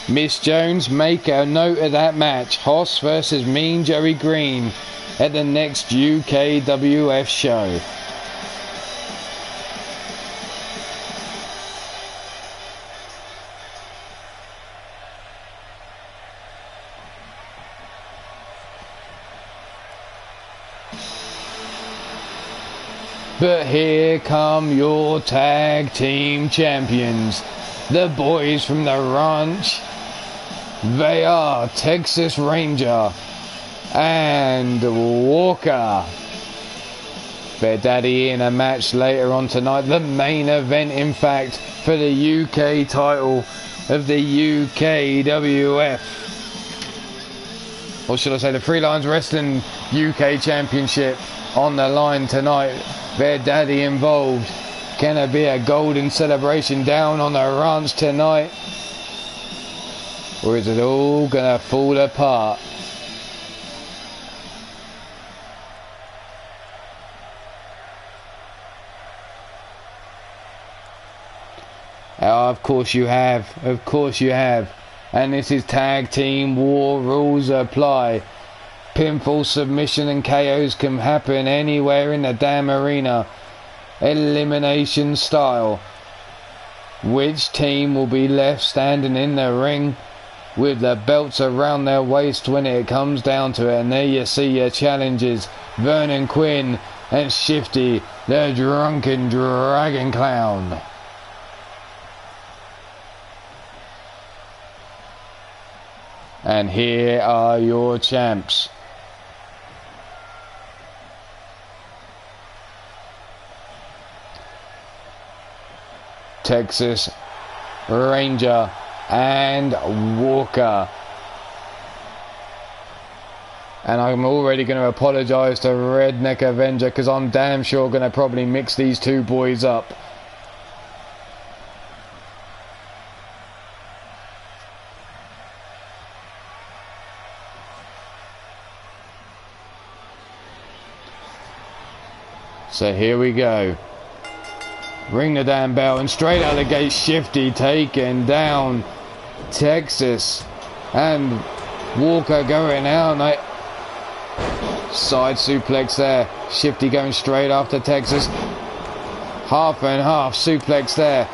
Miss Jones, make a note of that match. Hoss versus Mean Joey Green at the next UKWF show. But here come your tag team champions, the boys from the ranch. They are Texas Ranger and Walker. Their daddy in a match later on tonight, the main event in fact for the UK title of the UKWF. or should I say the Three Lions Wrestling UK Championship on the line tonight. Their daddy involved. Can it be a golden celebration down on the ranch tonight? Or is it all gonna fall apart? Oh, of course you have. Of course you have. And this is tag team war, rules apply. Pinfall, submission and KOs can happen anywhere in the damn arena. Elimination style. Which team will be left standing in the ring with the belts around their waist when it comes down to it? And there you see your challenges. Vernon Quinn and Shifty, the drunken dragon clown. And here are your champs. Texas Ranger and Walker. And I'm already going to apologise to Redneck Avenger because I'm damn sure going to probably mix these two boys up. So here we go. Ring the damn bell and straight out the gate, Shifty taking down Texas. And Walker going out. Side suplex there. Shifty going straight after Texas. Half and half suplex there.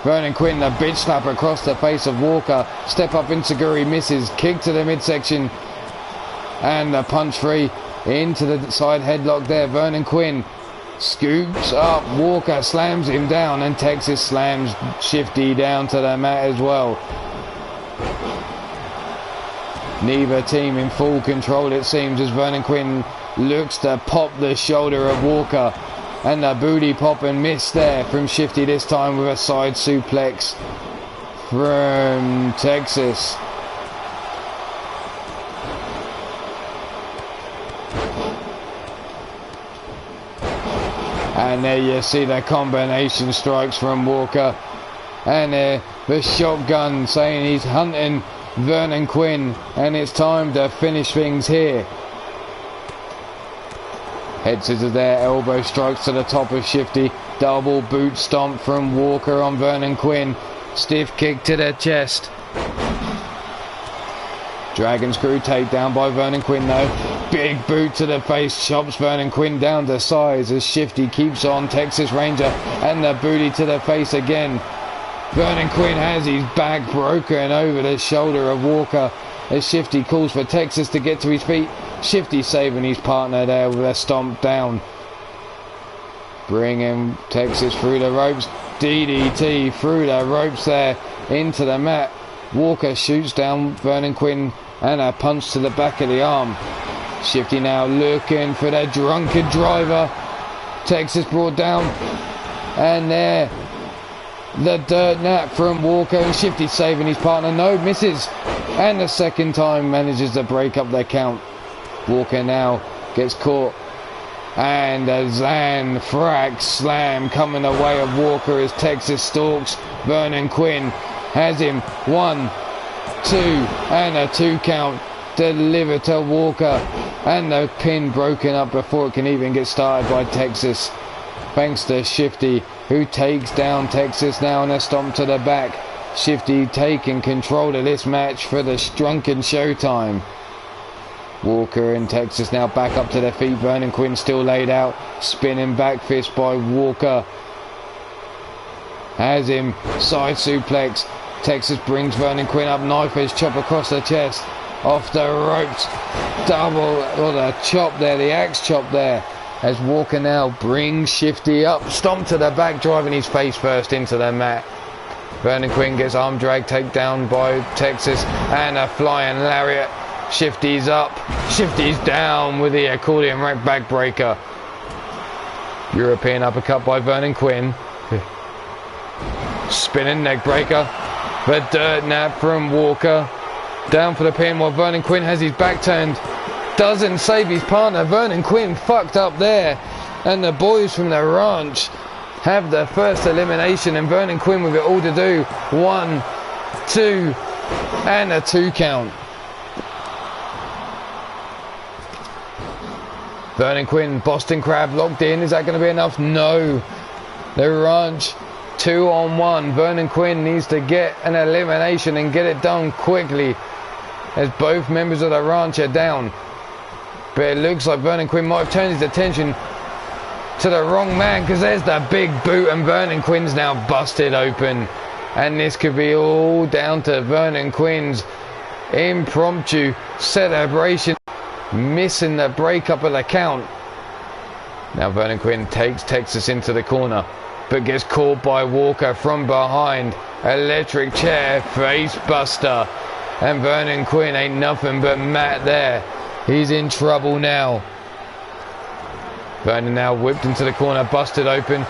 Vernon Quinn, the bitch slap across the face of Walker. Step up Inseguri misses. Kick to the midsection. And the punch free into the side headlock there. Vernon Quinn scoops up Walker, slams him down, and Texas slams Shifty down to the mat as well. Neither team in full control, it seems, as Vernon Quinn looks to pop the shoulder of Walker, and the booty pop and miss there from Shifty, this time with a side suplex from Texas. And there you see the combination strikes from Walker. And the shotgun saying he's hunting Vernon Quinn. And it's time to finish things here. Head scissors there, elbow strikes to the top of Shifty. Double boot stomp from Walker on Vernon Quinn. Stiff kick to the chest. Dragon screw takedown by Vernon Quinn though. Big boot to the face, chops Vernon Quinn down to size as Shifty keeps on Texas Ranger, and the booty to the face again. Vernon Quinn has his back broken over the shoulder of Walker as Shifty calls for Texas to get to his feet. Shifty saving his partner there with a stomp down. Bringing Texas through the ropes. DDT through the ropes there into the mat. Walker shoots down Vernon Quinn and a punch to the back of the arm. Shifty now looking for the drunken driver. Texas brought down. And there, the dirt nap from Walker, and Shifty saving his partner. No, misses. And the second time manages to break up their count. Walker now gets caught. And a Zan frag slam coming the way of Walker as Texas stalks Vernon Quinn. Has him 1, 2, and a 2 count delivered to Walker, and the pin broken up before it can even get started by Texas, thanks to Shifty, who takes down Texas now in a stomp to the back. Shifty taking control of this match for the drunken showtime. Walker and Texas now back up to their feet. Vernon Quinn still laid out, spinning back fist by Walker. Has him, side suplex. Texas brings Vernon Quinn up, knife edge chop across the chest, off the ropes, double, or the chop there, the axe chop there, as Walker now brings Shifty up, stomp to the back, driving his face first into the mat. Vernon Quinn gets arm drag takedown by Texas, and a flying lariat. Shifty's up, Shifty's down with the accordion rack backbreaker. European uppercut by Vernon Quinn. Spinning neck breaker. The dirt nap from Walker. Down for the pin while Vernon Quinn has his back turned. Doesn't save his partner. Vernon Quinn fucked up there. And the boys from the ranch have the first elimination, and Vernon Quinn with it all to do. 1, 2, and a 2 count. Vernon Quinn, Boston Crab locked in. Is that going to be enough? No. The ranch 2 on 1. Vernon Quinn needs to get an elimination and get it done quickly, as both members of the ranch are down. But it looks like Vernon Quinn might have turned his attention to the wrong man, because there's the big boot, and Vernon Quinn's now busted open. And this could be all down to Vernon Quinn's impromptu celebration, missing the breakup of the count. Now Vernon Quinn takes Texas into the corner, but gets caught by Walker from behind. Electric chair, face buster. And Vernon Quinn ain't nothing but Matt there. He's in trouble now. Vernon now whipped into the corner, busted open.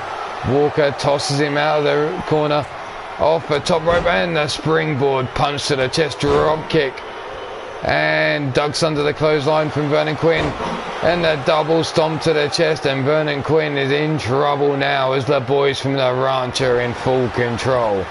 Walker tosses him out of the corner, off the top rope, and the springboard punch to the chest, drop kick. And ducks under the clothesline from Vernon Quinn. And the double stomp to the chest, and Vernon Quinn is in trouble now, as the boys from the ranch are in full control.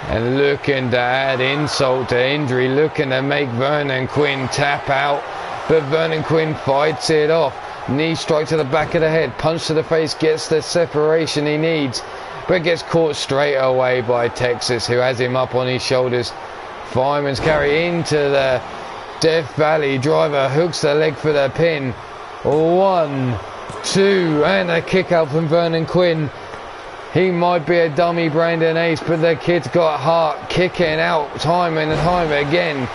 And looking to add insult to injury, looking to make Vernon Quinn tap out. But Vernon Quinn fights it off. Knee strike to the back of the head, punch to the face, gets the separation he needs, but gets caught straight away by Texas, who has him up on his shoulders. Fireman's carry into the Death Valley driver, hooks the leg for the pin. 1, 2, and a kick out from Vernon Quinn. He might be a dummy Brandon Ace, but the kid's got heart, kicking out time and time again.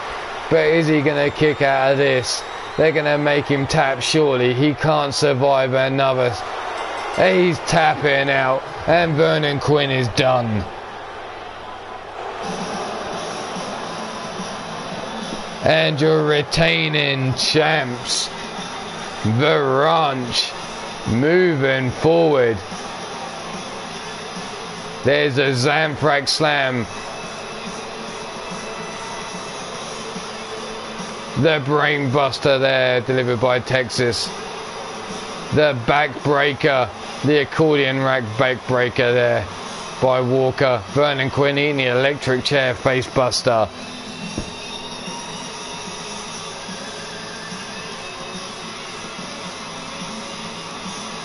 But is he going to kick out of this? They're going to make him tap, surely. He can't survive another. He's tapping out, and Vernon Quinn is done. And your retaining champs, the ranch, moving forward. There's a Zamprak slam. The brain buster there, delivered by Texas. The backbreaker, the accordion rack backbreaker there by Walker. Vernon Quinn eating the electric chair face buster.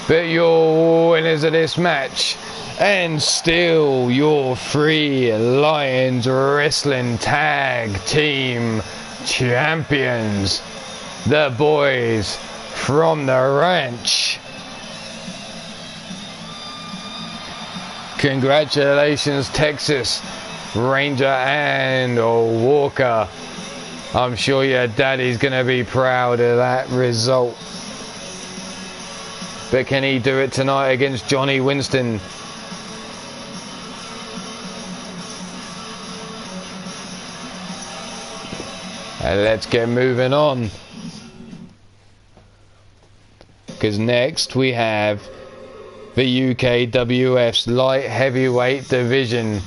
But your winners of this match, and still your 3 Lions Wrestling Tag Team Champions, the boys from the ranch. Congratulations, Texas, Ranger, and Walker. I'm sure your daddy's gonna be proud of that result. But can he do it tonight against Johnny Winston? And let's get moving on, because next we have the UKWF's light heavyweight division.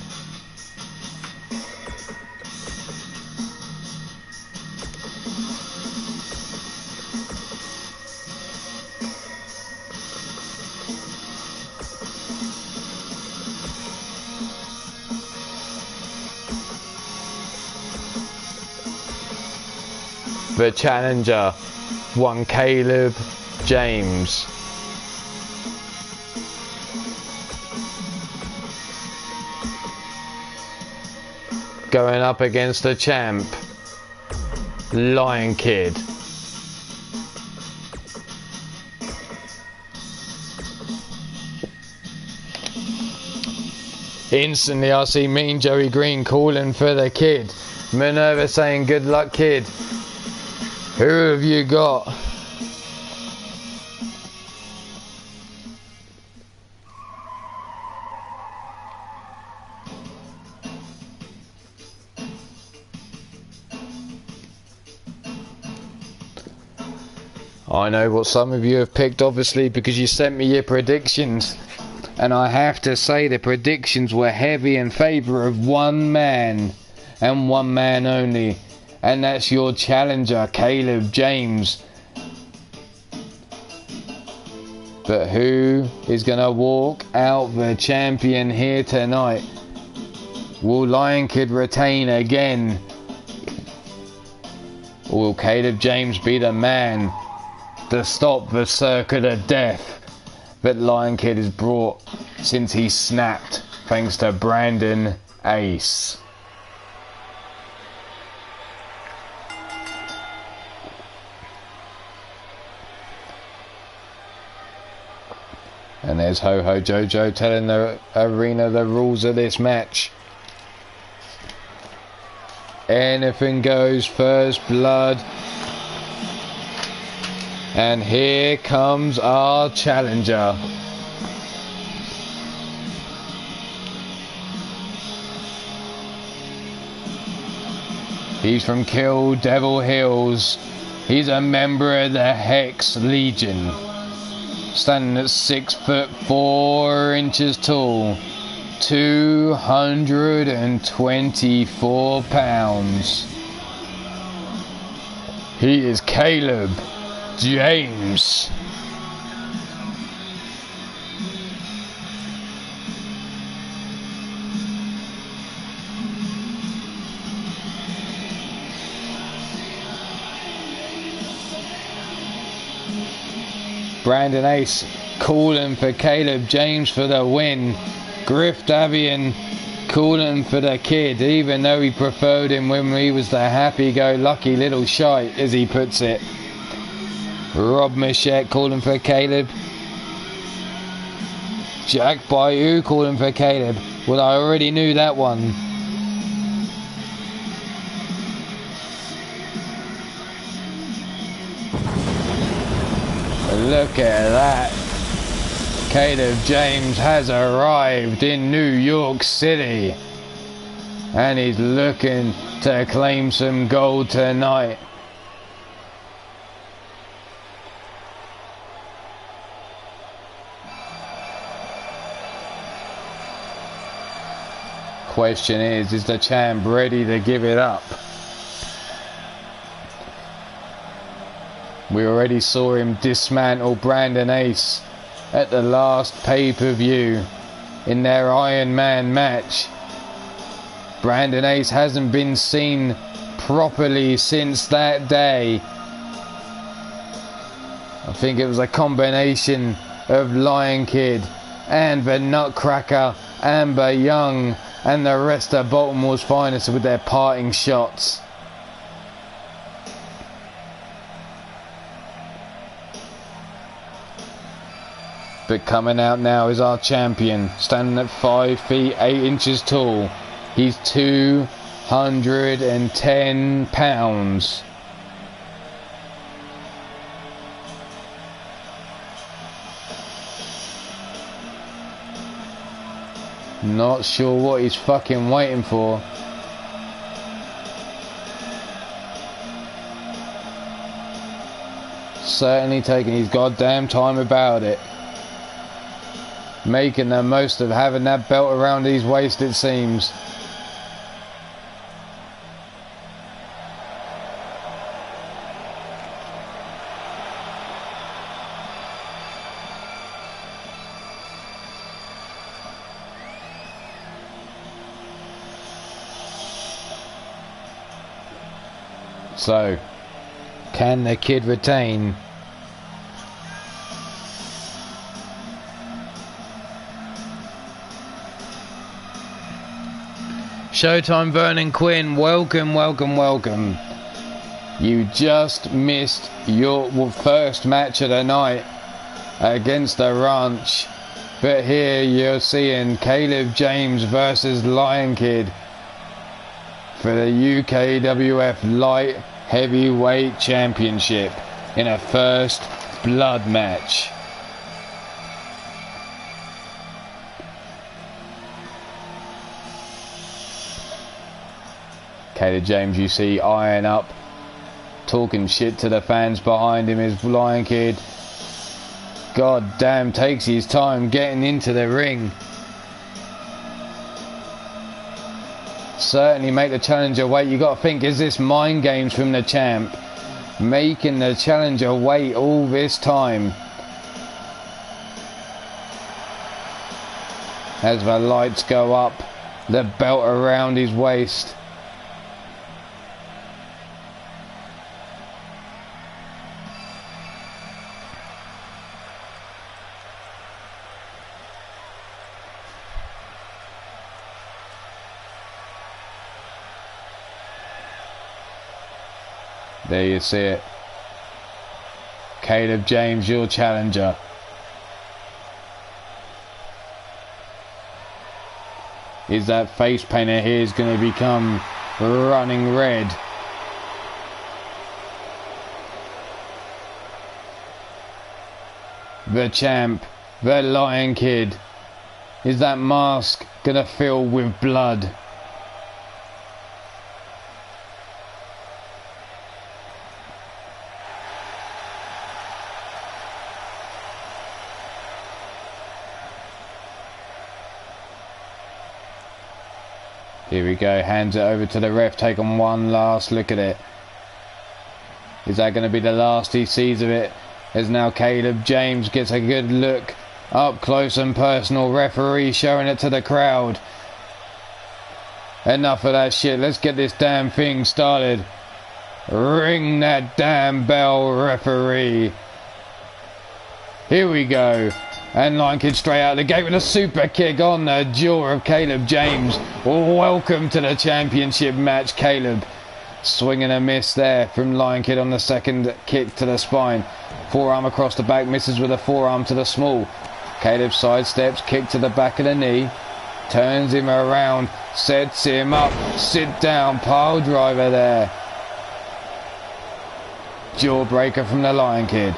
The challenger, one Caleb James. Going up against the champ, Lion Kid. Instantly I see Mean Joey Green calling for the kid. Minerva saying, good luck, kid. Who have you got? I know what some of you have picked, obviously, because you sent me your predictions. And I have to say the predictions were heavy in favour of one man. and one man only, and that's your challenger, Caleb James. But who is going to walk out the champion here tonight? Will Lion Kid retain again? Or will Caleb James be the man to stop the circuit of death that Lion Kid has brought since he snapped thanks to Brandon Ace? And there's Ho Ho Jojo telling the arena the rules of this match. Anything goes, first blood. And here comes our challenger. He's from Kill Devil Hills. He's a member of the Hex Legion. Standing at 6'4" tall. 224 pounds. He is Caleb James. Brandon Ace calling for Caleb James for the win. Griff Davian calling for the kid, even though he preferred him when he was the happy-go-lucky little shite, as he puts it. Rob Michette calling for Caleb. Jack Bayou calling for Caleb. Well, I already knew that one. Look at that. Caleb James has arrived in New York City. And he's looking to claim some gold tonight. Question is the champ ready to give it up? We already saw him dismantle Brandon Ace at the last pay-per-view in their Iron Man match. Brandon Ace hasn't been seen properly since that day. I think it was a combination of Lion Kid and the Nutcracker, Amber Young, and the rest of Baltimore's finest with their parting shots. But coming out now is our champion, standing at 5 feet 8 inches tall. He's 210 pounds. Not sure what he's fucking waiting for. Certainly taking his goddamn time about it. Making the most of having that belt around his waist, it seems. So, can the kid retain? Showtime Vernon Quinn, welcome, welcome, welcome. You just missed your first match of the night against the Ranch. But here you're seeing Caleb James versus Lion Kid for the UKWF Light Heavyweight Championship in a first blood match. Caleb James, you see, eyeing up, talking shit to the fans behind him as Lion Kid, god damn, takes his time getting into the ring. certainly make the challenger wait. You got to think, is this mind games from the champ? Making the challenger wait all this time. As the lights go up, the belt around his waist. There you see it. Caleb James, your challenger. Is that face painter here is going to become running red? The champ, the Lion Kid. Is that mask going to fill with blood? Here we go, hands it over to the ref, taking one last look at it. Is that going to be the last he sees of it? As now Caleb James gets a good look, up close and personal, referee showing it to the crowd. Enough of that shit, let's get this damn thing started. Ring that damn bell, referee. Here we go. And Lion Kid straight out the gate with a super kick on the jaw of Caleb James. Welcome to the championship match, Caleb. Swing and a miss there from Lion Kid on the second kick to the spine. Forearm across the back, misses with a forearm to the small. Caleb sidesteps, kick to the back of the knee. Turns him around, sets him up, sit down, pile driver there. Jawbreaker from the Lion Kid.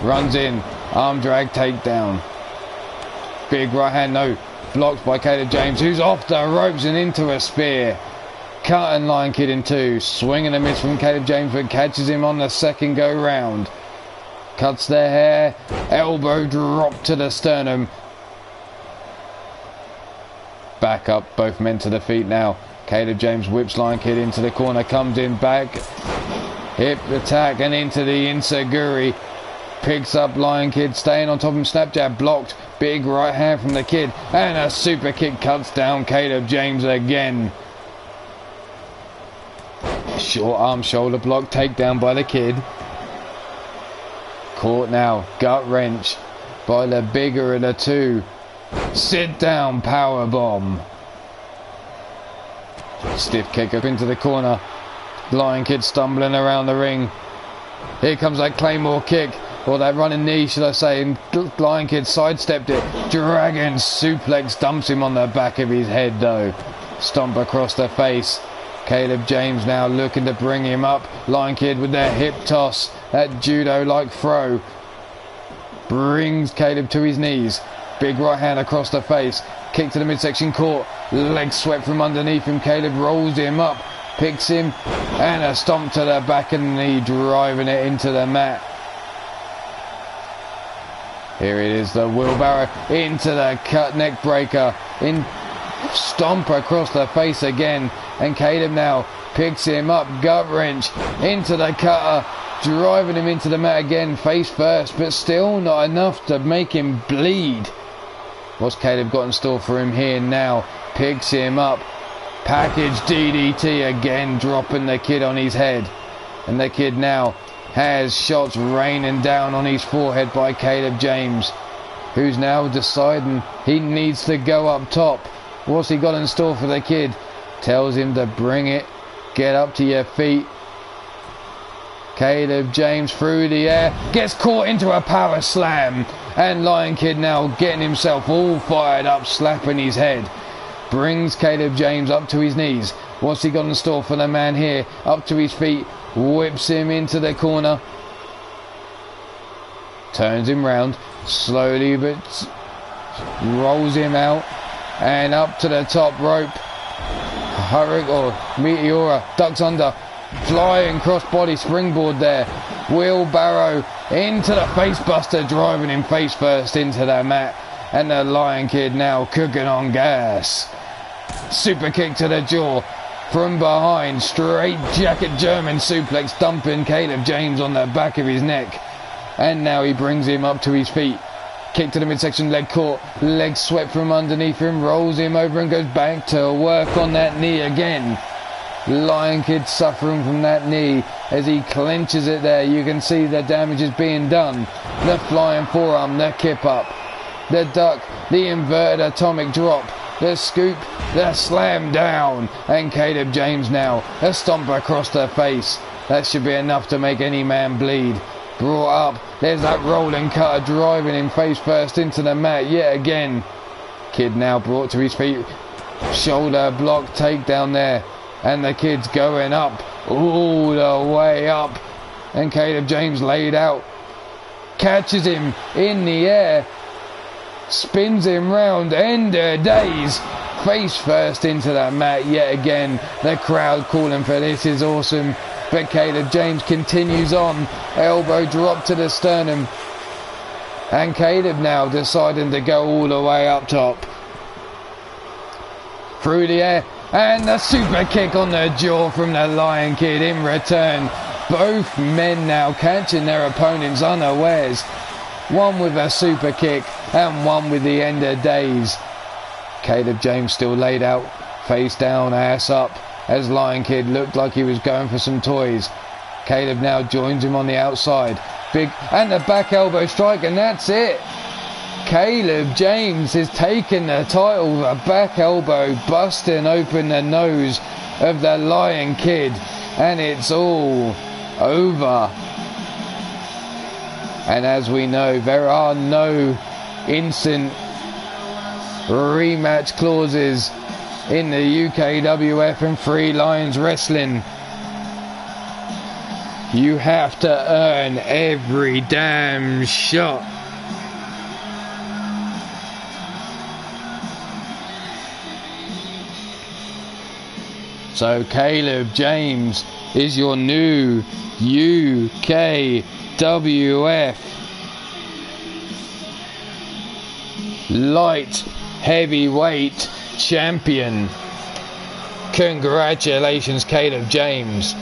Runs in, arm drag, takedown. Big right hand, no. Blocked by Caleb James, who's off the ropes and into a spear. Cutting Lion Kid in two. Swing and a miss from Caleb James, but catches him on the second go round. Cuts their hair. Elbow drop to the sternum. Back up, both men to the feet now. Caleb James whips Lion Kid into the corner, comes in back. Hip attack and into the insaguri. Picks up Lion Kid, staying on top of him. Snap jab blocked. Big right hand from the Kid. And a super kick cuts down Caleb James again. Short arm shoulder block. Takedown by the Kid. Caught now. Gut wrench by the bigger of the two. Sit down power bomb. Stiff kick up into the corner. Lion Kid stumbling around the ring. Here comes that Claymore kick. Or that running knee, should I say, and Lion Kid sidestepped it. Dragon suplex dumps him on the back of his head though. Stomp across the face. Caleb James now looking to bring him up. Lion Kid with their hip toss. That judo-like throw. Brings Caleb to his knees. Big right hand across the face. Kick to the midsection caught. Leg swept from underneath him. Caleb rolls him up. Picks him. And a stomp to the back of the knee. Driving it into the mat. Here it is, the wheelbarrow into the cut neck breaker. In stomp across the face again. And Caleb now picks him up. Gut wrench into the cutter. Driving him into the mat again. Face first, but still not enough to make him bleed. What's Caleb got in store for him here now? Picks him up. Package DDT again, dropping the Kid on his head. And the Kid now has shots raining down on his forehead by Caleb James, who's now deciding he needs to go up top. What's he got in store for the Kid? Tells him to bring it. Get up to your feet. Caleb James through the air. Gets caught into a power slam. And Lion Kid now getting himself all fired up, slapping his head. Brings Caleb James up to his knees. What's he got in store for the man here? Up to his feet. Whips him into the corner. Turns him round. Slowly but rolls him out. And up to the top rope. Hurricane or Meteora ducks under. Flying crossbody springboard there. Wheelbarrow into the facebuster, driving him face first into the mat. And the Lion Kid now cooking on gas. Super kick to the jaw from behind. Straight jacket German suplex, dumping Caleb James on the back of his neck. And now he brings him up to his feet. Kick to the midsection, leg caught, leg swept from underneath him, rolls him over and goes back to work on that knee again. Lion Kid suffering from that knee as he clenches it there. You can see the damage is being done. The flying forearm, the kip up, the duck, the inverted atomic drop, the scoop, the slam down. And Caleb James now, a stomp across the face. That should be enough to make any man bleed. Brought up, there's that rolling cutter driving him face first into the mat yet again. Kid now brought to his feet, shoulder block takedown there, and the Kid's going up, all the way up, and Caleb James laid out, catches him in the air, spins him round, end of days, face first into the mat yet again. The crowd calling for this is awesome. But Caleb James continues on. Elbow drop to the sternum. And Caleb now deciding to go all the way up top. Through the air. And the super kick on the jaw from the Lion Kid in return. Both men now catching their opponents unawares. One with a super kick and one with the end of days. Caleb James still laid out. Face down, ass up. As Lion Kid looked like he was going for some toys. Caleb now joins him on the outside. Big, and the back elbow strike, and that's it. Caleb James is taking the title. A back elbow busting open the nose of the Lion Kid. And it's all over. And as we know, there are no instant rematch clauses in the UKWF and Three Lions Wrestling. You have to earn every damn shot. So Caleb James is your new UKWF light heavyweight champion. Congratulations, Caleb James.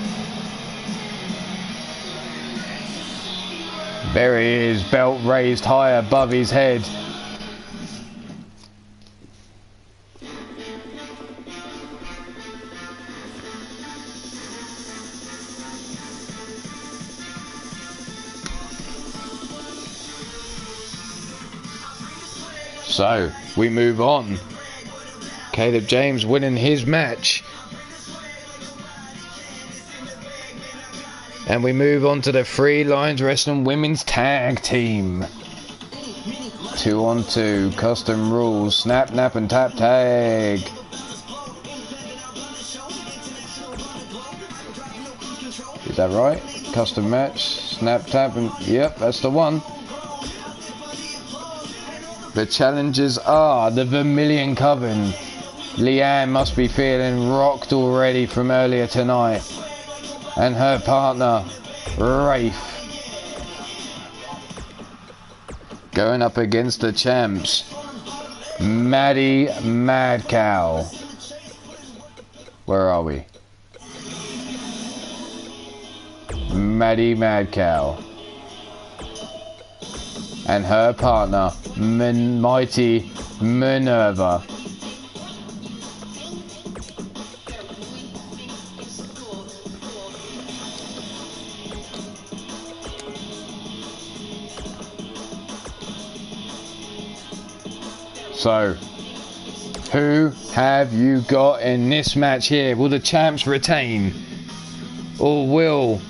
There he is, belt raised high above his head. So, we move on. Caleb James winning his match. And we move on to the Three Lions Wrestling Women's Tag Team. 2-on-2, custom rules, snap, nap and tap tag. Is that right? Custom match, snap, tap and... Yep, that's the one. The challengers are the Vermilion Coven. Leanne must be feeling rocked already from earlier tonight. And her partner, Rafe. Going up against the champs, Maddie Mad Cow. Where are we? Maddie Mad Cow. And her partner, Mighty Minerva. So, who have you got in this match here? Will the champs retain? Or will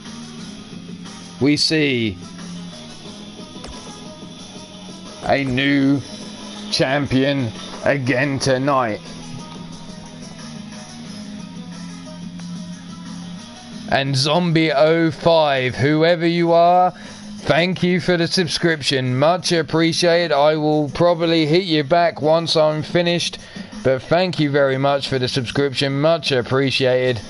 we see a new champion again tonight? And Zombie05, whoever you are, thank you for the subscription, much appreciated. I will probably hit you back once I'm finished, but thank you very much for the subscription, much appreciated.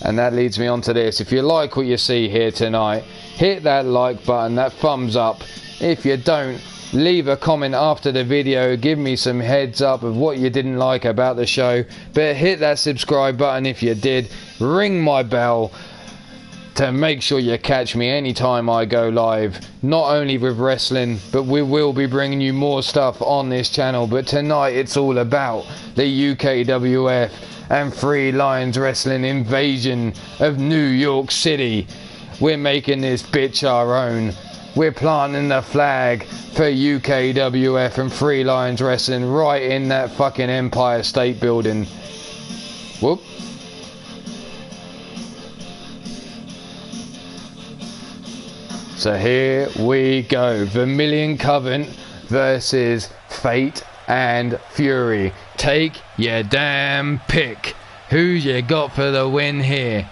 And that leads me on to this. If you like what you see here tonight, hit that like button, that thumbs up. If you don't, leave a comment after the video, give me some heads up of what you didn't like about the show. But hit that subscribe button if you did. Ring my bell to make sure you catch me anytime I go live, not only with wrestling, but we will be bringing you more stuff on this channel. But tonight it's all about the UKWF and Three Lions Wrestling invasion of New York City. We're making this bitch our own. We're planting the flag for UKWF and Three Lions Wrestling right in that fucking Empire State Building. Whoop. So here we go. Vermilion Coven versus Fate and Fury. Take your damn pick. Who you got for the win here?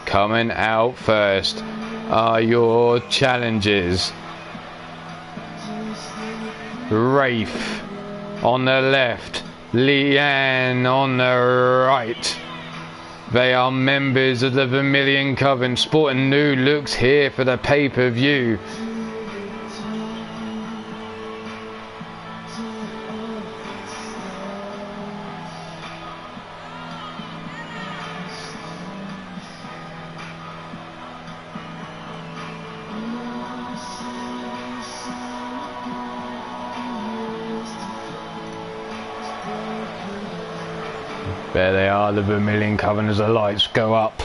Coming out first are your challengers. Rafe on the left, Leanne on the right. They are members of the Vermilion Coven, sporting new looks here for the pay-per-view. There they are, the Vermilion Coven, as the lights go up.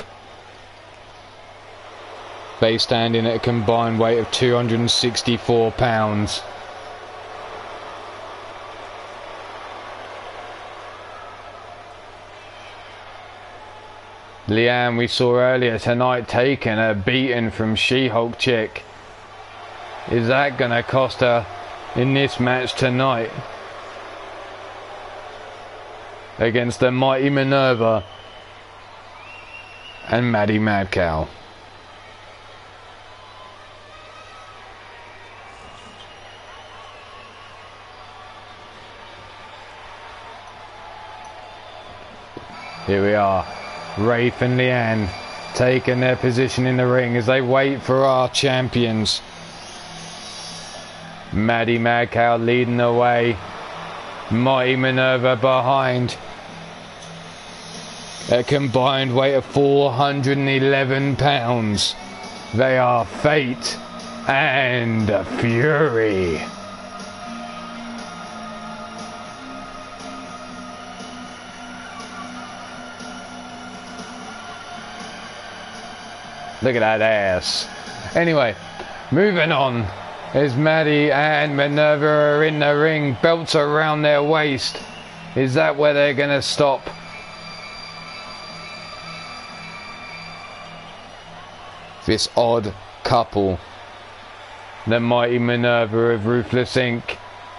They stand in at a combined weight of 264 pounds. Leanne, we saw earlier tonight, taking a beating from She-Hulk chick. Is that gonna cost her in this match tonight? Against the mighty Minerva and Maddie Mad Cow. Here we are, Rafe and Leanne taking their position in the ring as they wait for our champions. Maddie Mad Cow leading the way, mighty Minerva behind. A combined weight of 411 pounds. They are Fate and Fury. Look at that ass. Anyway, moving on. As Maddie and Minerva are in the ring, belts around their waist. Is that where they're going to stop? This odd couple. The mighty Minerva of Ruthless Inc.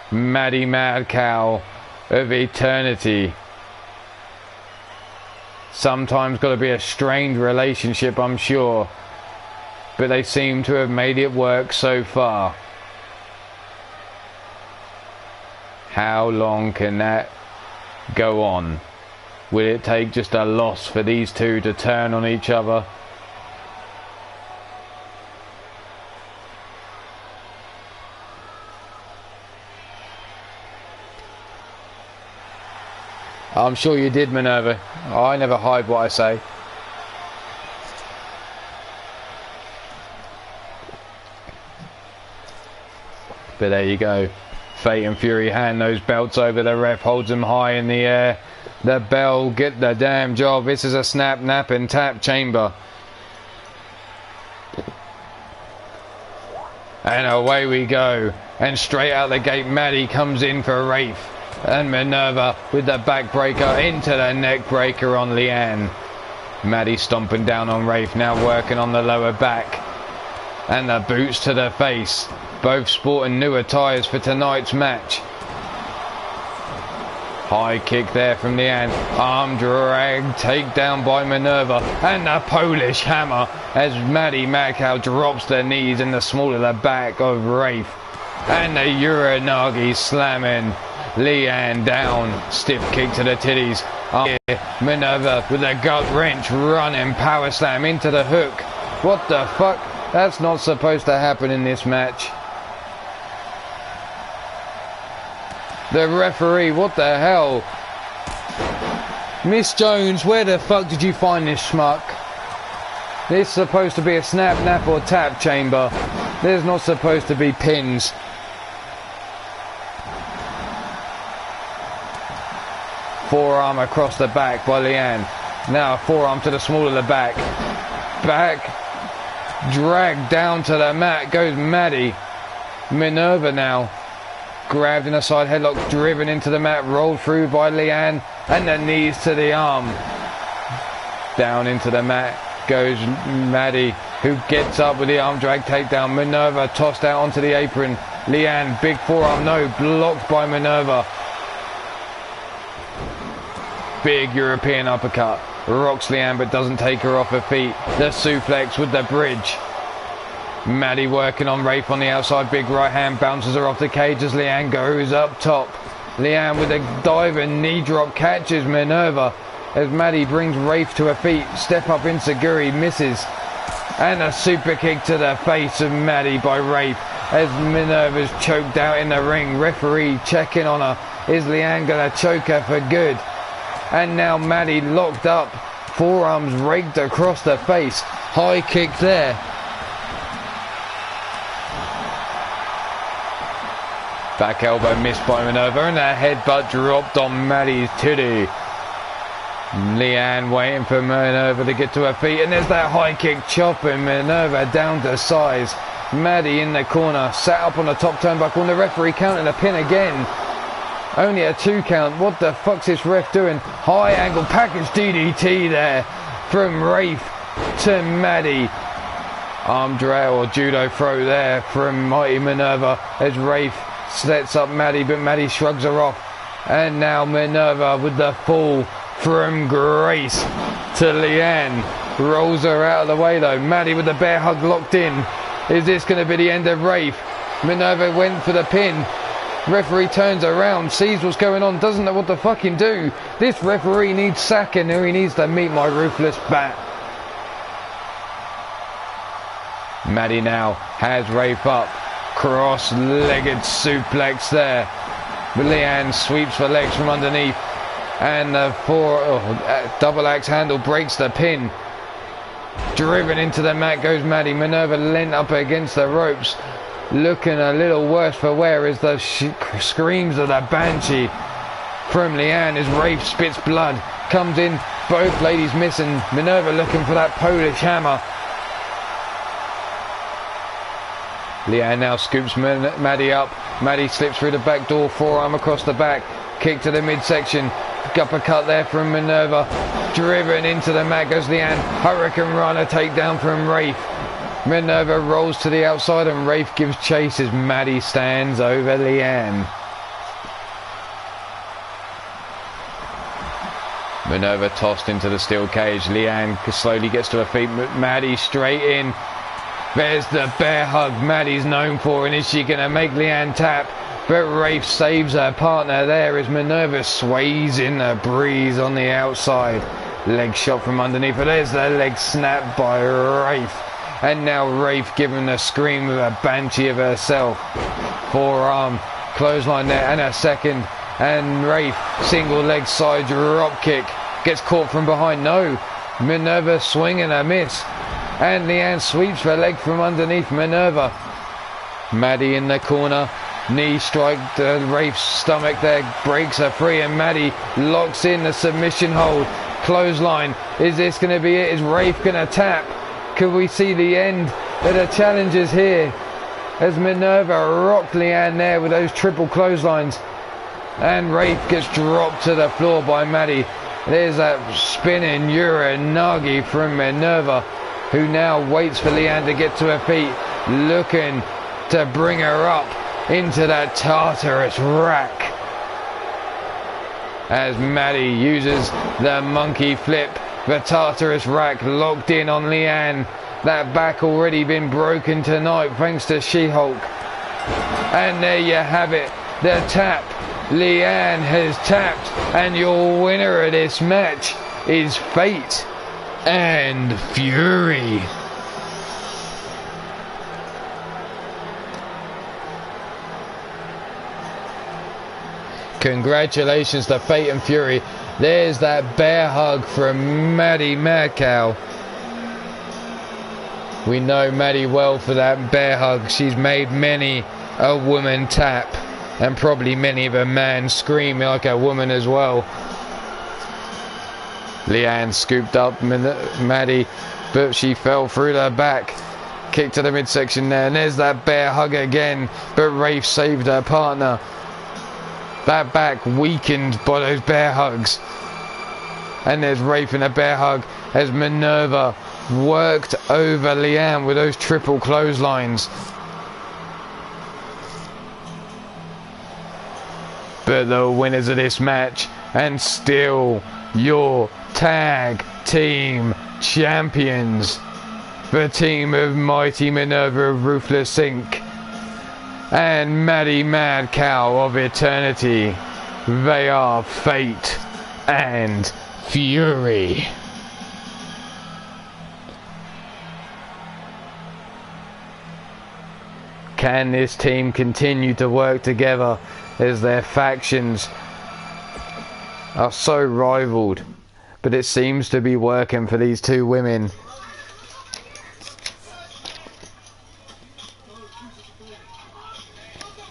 Maddie Mad Cow of Eternity. Sometimes got to be a strained relationship, I'm sure. But they seem to have made it work so far. How long can that go on? Will it take just a loss for these two to turn on each other? I'm sure you did, Minerva. I never hide what I say. But there you go. Fate and Fury hand those belts over. The ref holds them high in the air. The bell, get the damn job. This is a snap, nap and tap chamber. And away we go. And straight out the gate, Maddie comes in for Rafe. And Minerva with the backbreaker into the neck breaker on Leanne. Maddie stomping down on Rafe, now working on the lower back. And the boots to the face. Both sporting new attires for tonight's match. High kick there from Leanne. Arm drag, takedown by Minerva. And the Polish hammer as Maddie Macau drops the knees in the small of the back of Rafe. And the Uranagi slamming Leanne down. Stiff kick to the titties. Minerva with a gut wrench, running power slam into the hook. What the fuck? That's not supposed to happen in this match. The referee, what the hell? Miss Jones, where the fuck did you find this schmuck? This is supposed to be a snap, nap or tap chamber. There's not supposed to be pins. Forearm across the back by Leanne. Now a forearm to the small of the back. Back. Dragged down to the mat goes Maddie. Minerva now. Grabbed in a side headlock, driven into the mat, rolled through by Leanne, and the knees to the arm. Down into the mat goes Maddie, who gets up with the arm drag takedown. Minerva tossed out onto the apron. Leanne, big forearm, no, blocked by Minerva. Big European uppercut. Rocks Leanne but doesn't take her off her feet. The suplex with the bridge. Maddie working on Rafe on the outside, big right hand bounces her off the cage as Leanne goes up top. Leanne with a diving knee drop catches Minerva as Maddie brings Rafe to her feet. Step up enziguri, misses. And a super kick to the face of Maddie by Rafe as Minerva's choked out in the ring. Referee checking on her. Is Leanne gonna choke her for good? And now Maddie locked up. Forearms raked across the face. High kick there. Back elbow missed by Minerva and a headbutt dropped on Maddie's titty. Leanne waiting for Minerva to get to her feet, and there's that high kick chopping Minerva down to size. Maddie in the corner, sat up on the top turnbuckle, and the referee counting the pin again. Only a 2 count. What the fuck's this ref doing? High angle package DDT there from Rafe to Maddie. Arm drag or judo throw there from Mighty Minerva as Rafe sets up Maddie, but Maddie shrugs her off. And now Minerva with the fall from Grace to Leanne. Rolls her out of the way though. Maddie with the bear hug locked in. Is this going to be the end of Rafe? Minerva went for the pin. Referee turns around, sees what's going on, doesn't know what to fucking do. This referee needs sacking, or he needs to meet my ruthless bat. Maddie now has Rafe up. Cross-legged suplex there. Leanne sweeps for legs from underneath. And the double axe handle breaks the pin. Driven into the mat goes Maddie. Minerva leant up against the ropes. Looking a little worse for wear as the screams of the Banshee from Leanne as Rafe spits blood. Comes in, both ladies missing. Minerva looking for that Polish hammer. Leanne now scoops Maddie up. Maddie slips through the back door, forearm across the back. Kick to the midsection. Uppercut there from Minerva. Driven into the mat goes Leanne. Hurricane Runner takedown from Rafe. Minerva rolls to the outside and Rafe gives chase as Maddie stands over Leanne. Minerva tossed into the steel cage. Leanne slowly gets to her feet. Maddie straight in. There's the bear hug Maddie's known for, and is she going to make Leanne tap? But Rafe saves her partner there as Minerva sways in the breeze on the outside. Leg shot from underneath, but there's the leg snap by Rafe. And now Rafe giving a scream with a banshee of herself. Forearm, clothesline there, and a second. And Rafe, single leg side drop kick. Gets caught from behind, no. Minerva swing and a miss. And Leanne sweeps her leg from underneath Minerva. Maddie in the corner. Knee strike to Rafe's stomach there. Breaks her free and Maddie locks in the submission hold. Clothesline. Is this going to be it? Is Rafe going to tap? Could we see the end of the challenges here? As Minerva rocked Leanne there with those triple clotheslines. And Rafe gets dropped to the floor by Maddie. There's that spinning Uranagi from Minerva, who now waits for Leanne to get to her feet, looking to bring her up into that Tartarus rack. As Maddie uses the monkey flip, the Tartarus rack locked in on Leanne. That back already been broken tonight thanks to She-Hulk. And there you have it, the tap. Leanne has tapped, and your winner of this match is Fate and Fury. Congratulations to Fate and Fury. There's that bear hug from Maddie Madcow. We know Maddie well for that bear hug. She's made many a woman tap, and probably many of a man scream like a woman as well. Leanne scooped up Maddie, but she fell through the back. Kick to the midsection there, and there's that bear hug again, but Rafe saved her partner. That back weakened by those bear hugs. And there's Rafe in a bear hug as Minerva worked over Leanne with those triple clotheslines. But the winners of this match, and still your tag team champions, the team of Mighty Minerva of Ruthless Inc. and Maddie Madcow of Eternity. They are Fate and Fury. Can this team continue to work together as their factions are so rivaled? But it seems to be working for these two women.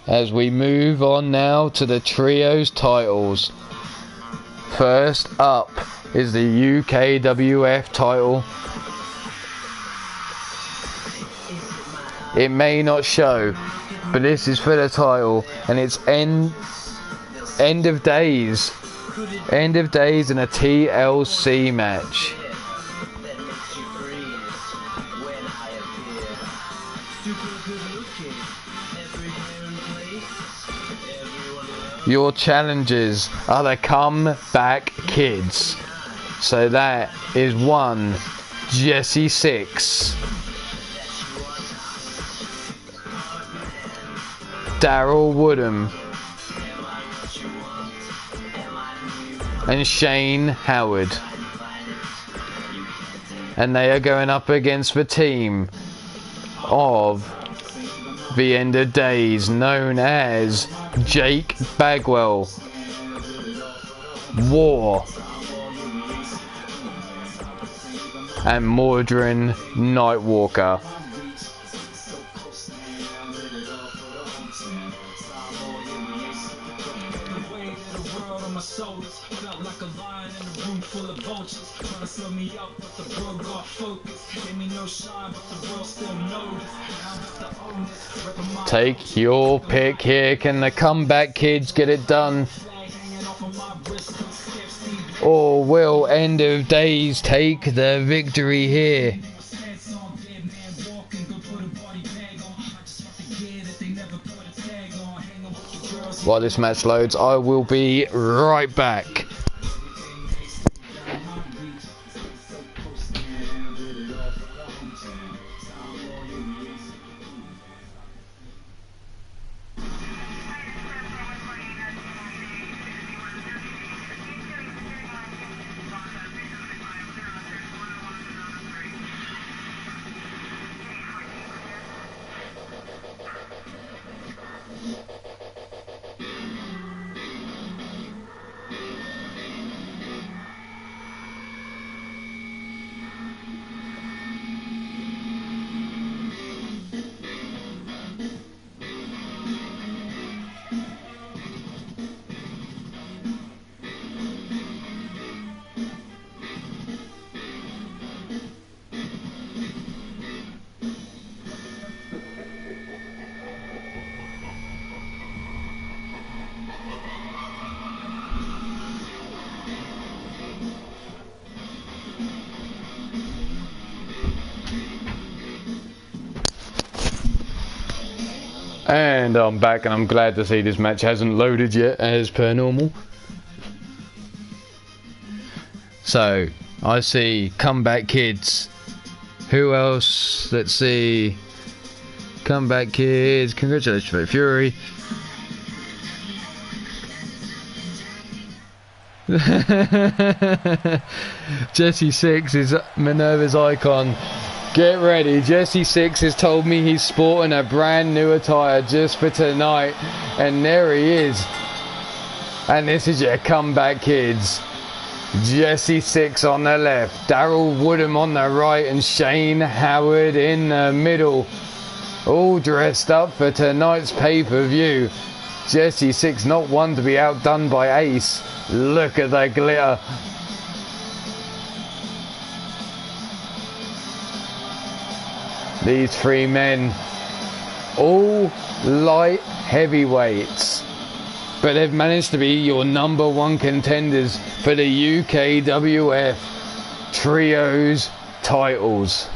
As we move on now to the trios titles. First up is the UKWF title. It may not show, but this is for the title, and it's end of days. End of days in a TLC match. Your challengers are the Comeback Kids. So that is 1, Jesse 6, Daryl Woodham, and Shane Howard. And they are going up against the team of the End of Days, known as Jake Bagwell, War, and Mordrin Nightwalker. Take your pick here. Can the Comeback Kids get it done? Or will End of Days take the victory here? While this match loads, I will be right back. And I'm back, and I'm glad to see this match hasn't loaded yet as per normal. So I see Comeback Kids. Who else? Let's see. Comeback Kids. Congratulations for Fury. Jesse Six is Minerva's icon. Get ready, Jesse Six has told me he's sporting a brand new attire just for tonight, and there he is. And this is your Comeback Kids. Jesse Six on the left, Daryl Woodham on the right, and Shane Howard in the middle, all dressed up for tonight's pay-per-view. Jesse Six not one to be outdone by Ace. Look at the glitter. These three men, all light heavyweights, but they've managed to be your #1 contenders for the UKWF Trios titles.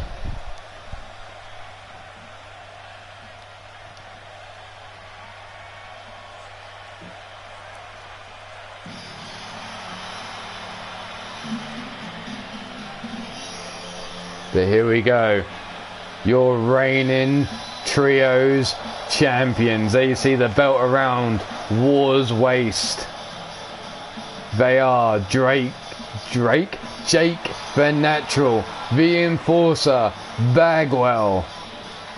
But here we go. Your reigning Trios champions. There you see the belt around War's waist. They are Jake the Natural, the Enforcer, Bagwell.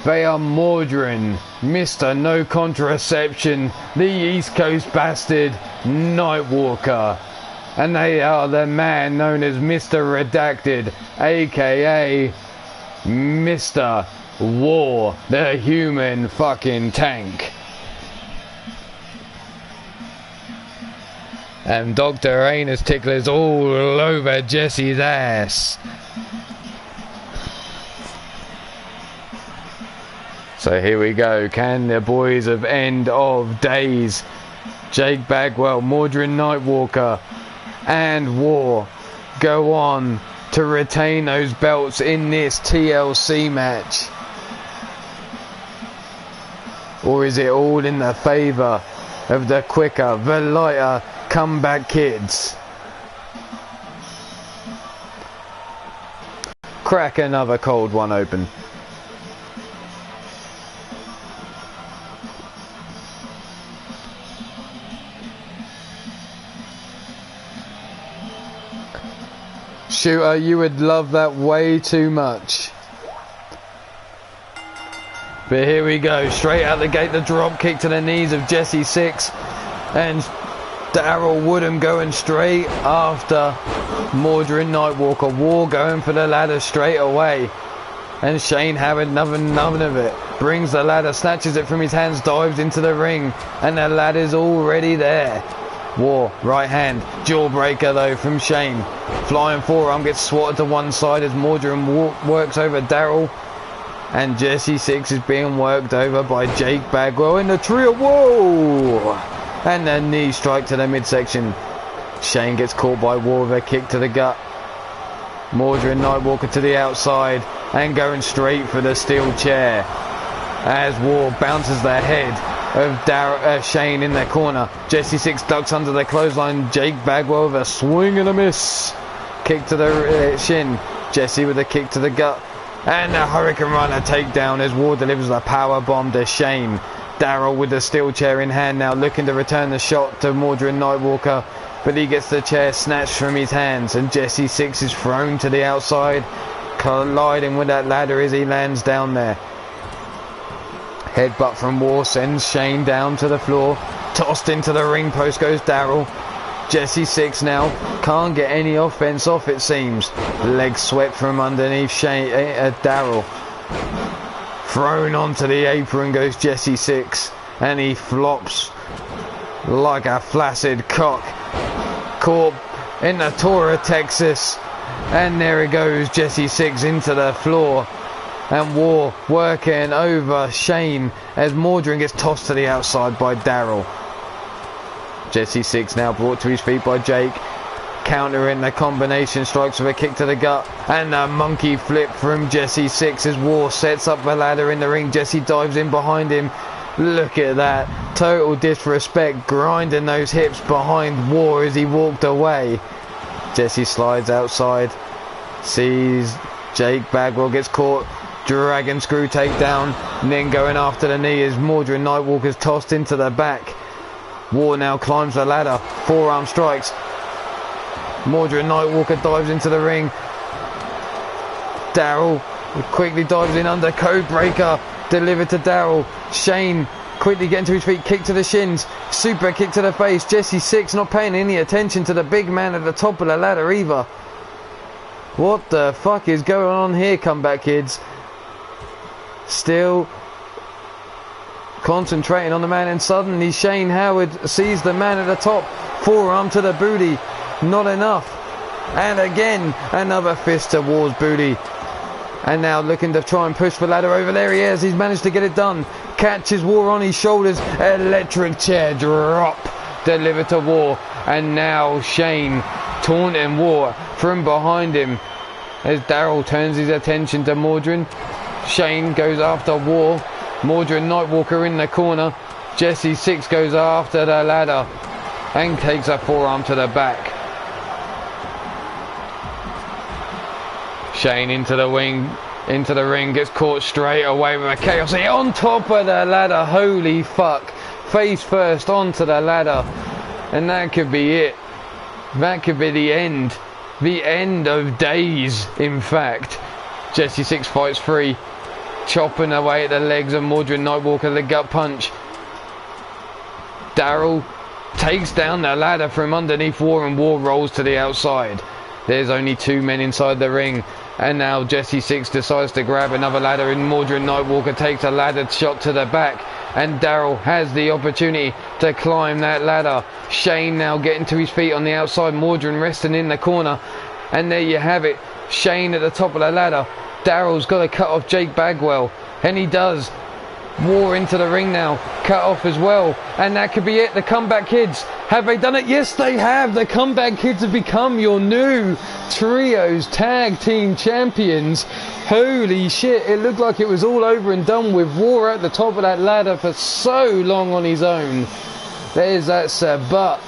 They are Mordrin, Mr. No Contraception, the East Coast Bastard, Nightwalker. And they are the man known as Mr. Redacted, aka Mr. War, the human fucking tank. And Dr. Anus Tickler's all over Jesse's ass. So here we go. Can the boys of End of Days, Jake Bagwell, Mordrin Nightwalker, and War go on to retain those belts in this TLC match? Or is it all in the favour of the quicker, the lighter Comeback Kids? Crack another cold one open. Shooter, you would love that way too much. But here we go, straight out the gate, the drop kick to the knees of Jesse Six, and Daryl Woodham going straight after Mordrin Nightwalker. War going for the ladder straight away, and Shane Howard, none of it, brings the ladder, snatches it from his hands, dives into the ring, and the ladder's already there. War, right hand, jawbreaker though from Shane. Flying forearm gets swatted to one side as Mordrin works over Daryl. And Jesse Six is being worked over by Jake Bagwell in the trio. Whoa! And the knee strike to the midsection. Shane gets caught by War with a kick to the gut. Mordrin Nightwalker to the outside and going straight for the steel chair as War bounces the head of Shane in their corner. Jesse Six ducks under the clothesline. Jake Bagwell with a swing and a miss. Kick to the shin. Jesse with a kick to the gut. And a Hurricane Runner takedown as War delivers a power bomb to Shane. Daryl with the steel chair in hand now, looking to return the shot to Mordrin Nightwalker, but he gets the chair snatched from his hands, and Jesse Six is thrown to the outside, colliding with that ladder as he lands down there. Headbutt from War sends Shane down to the floor. Tossed into the ring post goes Daryl. Jesse Six now can't get any offense off, it seems. Leg swept from underneath Daryl. Thrown onto the apron goes Jesse Six, and he flops like a flaccid cock. Caught in the Tora, Texas, and there it goes, Jesse Six into the floor. And War working over Shane as Mordrin gets tossed to the outside by Daryl. Jesse Six now brought to his feet by Jake. Countering the combination strikes with a kick to the gut. And a monkey flip from Jesse Six as War sets up the ladder in the ring. Jesse dives in behind him. Look at that. Total disrespect, grinding those hips behind War as he walked away. Jesse slides outside. Sees Jake Bagwell, gets caught. Dragon screw takedown. And then going after the knee as Mordred Nightwalker's tossed into the back. War now climbs the ladder. Forearm strikes. Mordred Nightwalker dives into the ring. Daryl quickly dives in under. Code breaker delivered to Daryl. Shane quickly getting to his feet. Kick to the shins. Super kick to the face. Jesse Six not paying any attention to the big man at the top of the ladder either. What the fuck is going on here, Comeback Kids? Still concentrating on the man, and suddenly Shane Howard sees the man at the top. Forearm to the booty. Not enough. And again, another fist to War's booty. And now looking to try and push the ladder over. There he is. He's managed to get it done. Catches War on his shoulders. Electric chair drop. Delivered to War. And now Shane taunting War from behind him. As Daryl turns his attention to Mordred. Shane goes after War. Mordred Nightwalker in the corner. Jesse Six goes after the ladder. And takes a forearm to the back. Shane into the ring, gets caught straight away with a chaos on top of the ladder. Holy fuck. Face first onto the ladder. And that could be it. That could be the end. The end of days, in fact. Jesse Six fights free. Chopping away at the legs of Mordred Nightwalker, the gut punch. Daryl takes down the ladder from underneath War, and War rolls to the outside. There's only two men inside the ring. And now Jesse Six decides to grab another ladder, and Mordred Nightwalker takes a ladder shot to the back. And Daryl has the opportunity to climb that ladder. Shane now getting to his feet on the outside. Mordred resting in the corner. And there you have it. Shane at the top of the ladder. Daryl's got to cut off Jake Bagwell. And he does. War into the ring now. Cut off as well. And that could be it. The Comeback Kids. Have they done it? Yes, they have. The Comeback Kids have become your new Trios Tag Team Champions. Holy shit. It looked like it was all over and done with. War at the top of that ladder for so long on his own. There's that but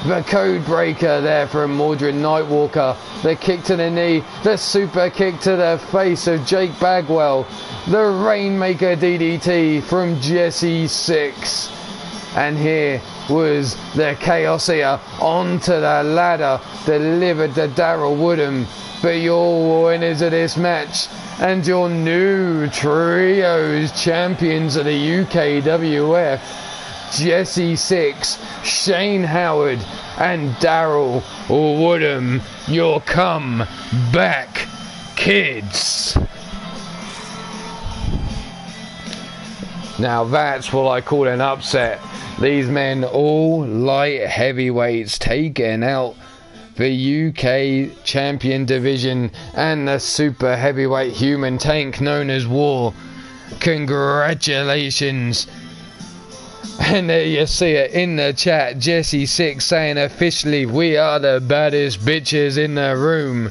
the code breaker there from Mordred Nightwalker. The kick to the knee. The super kick to the face of Jake Bagwell. The Rainmaker DDT from Jesse Six. And here was the Chaos here onto the ladder, delivered to Daryl Woodham. But your winners of this match and your new Trios champions of the UKWF, Jesse Six, Shane Howard and Daryl Woodham, your Comeback Kids. Now that's what I call an upset. These men, all light heavyweights, taking out the UK champion division and the super heavyweight human tank known as War. Congratulations. And there you see it in the chat. Jesse Six saying officially, we are the baddest bitches in the room.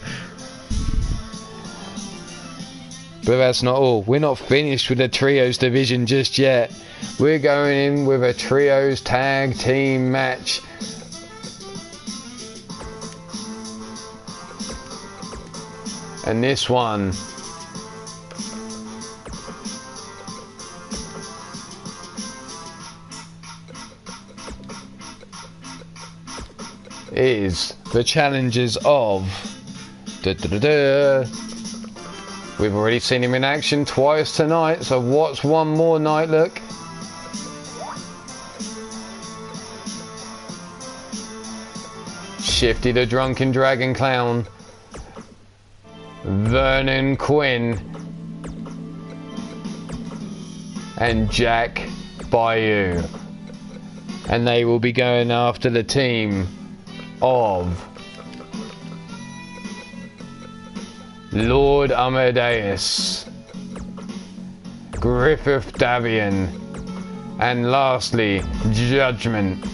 But that's not all. We're not finished with the Trios division just yet. We're going in with a Trios tag team match. And this one is the challenges of We've already seen him in action twice tonight, so what's one more night look? Shifty the Drunken Dragon Clown, Vernon Quinn, and Jack Bayou. And they will be going after the team of Lord Amadeus, Griffith Davian, and lastly, Judgment.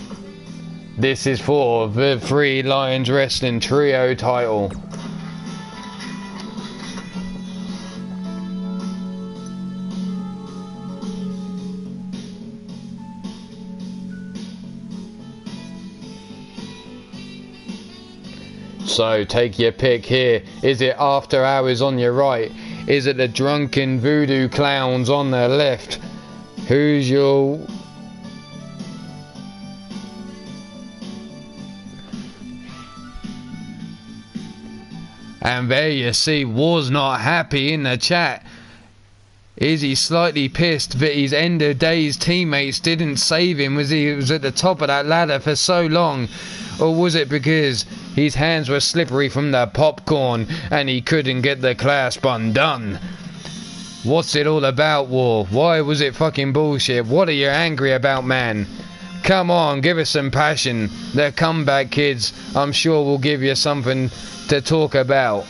This is for the Three Lions Wrestling Trio title. So take your pick here. Is it After Hours on your right? Is it the Drunken Voodoo Clowns on the left? Who's your... And there you see, War's not happy in the chat. Is he slightly pissed that his end of days teammates didn't save him as he was at the top of that ladder for so long? Or was it because his hands were slippery from the popcorn and he couldn't get the clasp undone? What's it all about, War? Why was it fucking bullshit? What are you angry about, man? Come on, give us some passion. The comeback kids, I'm sure, will give you something to talk about.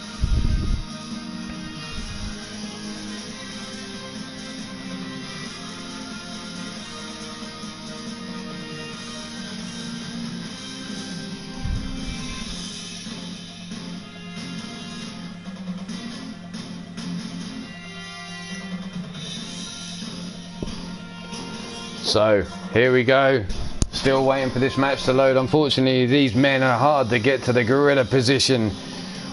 So, here we go. Still waiting for this match to load. Unfortunately, these men are hard to get to the gorilla position.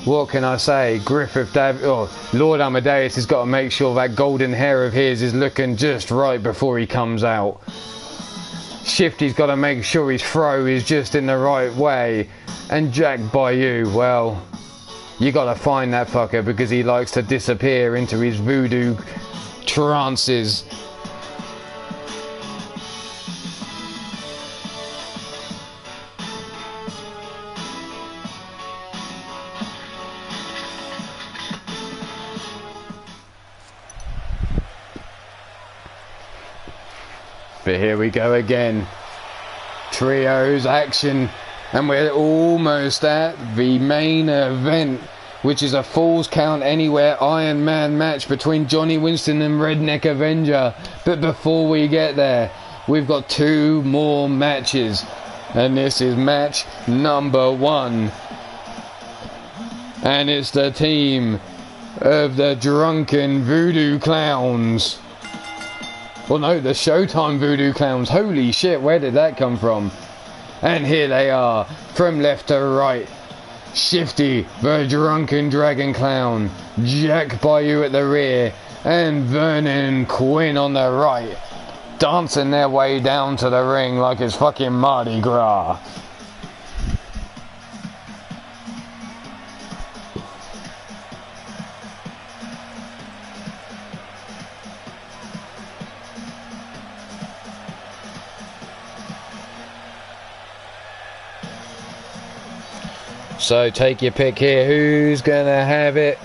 What can I say? Lord Amadeus has got to make sure that golden hair of his is looking just right before he comes out. Shifty's got to make sure his throw is just in the right way. And Jack Bayou, well, you got to find that fucker because he likes to disappear into his voodoo trances. But here we go again. Trios action. And we're almost at the main event, which is a Falls Count Anywhere Iron Man match between Johnny Winston and Redneck Avenger. But before we get there, we've got two more matches. And this is match number 1. And it's the team of the Drunken Voodoo Clowns. Well, no, the Showtime Voodoo Clowns. Holy shit, where did that come from? And here they are, from left to right. Shifty, the Drunken Dragon Clown. Jack Bayou at the rear. And Vernon Quinn on the right. Dancing their way down to the ring like it's fucking Mardi Gras. So take your pick here. Who's gonna have it?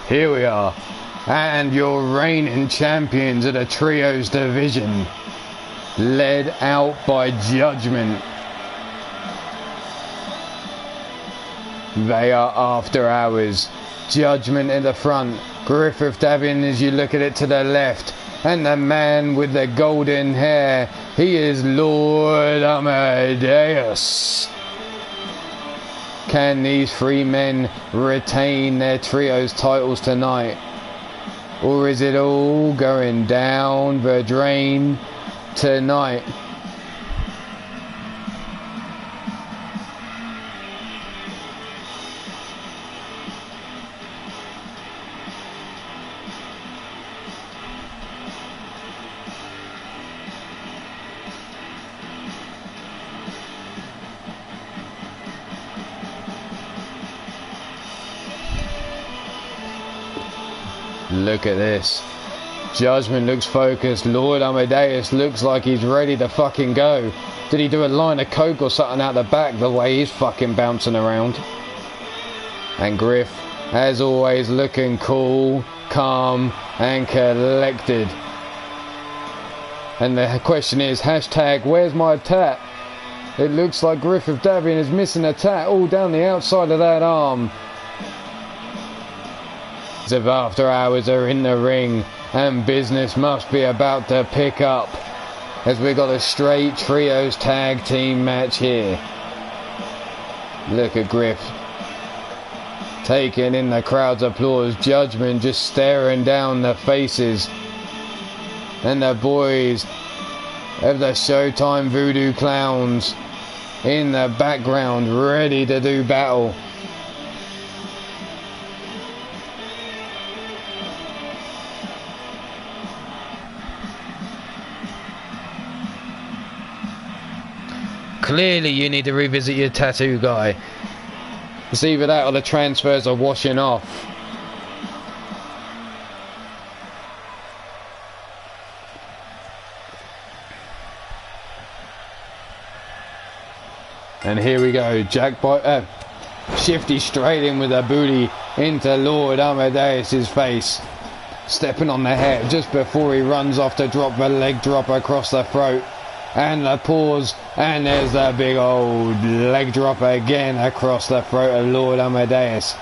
Here we are. And your reigning champions of the Trios division, led out by Judgment. They are After Hours. Judgment in the front. Griffith Davian as you look at it to the left. And the man with the golden hair, he is Lord Amadeus. Can these three men retain their Trios titles tonight? Or is it all going down the drain tonight? Look at this. Judgment looks focused. Lord Amadeus looks like he's ready to fucking go. Did he do a line of coke or something out the back the way he's fucking bouncing around? And Griff, as always, looking cool, calm and collected. And the question is, hashtag, where's my tat? It looks like Griffith Davian is missing a tat all down the outside of that arm. of After Hours are in the ring, and business must be about to pick up as we got a straight trios tag team match here. Look at Griff taking in the crowd's applause. Judgment just staring down the faces, and the boys of the Showtime Voodoo Clowns in the background ready to do battle. Clearly you need to revisit your tattoo, guy. It's either that or the transfers are washing off. And here we go, Shifty straight in with a booty into Lord Amadeus's face, stepping on the head just before he runs off to drop the leg drop across the throat. And the pause, and there's the big old leg drop again across the throat of Lord Amadeus.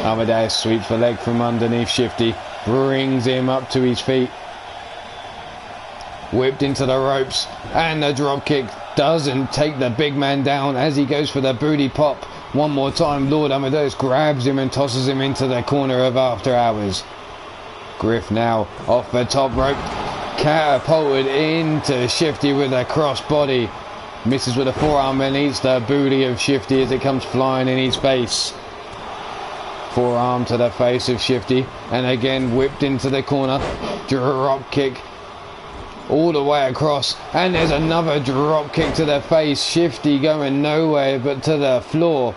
Amadeus sweeps the leg from underneath Shifty, brings him up to his feet. Whipped into the ropes, and the drop kick doesn't take the big man down as he goes for the booty pop. One more time, Lord Amadeus grabs him and tosses him into the corner of After Hours. Griff now off the top rope, catapulted into Shifty with a cross body. Misses with a forearm and eats the booty of Shifty as it comes flying in his face. Forearm to the face of Shifty, and again whipped into the corner. Drop kick all the way across, and there's another drop kick to the face. Shifty going nowhere but to the floor,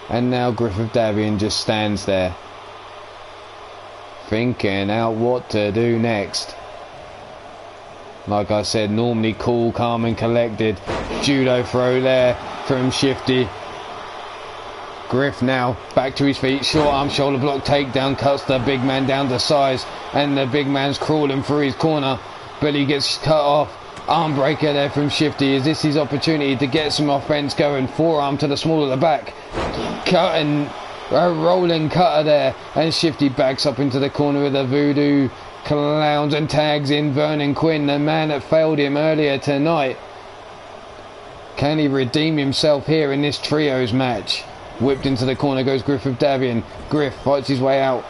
and now Griff of Davian just stands there thinking out what to do next. Like I said, normally cool, calm and collected. Judo throw there from Shifty. Griff now back to his feet, short arm shoulder block takedown, cuts the big man down to size, and the big man's crawling through his corner, but he gets cut off. Arm breaker there from Shifty. Is this his opportunity to get some offense going? Forearm to the small of the back, cutting a rolling cutter there, and Shifty backs up into the corner of the Voodoo Clowns and tags in Vernon Quinn, the man that failed him earlier tonight. Can he redeem himself here in this trios match? Whipped into the corner goes Griff of Davian. Griff fights his way out,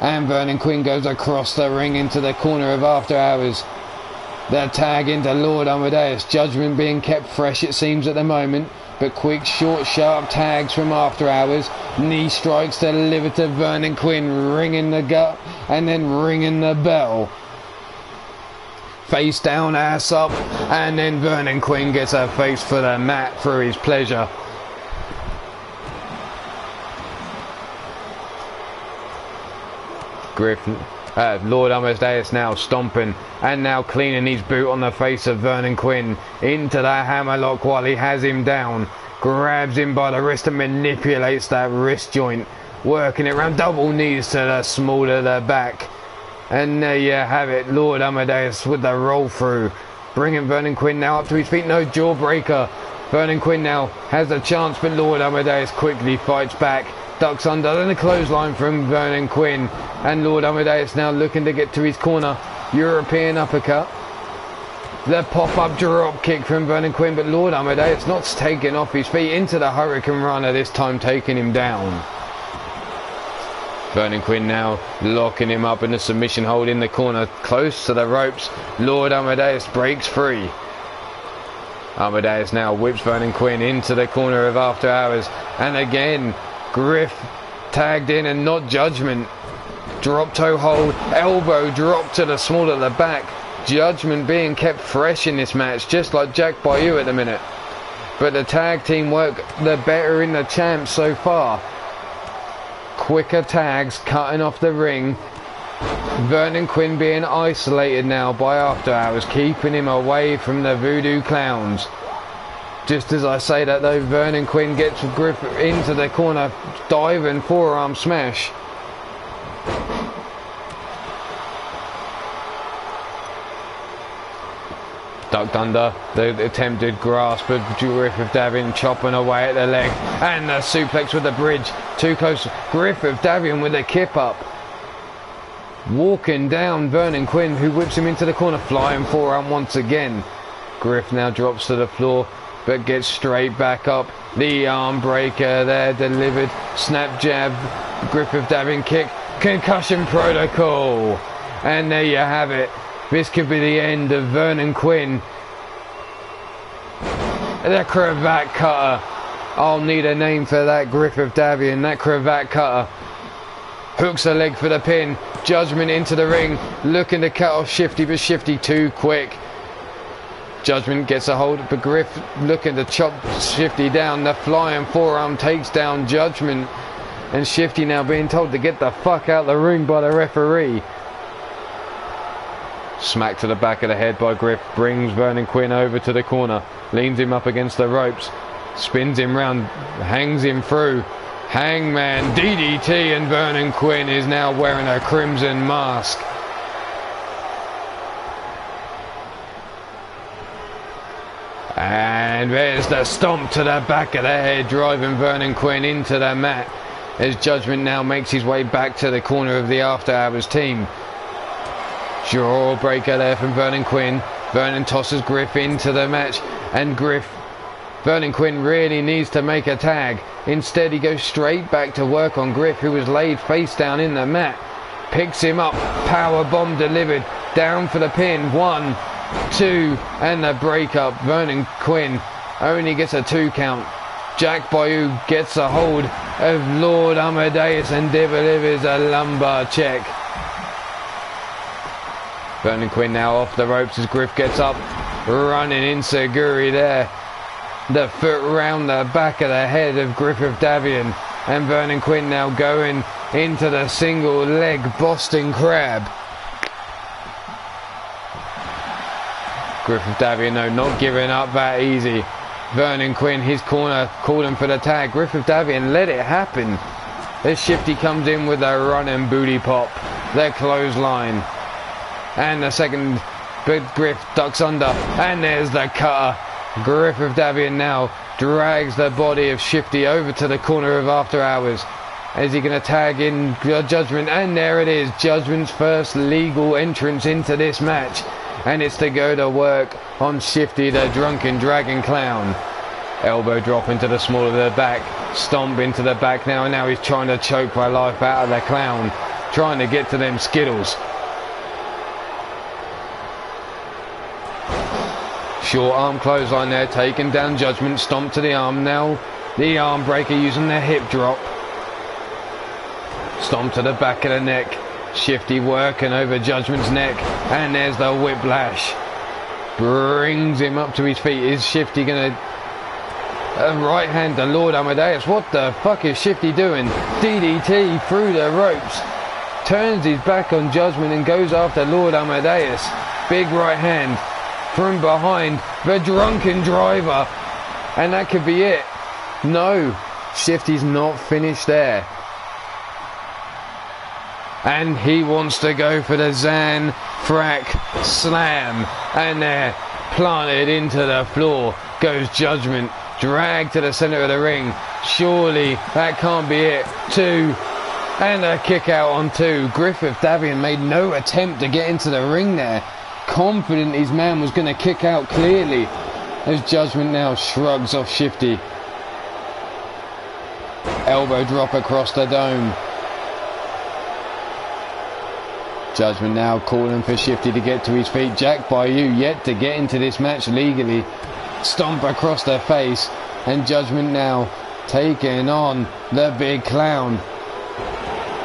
and Vernon Quinn goes across the ring into the corner of After Hours. The tag into Lord Amadeus. Judgment being kept fresh it seems at the moment, but quick, short, sharp tags from After Hours. Knee strikes delivered to Vernon Quinn, ringing the gut and then ringing the bell. Face down, ass up, and then Vernon Quinn gets a face for the mat for his pleasure. Lord Amadeus now stomping and now cleaning his boot on the face of Vernon Quinn into the hammerlock while he has him down. Grabs him by the wrist and manipulates that wrist joint, working it round double knees to the small of the back. And there you have it, Lord Amadeus with the roll through, bringing Vernon Quinn now up to his feet. No jawbreaker. Vernon Quinn now has a chance, but Lord Amadeus quickly fights back, ducks under, then a clothesline from Vernon Quinn, and Lord Amadeus now looking to get to his corner. European uppercut, the pop-up drop kick from Vernon Quinn, but Lord Amadeus not taking off his feet into the Hurricane Runner, this time taking him down. Vernon Quinn now locking him up in the submission hold in the corner, close to the ropes. Lord Amadeus breaks free. Amadeus now whips Vernon Quinn into the corner of After Hours, and again Griff tagged in and not Judgment. Drop toe hold, elbow drop to the small of the back. Judgment being kept fresh in this match, just like Jack Bayou at the minute. But the tag team work the better in the champs so far. Quicker tags cutting off the ring. Vernon Quinn being isolated now by After Hours, keeping him away from the Voodoo Clowns. Just as I say that though, Vernon Quinn gets Griff into the corner, diving forearm smash. Ducked under, the attempted grasp of Griff of Davian, chopping away at the leg, and the suplex with the bridge, too close. Griff of Davian with a kip up, walking down Vernon Quinn, who whips him into the corner. Flying forearm once again. Griff now drops to the floor, but gets straight back up. The arm breaker there delivered. Snap jab. Griffith Davian kick. Concussion protocol. And there you have it. This could be the end of Vernon Quinn. The cravat cutter. I'll need a name for that Griffith Davian. That cravat cutter. Hooks a leg for the pin. Judgment into the ring. Looking to cut off Shifty, but Shifty too quick. Judgment gets a hold, but Griff looking to chop Shifty down. The flying forearm takes down Judgment. And Shifty now being told to get the fuck out of the ring by the referee. Smack to the back of the head by Griff. Brings Vernon Quinn over to the corner. Leans him up against the ropes. Spins him round. Hangs him through. Hangman DDT, and Vernon Quinn is now wearing a crimson mask. And there's the stomp to the back of the head, driving Vernon Quinn into the mat. As Judgment now makes his way back to the corner of the After Hours team. Jawbreaker there from Vernon Quinn. Vernon tosses Griff into the match, and Vernon Quinn really needs to make a tag. Instead, he goes straight back to work on Griff, who was laid face down in the mat. Picks him up. Power bomb delivered. Down for the pin. 1, 2, and the breakup. Vernon Quinn only gets a 2 count. Jack Bayou gets a hold of Lord Amadeus and delivers a lumbar check. Vernon Quinn now off the ropes as Griff gets up. Running enziguri there. The foot round the back of the head of Griffith Davian, and Vernon Quinn now going into the single leg Boston Crab. Griffith Davian, no, not giving up that easy. Vernon Quinn, his corner, calling for the tag. Griffith Davian, let it happen. As Shifty comes in with a running booty pop. Their clothesline. And the second, but Griff ducks under, and there's the cutter. Griffith Davian now drags the body of Shifty over to the corner of After Hours. Is he going to tag in Judgment? And there it is, Judgment's first legal entrance into this match. And it's to go to work on Shifty, the drunken dragon clown. Elbow drop into the small of the back. Stomp into the back now, and now he's trying to choke the life out of the clown. Trying to get to them Skittles. Short arm clothesline there, taking down Judgment. Stomp to the arm now. The arm breaker using the hip drop. Stomp to the back of the neck. Shifty working over Judgment's neck. And there's the whiplash. Brings him up to his feet. Is Shifty going to... right hand to Lord Amadeus. What the fuck is Shifty doing? DDT through the ropes. Turns his back on Judgment and goes after Lord Amadeus. Big right hand. From behind, the drunken driver, and that could be it. No, Shifty's not finished there, and he wants to go for the Zan Frack Slam, and there, planted into the floor goes Judgment, dragged to the center of the ring. Surely that can't be it. 2, and a kick out on 2. Griffith Davian made no attempt to get into the ring there. Confident his man was going to kick out clearly, as Judgment now shrugs off Shifty. Elbow drop across the dome. Judgment now calling for Shifty to get to his feet. Jack Bayou yet to get into this match legally. Stomp across the face, and Judgment now taking on the big clown.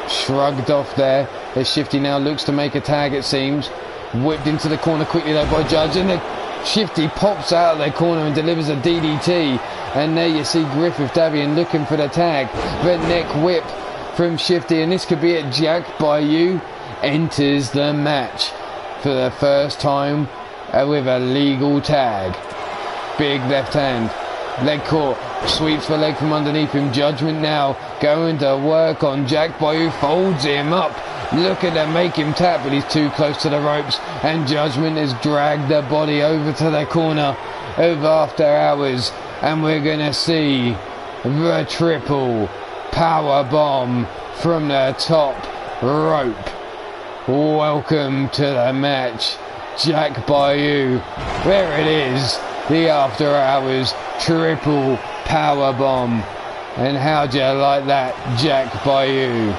Shrugged off there as Shifty now looks to make a tag, it seems. Whipped into the corner quickly though by Judge, and the Shifty pops out of the corner and delivers a DDT. And there you see Griffith Davian looking for the tag. The neck whip from Shifty, and this could be it. Jack Bayou enters the match for the first time with a legal tag. Big left hand, leg caught, sweeps the leg from underneath him. Judgment now going to work on Jack Bayou, folds him up. Looking to make him tap, but he's too close to the ropes, and Judgment has dragged the body over to the corner of After Hours, and we're going to see the triple power bomb from the top rope. Welcome to the match, Jack Bayou. There it is, the after hours triple power bomb. And how'd you like that, Jack Bayou?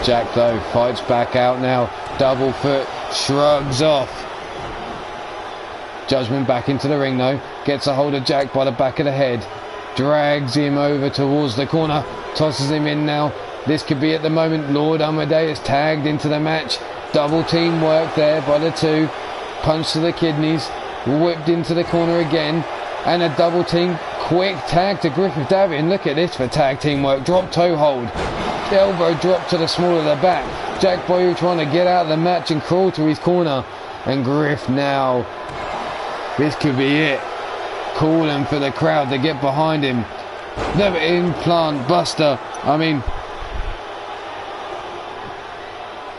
Jack though fights back out now, double foot, shrugs off. Judgment back into the ring though, gets a hold of Jack by the back of the head, drags him over towards the corner, tosses him in now. This could be at the moment. Lord Amadeus tagged into the match, double team work there by the two, punch to the kidneys, whipped into the corner again, and a double team, quick tag to Griffith Davian. Look at this for tag team work, drop toe hold, elbow drop to the small of the back. Jack Bayou trying to get out of the match and crawl to his corner, and Griff now, this could be it, calling for the crowd to get behind him. The implant buster,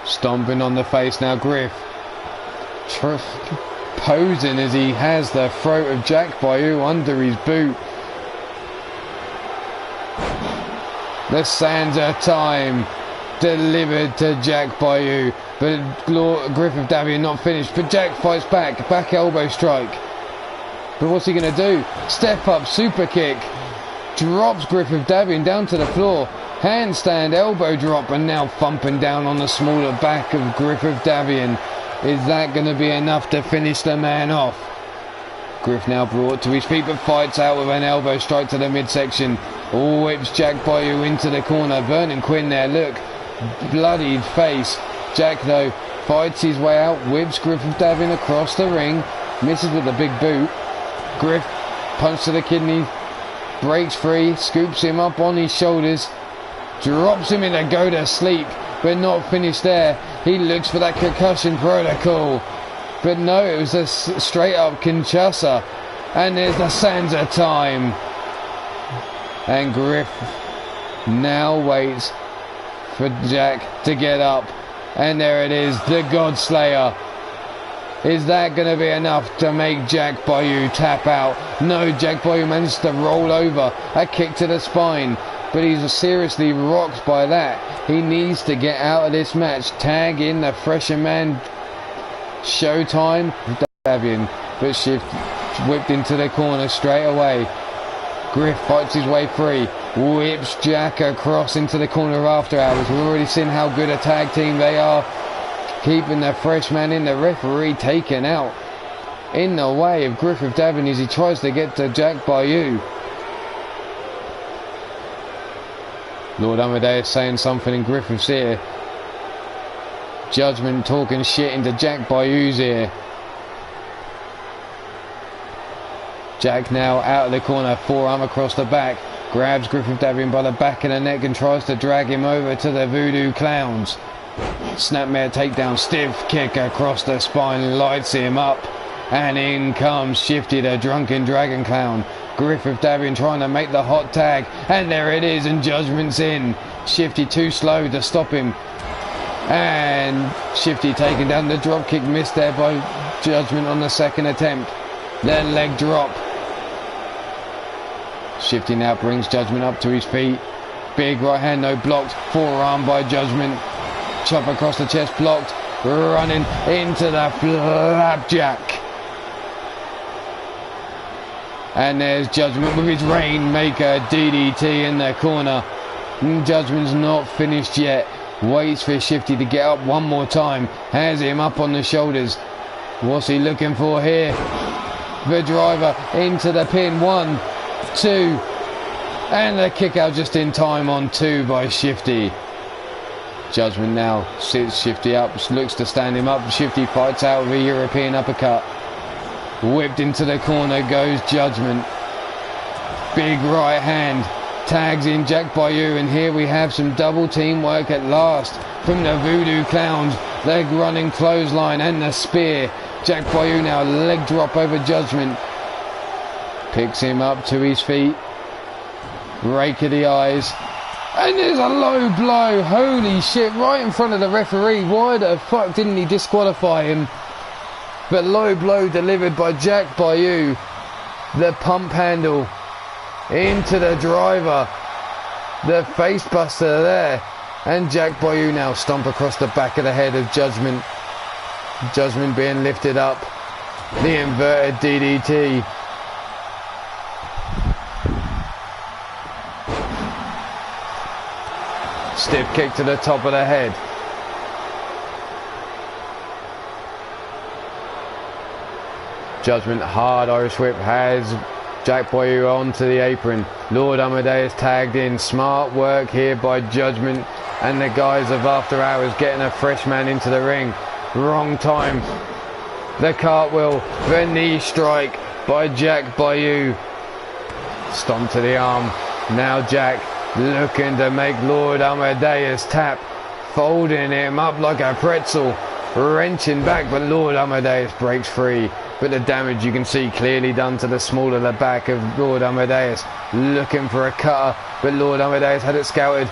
stomping on the face now, Griff posing as he has the throat of Jack Bayou under his boot. The sands of time delivered to Jack Bayou, but Griffith Davian not finished, but Jack fights back elbow strike. But what's he going to do? Step up super kick, drops Griffith Davian down to the floor, handstand elbow drop, and now thumping down on the smaller back of Griffith Davian. Is that going to be enough to finish the man off? Griff now brought to his feet, but fights out with an elbow strike to the midsection. Whips Jack Bayou into the corner. Vernon Quinn there, look, bloodied face. Jack though fights his way out, whips Griffith Davian across the ring, misses with a big boot. Griff punch to the kidney, breaks free, scoops him up on his shoulders, drops him in a go to sleep, but not finished there. He looks for that concussion protocol, but no, it was a straight up Kinshasa. And there's the sands of time. And Griff now waits for Jack to get up, and there it is, the God Slayer. Is that going to be enough to make Jack Bayou tap out? No, Jack Bayou managed to roll over, a kick to the spine, but he's seriously rocked by that. He needs to get out of this match. Tag in the fresher man, Showtime Davian, but shift whipped into the corner straight away. Griff fights his way free, whips Jack across into the corner after hours. We've already seen how good a tag team they are, keeping the fresh man in. The referee taken out in the way of Griffith Davian as he tries to get to Jack Bayou. Lord Amadeus saying something in Griffith's ear. Judgment talking shit into Jack Bayou's ear. Jack now out of the corner, forearm across the back, grabs Griffith Davian by the back of the neck and tries to drag him over to the Voodoo Clowns. Snapmare takedown, stiff kick across the spine, lights him up, and in comes Shifty, the drunken dragon clown. Griffith Davian trying to make the hot tag, and there it is, and Judgment's in. Shifty too slow to stop him, and Shifty taking down the drop kick, missed there by Judgment on the second attempt. Then leg drop. Shifty now brings Judgment up to his feet. Big right hand, no, blocked. Forearm by Judgment. Chop across the chest, blocked. Running into the flapjack. And there's Judgment with his Rainmaker DDT in the corner. Judgment's not finished yet. Waits for Shifty to get up one more time. Has him up on the shoulders. What's he looking for here? The driver into the pin. 1, 2, and the kick out just in time on 2 by Shifty. Judgment now sits Shifty up, looks to stand him up. Shifty fights out with a European uppercut. Whipped into the corner goes Judgment. Big right hand, tags in Jack Bayou, and here we have some double team work at last from the Voodoo Clowns. Leg running clothesline and the spear. Jack Bayou now leg drop over Judgment. Picks him up to his feet. Rake of the eyes. And there's a low blow. Holy shit, right in front of the referee. Why the fuck didn't he disqualify him? But low blow delivered by Jack Bayou. The pump handle into the driver. The face buster there. And Jack Boyu now stomp across the back of the head of Judgment. Judgment being lifted up. The inverted DDT. Stiff kick to the top of the head. Judgment hard Irish whip has Jack Boyu onto the apron. Lord Amadeus tagged in. Smart work here by Judgment and the guys of After Hours getting a fresh man into the ring. Wrong time. The cartwheel, the knee strike by Jack Boyu. Stomp to the arm. Now Jack looking to make Lord Amadeus tap. Folding him up like a pretzel. Wrenching back, but Lord Amadeus breaks free. But the damage you can see clearly done to the small of the back of Lord Amadeus. Looking for a cutter, but Lord Amadeus had it scouted.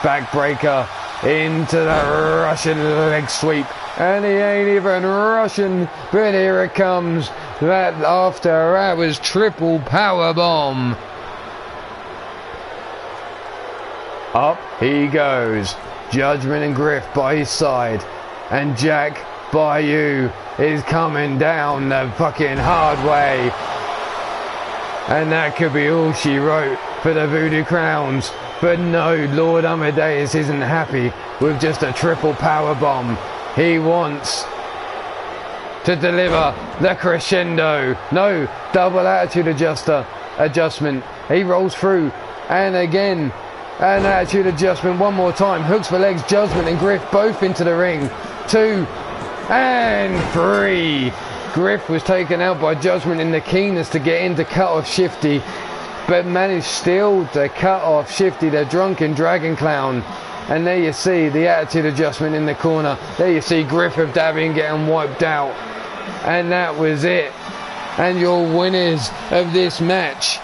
Backbreaker into the Russian leg sweep. And he ain't even Russian, but here it comes. That After Hours triple power bomb. Up he goes. Judgment and Griff by his side. And Jack Boyu is coming down the fucking hard way. And that could be all she wrote for the Voodoo Crowns. But no, Lord Amadeus isn't happy with just a triple power bomb. He wants to deliver the crescendo. No, double attitude adjustment. He rolls through. And again, an attitude adjustment one more time. Hooks for legs, Judgment and Griff both into the ring. 2 and 3. Griff was taken out by Judgment in the keenness to get in to cut off Shifty, but managed still to cut off Shifty, the drunken dragon clown. And there you see the attitude adjustment in the corner. There you see Griff of Davian getting wiped out. And that was it. And your winners of this match,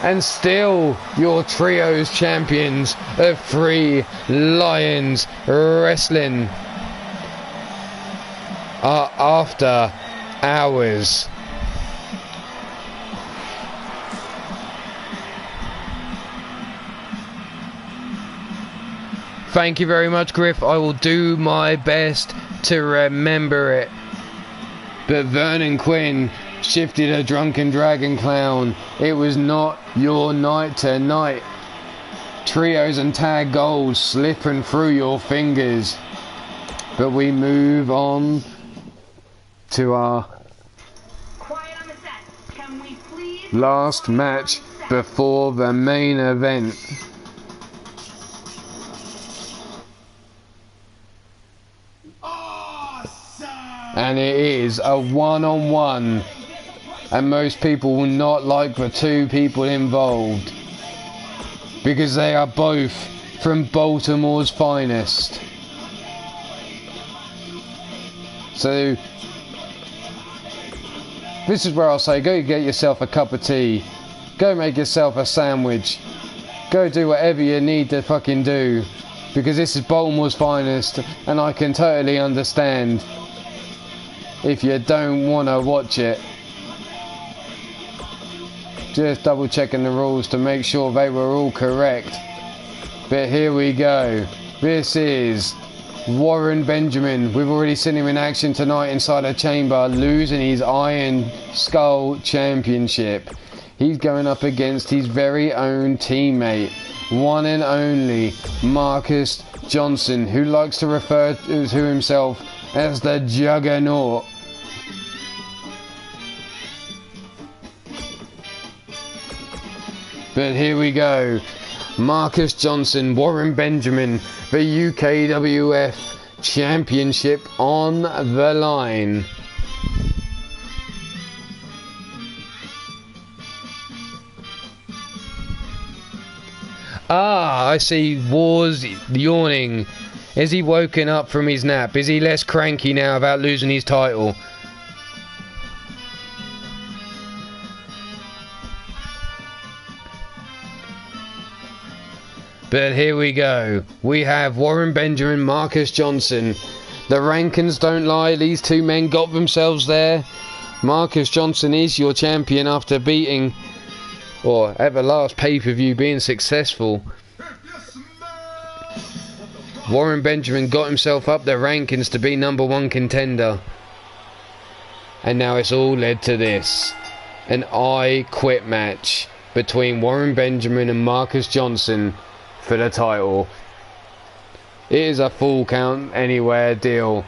and still your trios champions of Free Lions Wrestling, are After Hours. Thank you very much, Griff. I will do my best to remember it. But Vernon Quinn, Shifty the drunken dragon clown, it was not your night tonight. Trios and tag goals slipping through your fingers. But we move on to our last match before the main event. And it is a one-on-one, and most people will not like the two people involved because they are both from Baltimore's finest. So this is where I'll say, go get yourself a cup of tea, go make yourself a sandwich, go do whatever you need to fucking do, because this is Baltimore's finest, and I can totally understand if you don't want to watch it. Just double checking the rules to make sure they were all correct. But here we go. This is Warren Benjamin. We've already seen him in action tonight inside a chamber, losing his Iron Skull Championship. He's going up against his very own teammate, one and only Marcus Johnson, who likes to refer to himself as the Juggernaut. But here we go. Marcus Johnson, Warren Benjamin, the UKWF Championship on the line. Ah, I see Wars yawning. Is he woken up from his nap? Is he less cranky now about losing his title? But here we go. We have Warren Benjamin, Marcus Johnson. The rankings don't lie. These two men got themselves there. Marcus Johnson is your champion after beating, or at the last pay-per-view being successful. Warren Benjamin got himself up the rankings to be #1 contender. And now it's all led to this. An I Quit match between Warren Benjamin and Marcus Johnson for the title. It is a full count anywhere deal.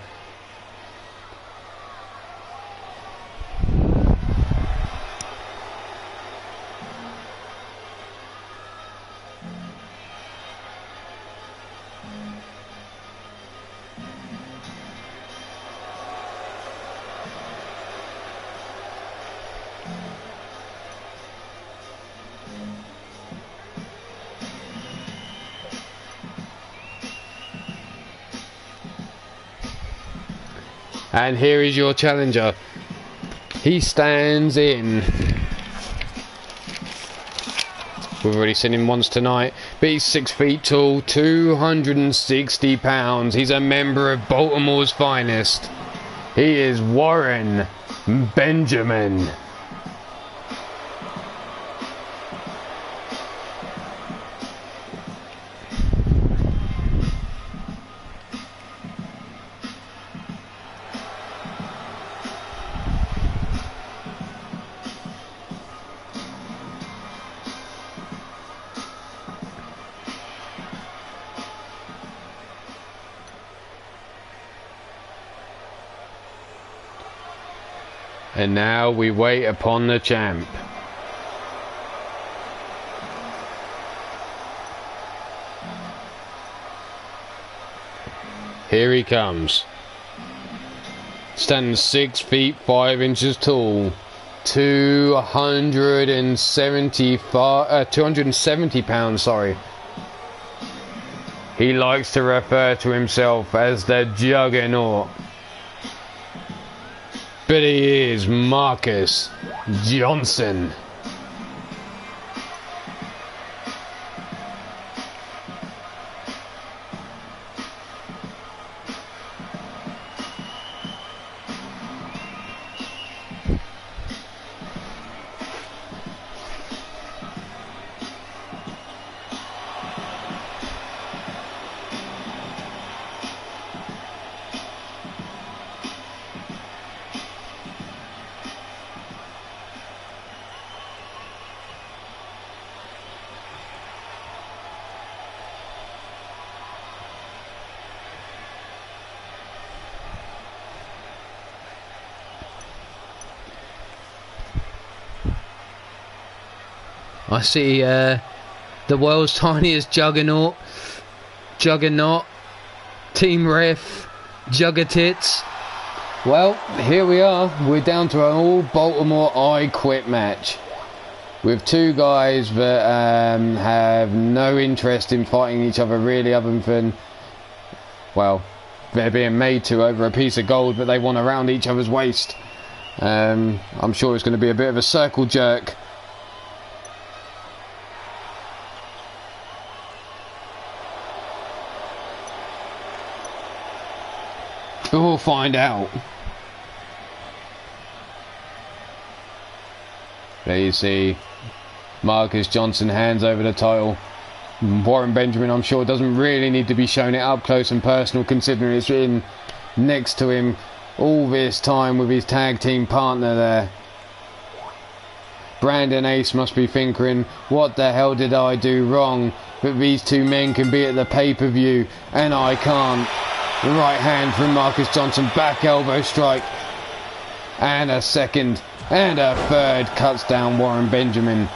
And here is your challenger. He stands in. We've already seen him once tonight, but he's 6 feet tall, 260 pounds. He's a member of Baltimore's finest. He is Warren Benjamin. And now we wait upon the champ. Here he comes. Standing 6 feet 5 inches tall. 270 pounds, sorry. He likes to refer to himself as the Juggernaut. But he is Marcus Johnson. I see the world's tiniest Juggernaut, Team Ref, Juggertits. Well, here we are. We're down to an all Baltimore I Quit match with two guys that have no interest in fighting each other really, other than, well, they're being made to over a piece of gold, but they want around each other's waist. I'm sure it's going to be a bit of a circle jerk. We'll find out. There you see Marcus Johnson hands over the title. Warren Benjamin, I'm sure, doesn't really need to be shown it up close and personal, considering it's been next to him all this time with his tag team partner there. Brandon Ace must be thinking, what the hell did I do wrong? But these two men can be at the pay-per-view and I can't. The right hand from Marcus Johnson, back elbow strike, and a second, and a third, cuts down Warren Benjamin.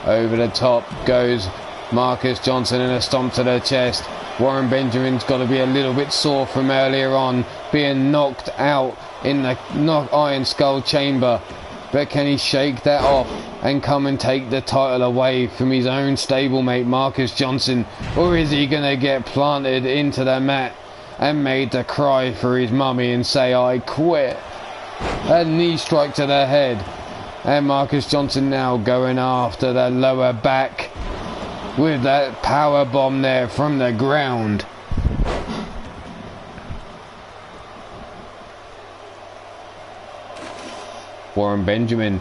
Over the top goes Marcus Johnson and a stomp to the chest. Warren Benjamin's got to be a little bit sore from earlier on, being knocked out in the Iron Skull chamber. But can he shake that off and come and take the title away from his own stablemate Marcus Johnson? Or is he going to get planted into the mat and made to cry for his mummy and say, I quit? A knee strike to the head. And Marcus Johnson now going after the lower back with that power bomb there from the ground. Warren Benjamin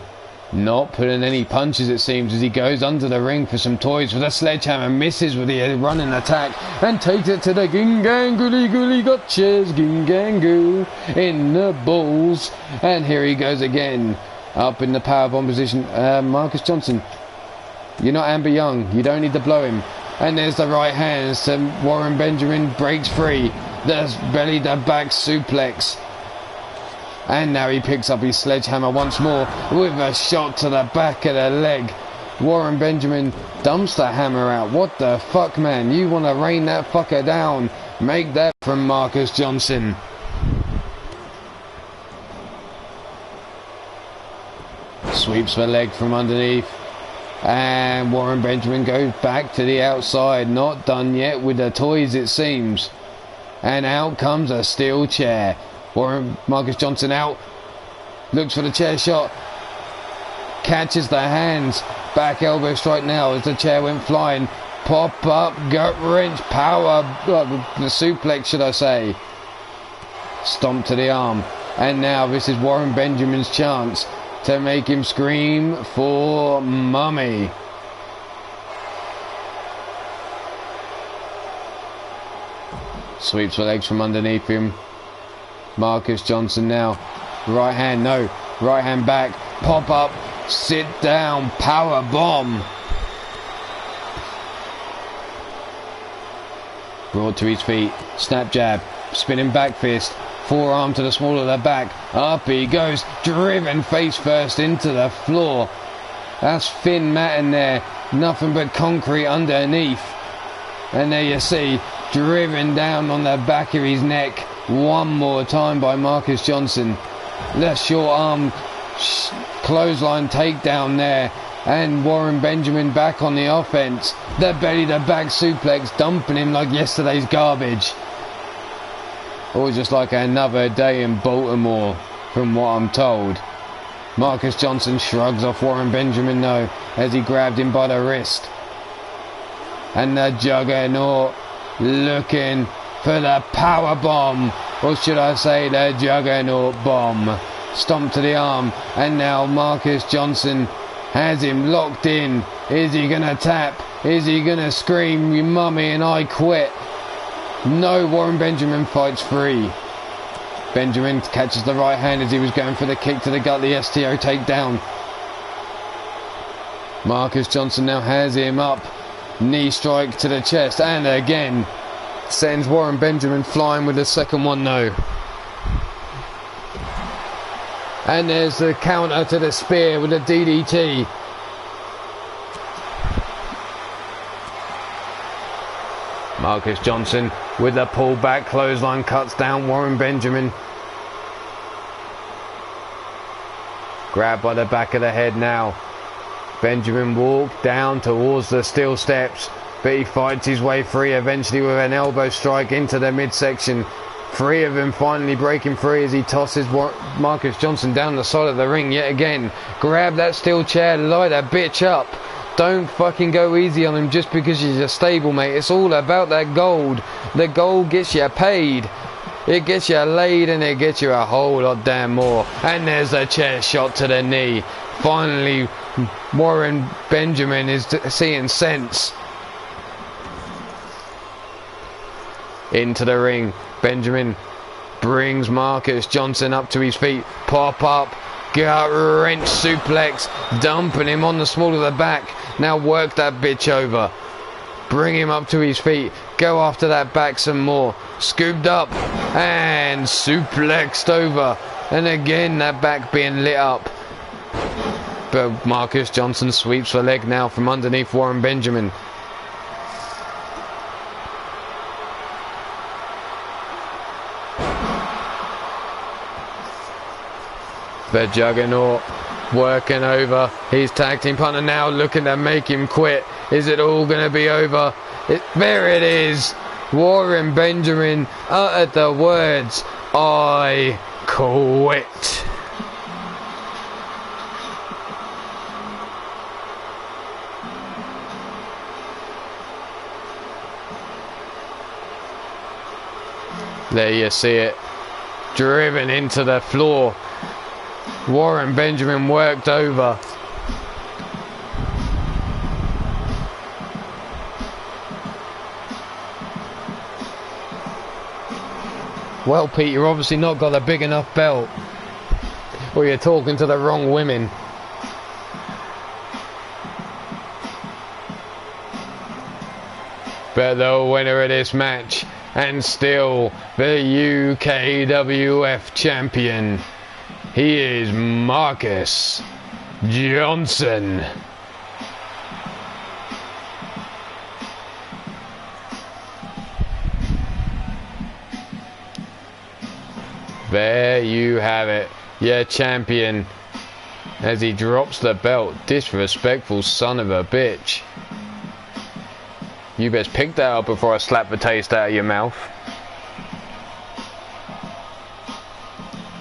Not pulling any punches, it seems, as he goes under the ring for some toys with a sledgehammer, misses with the running attack and takes it to the Gingangooli gotchas, Gingangoo in the balls, and here he goes again, up in the powerbomb position. Marcus Johnson, you're not Amber Young, you don't need to blow him. And there's the right hands to Warren Benjamin, breaks free, the belly to back suplex. And now he picks up his sledgehammer once more with a shot to the back of the leg. Warren Benjamin dumps the hammer out. What the fuck, man? You want to rain that fucker down? Make that from Marcus Johnson. Sweeps the leg from underneath. And Warren Benjamin goes back to the outside. Not done yet with the toys, it seems. And out comes a steel chair. Marcus Johnson out, looks for the chair shot, catches the hands, back elbow strike now as the chair went flying, pop up, gut wrench, power, the suplex should I say, stomp to the arm, and now this is Warren Benjamin's chance to make him scream for mummy. Sweeps the legs from underneath him. Marcus Johnson now, right hand, no, right hand back, pop up, sit down, power bomb. Brought to his feet, snap jab, spinning back fist, forearm to the small of the back, up he goes, driven face first into the floor. That's thin mat in there, nothing but concrete underneath. And there you see, driven down on the back of his neck. One more time by Marcus Johnson. The short arm clothesline takedown there. And Warren Benjamin back on the offense. The belly to back suplex, dumping him like yesterday's garbage. Or just like another day in Baltimore, from what I'm told. Marcus Johnson shrugs off Warren Benjamin though, as he grabbed him by the wrist. And the Juggernaut looking for the power bomb, or should I say the Juggernaut bomb. Stomp to the arm, and now Marcus Johnson has him locked in. Is he gonna tap? Is he gonna scream, "You mummy and I quit"? No, Warren Benjamin fights free. Benjamin catches the right hand as he was going for the kick to the gut, the STO takedown. Marcus Johnson now has him up. Knee strike to the chest, and again sends Warren Benjamin flying with the second one though. And there's the counter to the spear with the DDT. Marcus Johnson with the pullback clothesline cuts down Warren Benjamin. Grabbed by the back of the head now. Benjamin walked down towards the steel steps, but he fights his way free eventually with an elbow strike into the midsection. Three of them finally breaking free as he tosses Marcus Johnson down the side of the ring yet again. Grab that steel chair, light that bitch up. Don't fucking go easy on him just because he's a stablemate. It's all about that gold. The gold gets you paid. It gets you laid and it gets you a whole lot damn more. And there's a chair shot to the knee. Finally, Warren Benjamin is seeing sense. Into the ring. Benjamin brings Marcus Johnson up to his feet. Pop up. Gut wrench suplex. Dumping him on the small of the back. Now work that bitch over. Bring him up to his feet. Go after that back some more. Scooped up. And suplexed over. And again that back being lit up. But Marcus Johnson sweeps the leg now from underneath Warren Benjamin. The Juggernaut working over his tag team partner now, looking to make him quit. Is it all going to be over? There it is. Warren Benjamin uttered the words, "I quit." There you see it. Driven into the floor. Warren Benjamin worked over. Well, Pete, you're obviously not got a big enough belt. Or you're talking to the wrong women. But the winner of this match, and still the UKWF champion, he is Marcus Johnson. There you have it, your champion, as he drops the belt. Disrespectful son of a bitch. You best pick that up before I slap the taste out of your mouth.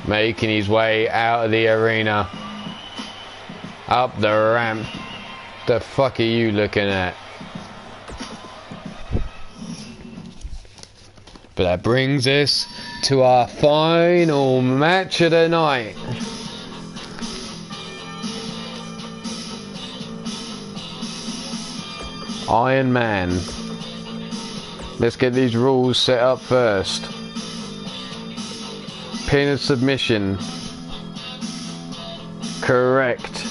Making his way out of the arena. Up the ramp. The fuck are you looking at? But that brings us to our final match of the night. Iron Man. Let's get these rules set up first. Pin and submission. Correct.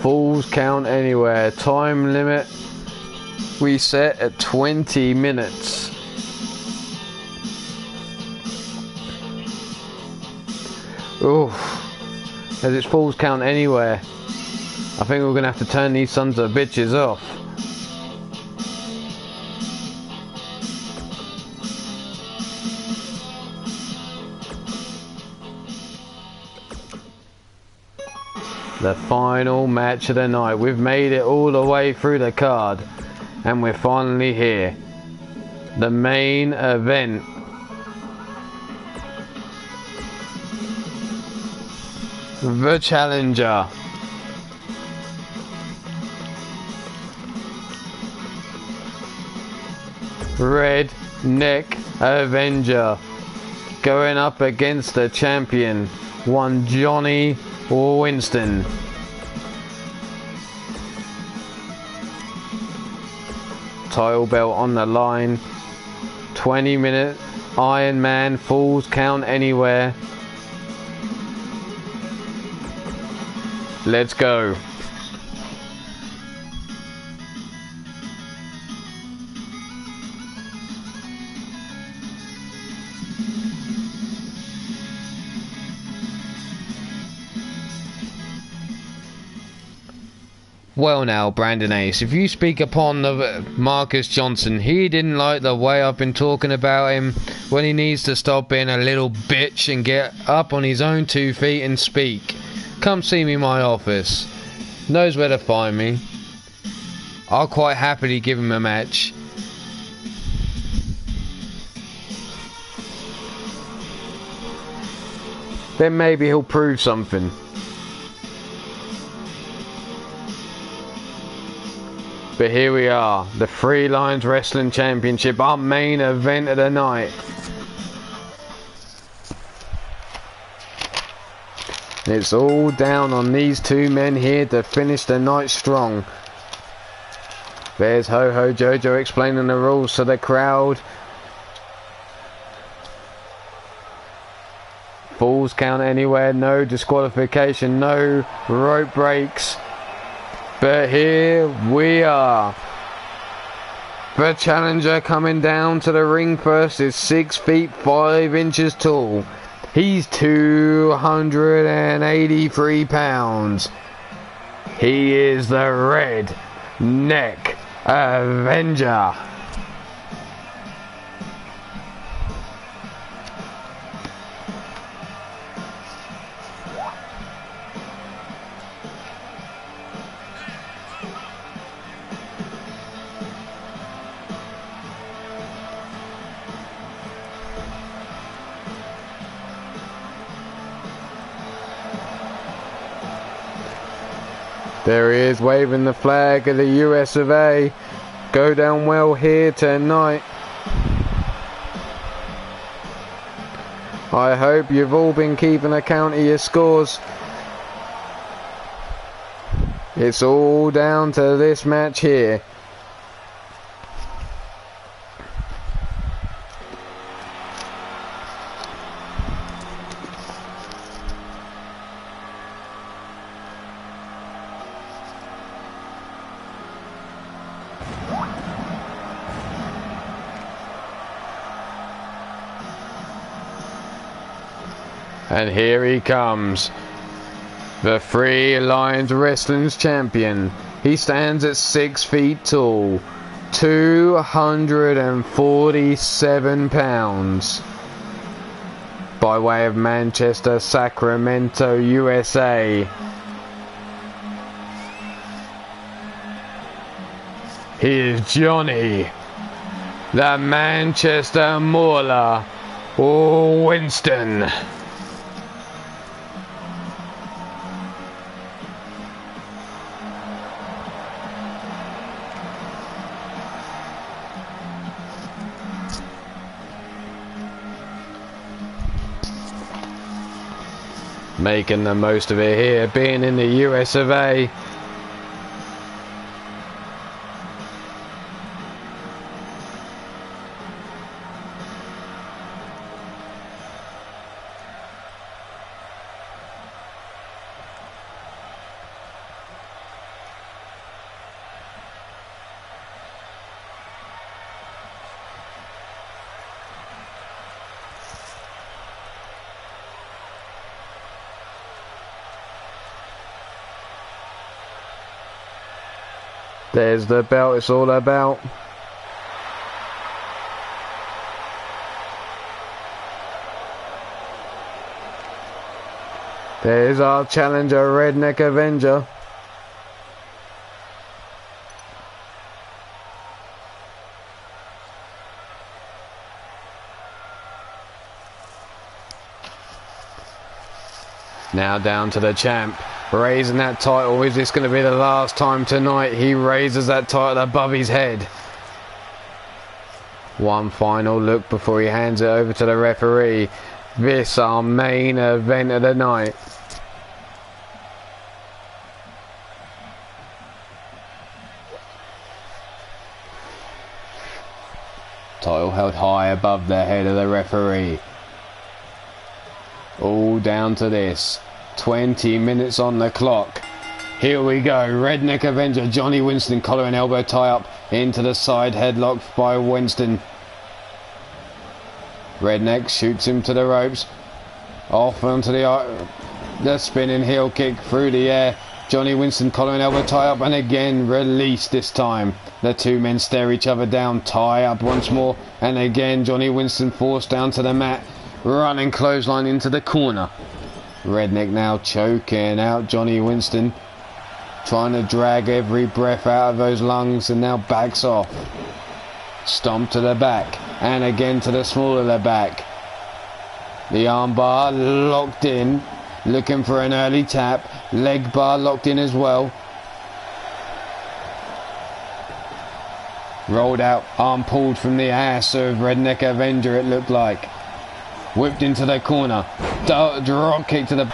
Falls count anywhere. Time limit we set at 20 minutes. Oof. As it's falls count anywhere, I think we're gonna have to turn these sons of bitches off. The final match of the night. We've made it all the way through the card, and we're finally here. The main event. The challenger. Redneck Avenger. Going up against the champion, one Johnny Winston. Title belt on the line. 20-minute Iron Man Falls count anywhere. Let's go. Well now, Brandon Ace, if you speak upon the Marcus Johnson, he didn't like the way I've been talking about him, when he needs to stop being a little bitch and get up on his own 2 feet and speak. Come see me in my office. Knows where to find me. I'll quite happily give him a match. Then maybe he'll prove something. But here we are, the Three Lions Wrestling Championship, our main event of the night. It's all down on these 2 men here to finish the night strong. There's Ho-Ho Jojo explaining the rules to the crowd. Falls count anywhere, no disqualification, no rope breaks. But here we are. The challenger coming down to the ring first is 6 feet 5 inches tall. He's 283 pounds. He is the Redneck Avenger. There he is, waving the flag of the US of A. Go down well here tonight. I hope you've all been keeping account of your scores. It's all down to this match here. And here he comes, the Three Lions Wrestling's champion. He stands at 6 feet tall, 247 pounds. By way of Manchester, Sacramento, USA. Here's Johnny, the Manchester Mauler, Winston. Making the most of it here, being in the US of A. There's the belt it's all about. There's our challenger, Redneck Avenger. Now down to the champ, raising that title. Is this going to be the last time tonight he raises that title above his head? One final look before he hands it over to the referee. This our main event of the night. Title held high above the head of the referee. All down to this. 20 minutes on the clock. Here we go. Redneck Avenger, Johnny Winston, collar and elbow tie up into the side headlock by Winston. Redneck shoots him to the ropes. Off onto the spinning heel kick through the air. Johnny Winston, collar and elbow tie up, and again released this time. The two men stare each other down, tie up once more, and again Johnny Winston forced down to the mat. Running clothesline into the corner. Redneck now choking out Johnny Winston, trying to drag every breath out of those lungs, and now backs off. Stomp to the back, and again to the small of the back. The arm bar locked in, looking for an early tap. Leg bar locked in as well. Rolled out, arm pulled from the ass of Redneck Avenger, it looked like. Whipped into the corner. Drop kick to the...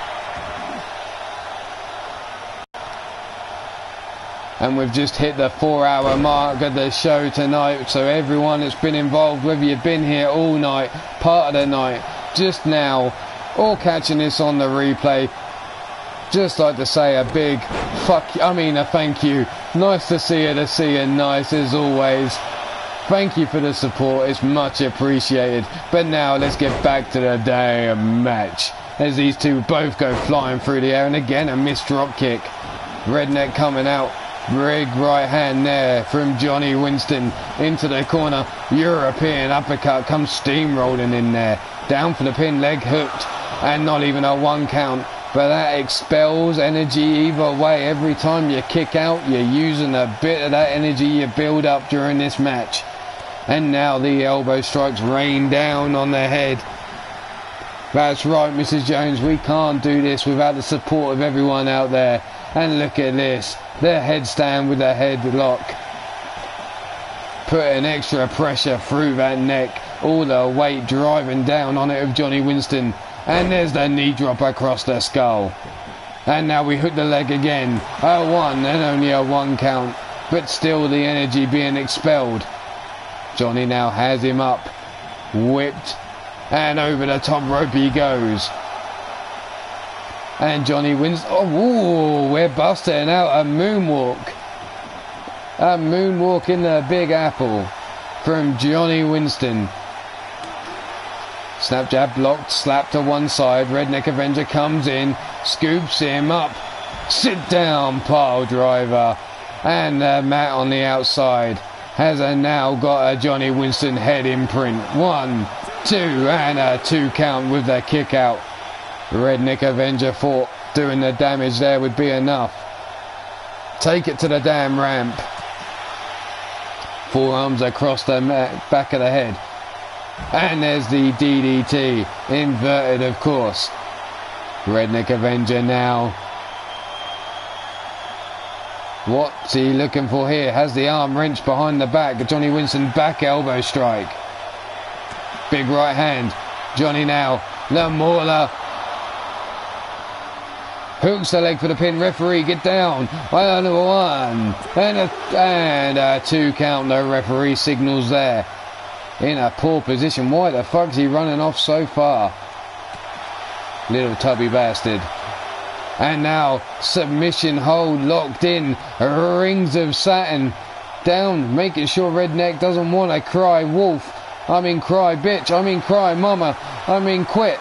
And we've just hit the 4-hour mark of the show tonight. So everyone that's been involved, whether you've been here all night, part of the night, just now, or catching this on the replay, just like to say a big a thank you. Nice to see you, nice as always. Thank you for the support, it's much appreciated. But now let's get back to the damn match, as these two both go flying through the air, and again a missed drop kick. Redneck coming out, big right hand there from Johnny Winston into the corner. European uppercut comes steamrolling in there. Down for the pin, leg hooked, and not even a 1 count. But that expels energy either way. Every time you kick out, you're using a bit of that energy you build up during this match. And now the elbow strikes rain down on the head. That's right, Mrs. Jones, we can't do this without the support of everyone out there. And look at this, the headstand with the headlock. Putting extra pressure through that neck. All the weight driving down on it of Johnny Winston. And there's the knee drop across the skull. And now we hook the leg again. A 1 and only a 1 count. But still the energy being expelled. Johnny now has him up. Whipped. And over the top rope he goes. And Johnny wins. Oh, we're busting out a moonwalk. A moonwalk in the Big Apple from Johnny Winston. Snap jab blocked, slap to one side. Redneck Avenger comes in, scoops him up. Sit down, pile driver. And the mat on the outside has now got a Johnny Winston head imprint. 1, 2, and a 2 count with the kick out. Redneck Avenger thought doing the damage there would be enough. Take it to the damn ramp. Forearms across the back of the head. And there's the DDT. Inverted, of course. Redneck Avenger now. What's he looking for here? Has the arm wrenched behind the back. Johnny Winston back elbow strike. Big right hand. Johnny now. The Mauler. Hooks the leg for the pin. Referee, get down. 1 and a 2 count. The referee signals there. In a poor position. Why the fuck's he running off so far? Little tubby bastard. And now submission hold locked in. Rings of Saturn down, making sure Redneck doesn't want to cry wolf. I mean cry bitch. I mean cry mama. I mean quit.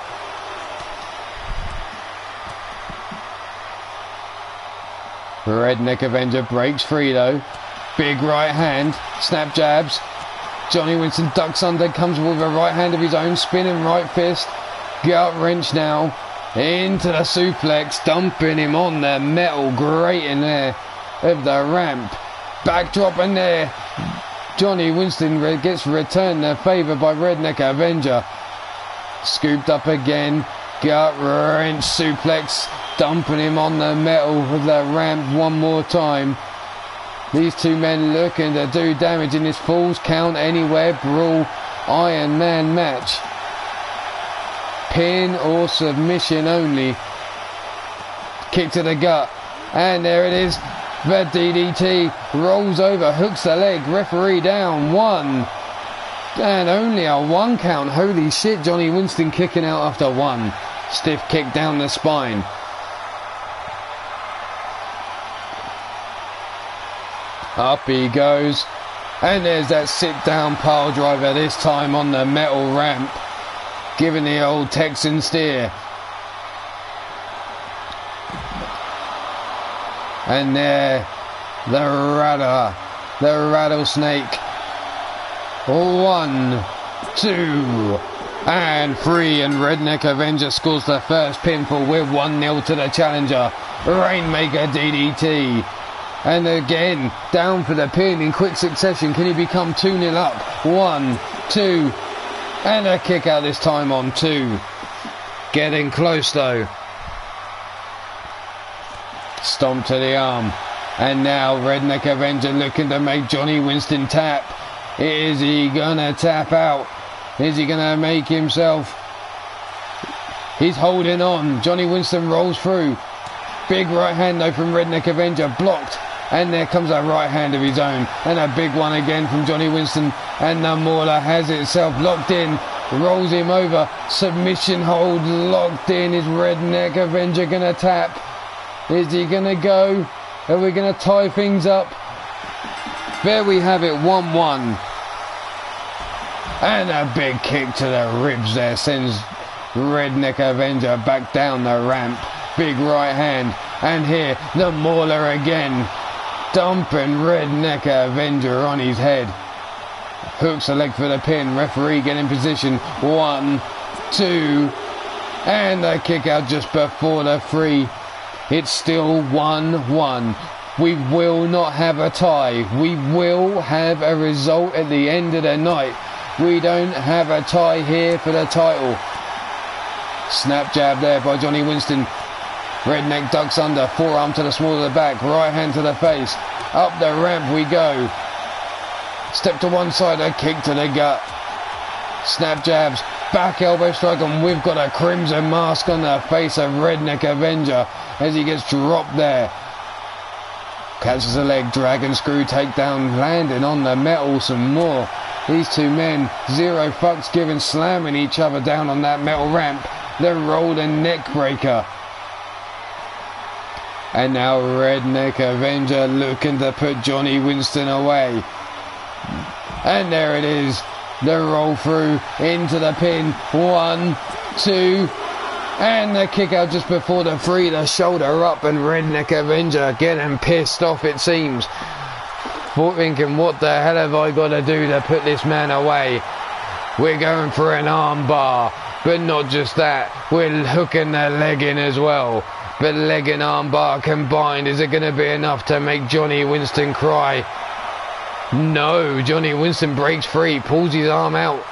Redneck Avenger breaks free though. Big right hand. Snap jabs. Johnny Winston ducks under, comes with a right hand of his own, spinning right fist. Gut wrench now. Into the suplex, dumping him on the metal grating there of the ramp. Backdrop in there. Johnny Winston gets returned the favour by Redneck Avenger. Scooped up again. Gut wrench suplex, dumping him on the metal of the ramp one more time. These two men looking to do damage in this Falls Count Anywhere Brawl Iron Man match. Pin or submission only. Kick to the gut. And there it is. The DDT rolls over, hooks the leg. Referee down. 1. And only a 1 count. Holy shit, Johnny Winston kicking out after 1. Stiff kick down the spine. Up he goes. And there's that sit down pile driver, this time on the metal ramp. Giving the old Texan steer. And there, the rattlesnake. 1, 2, and 3. And Redneck Avenger scores the first pinfall with 1-0 to the challenger. Rainmaker DDT. And again, down for the pin in quick succession. Can he become 2-0 up? 1, 2, and a kick out this time on 2. Getting close though. Stomp to the arm. And now Redneck Avenger looking to make Johnny Winston tap. Is he gonna tap out? Is he gonna make himself? He's holding on. Johnny Winston rolls through. Big right hand though from Redneck Avenger, blocked. And there comes a right hand of his own. And a big one again from Johnny Winston. And the Mauler has itself locked in. Rolls him over. Submission hold locked in. Is Redneck Avenger going to tap? Is he going to go? Are we going to tie things up? There we have it, 1-1. And a big kick to the ribs there. Sends Redneck Avenger back down the ramp. Big right hand. And here, the Mauler again. Dumping Redneck Avenger on his head. Hooks the leg for the pin. Referee get in position. 1, 2. And the kick out just before the 3. It's still 1-1. We will not have a tie. We will have a result at the end of the night. We don't have a tie here for the title. Snap jab there by Johnny Winston. Redneck ducks under, forearm to the small of the back, right hand to the face. Up the ramp we go. Step to one side, a kick to the gut. Snap jabs, back elbow strike, and we've got a crimson mask on the face of Redneck Avenger as he gets dropped there. Catches a leg, dragon screw takedown, landing on the metal some more. These two men, zero fucks given, slamming each other down on that metal ramp. The rolling neck breaker. And now Redneck Avenger looking to put Johnny Winston away. And there it is. The roll through into the pin. 1, 2, and the kick out just before the 3. The shoulder up, and Redneck Avenger getting pissed off, it seems. Thinking, what the hell have I got to do to put this man away? We're going for an arm bar, but not just that. We're hooking the leg in as well. But leg and arm bar combined, is it going to be enough to make Johnny Winston cry? No, Johnny Winston breaks free, pulls his arm out.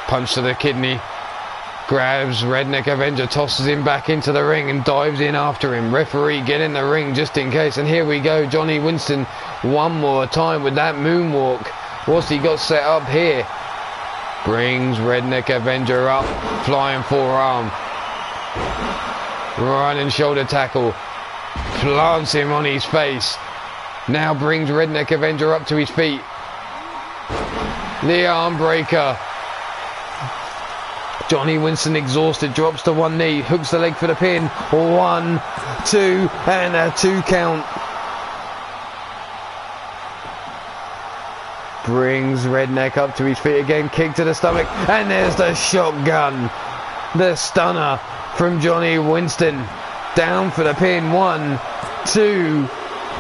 Punch to the kidney. Grabs Redneck Avenger, tosses him back into the ring and dives in after him. Referee, get in the ring just in case. And here we go, Johnny Winston one more time with that moonwalk. What's he got set up here? Brings Redneck Avenger up, flying forearm. Running shoulder tackle. Plants him on his face. Now brings Redneck Avenger up to his feet. The arm breaker. Johnny Winston exhausted, drops to one knee, hooks the leg for the pin. 1, 2, and a 2 count. Brings Redneck up to his feet again, kick to the stomach, and there's the shotgun. The stunner from Johnny Winston. Down for the pin. 1, 2,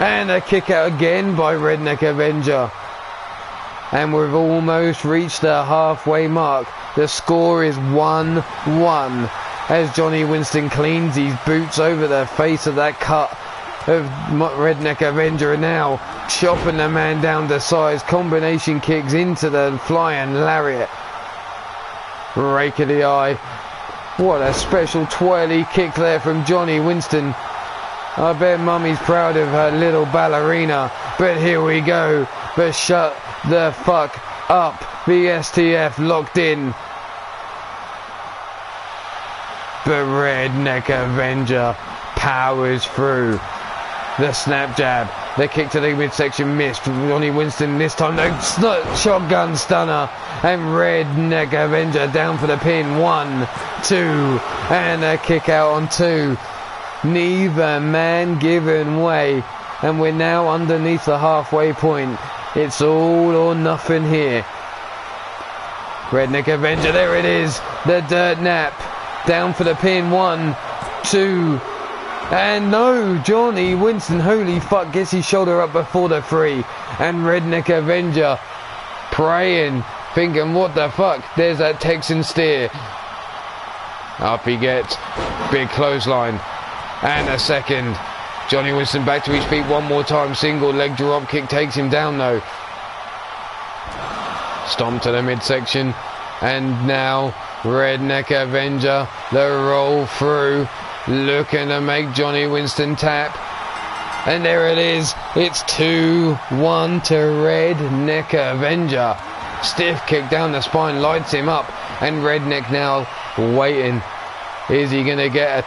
and a kick out again by Redneck Avenger. And we've almost reached the halfway mark. The score is 1-1 as Johnny Winston cleans his boots over the face of that cut of Redneck Avenger, now chopping the man down to size. Combination kicks into the flying lariat. Rake of the eye. What a special twirly kick there from Johnny Winston. I bet Mummy's proud of her little ballerina. But here we go. But shut the fuck up. The STF locked in. But Redneck Avenger powers through. The snap jab. The kick to the midsection missed. Johnny Winston this time. The shotgun stunner. And Redneck Avenger down for the pin. 1, 2. And a kick out on 2. Neither man giving way. And we're now underneath the halfway point. It's all or nothing here. Redneck Avenger, there it is. The dirt nap. Down for the pin. 1, 2. And no, Johnny Winston, holy fuck, gets his shoulder up before the 3. And Redneck Avenger praying, thinking, what the fuck? There's that Texan steer. Up he gets. Big clothesline. And a second. Johnny Winston back to his feet one more time. Single leg drop kick takes him down though. Stomp to the midsection. And now Redneck Avenger, the roll through, looking to make Johnny Winston tap. And there it is. It's 2-1 to Redneck Avenger. Stiff kick down the spine, lights him up. And Redneck now waiting. Is he going to get a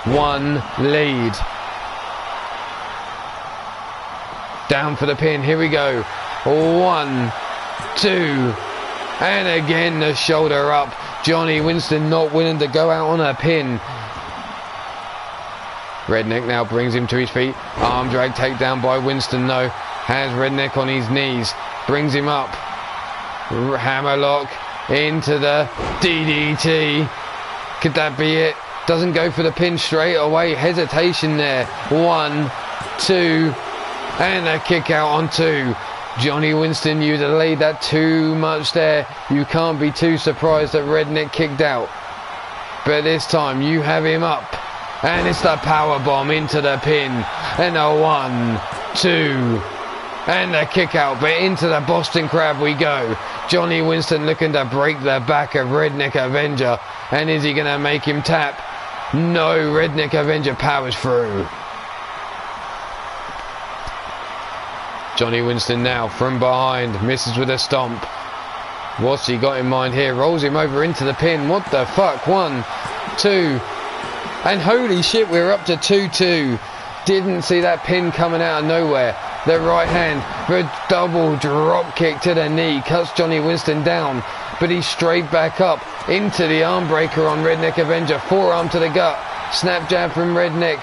2-1 lead? Down for the pin. Here we go. 1, 2. And again the shoulder up. Johnny Winston not willing to go out on a pin. Redneck now brings him to his feet. Arm drag takedown by Winston though. Has Redneck on his knees. Brings him up. Hammerlock into the DDT. Could that be it? Doesn't go for the pin straight away. Hesitation there. 1, 2. And a kick out on 2. Johnny Winston, you delayed that too much there. You can't be too surprised that Redneck kicked out. But this time you have him up. And it's the power bomb into the pin. And a 1, 2. And a kick out. But into the Boston Crab we go. Johnny Winston looking to break the back of Redneck Avenger. And is he going to make him tap? No, Redneck Avenger powers through. Johnny Winston now from behind, misses with a stomp. What's he got in mind here? Rolls him over into the pin. What the fuck? 1, 2. And holy shit, we're up to 2-2. Didn't see that pin coming out of nowhere. The right hand for a double drop kick to the knee. Cuts Johnny Winston down. But he's straight back up into the arm breaker on Redneck Avenger. Forearm to the gut. Snap jab from Redneck.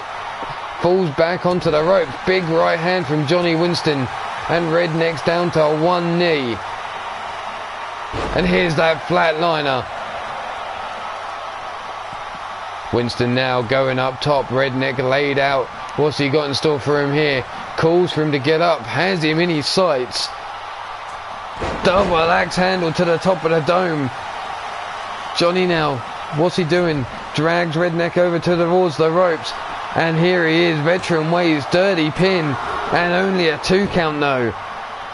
Falls back onto the rope. Big right hand from Johnny Winston. And Redneck's down to one knee. And here's that flatliner. Winston now going up top. Redneck laid out. What's he got in store for him here? Calls for him to get up. Has him in his sights. Double axe handle to the top of the dome. Johnny now. What's he doing? Drags Redneck over towards the ropes. And here he is. Veteran ways. Dirty pin. And only a 2 count though.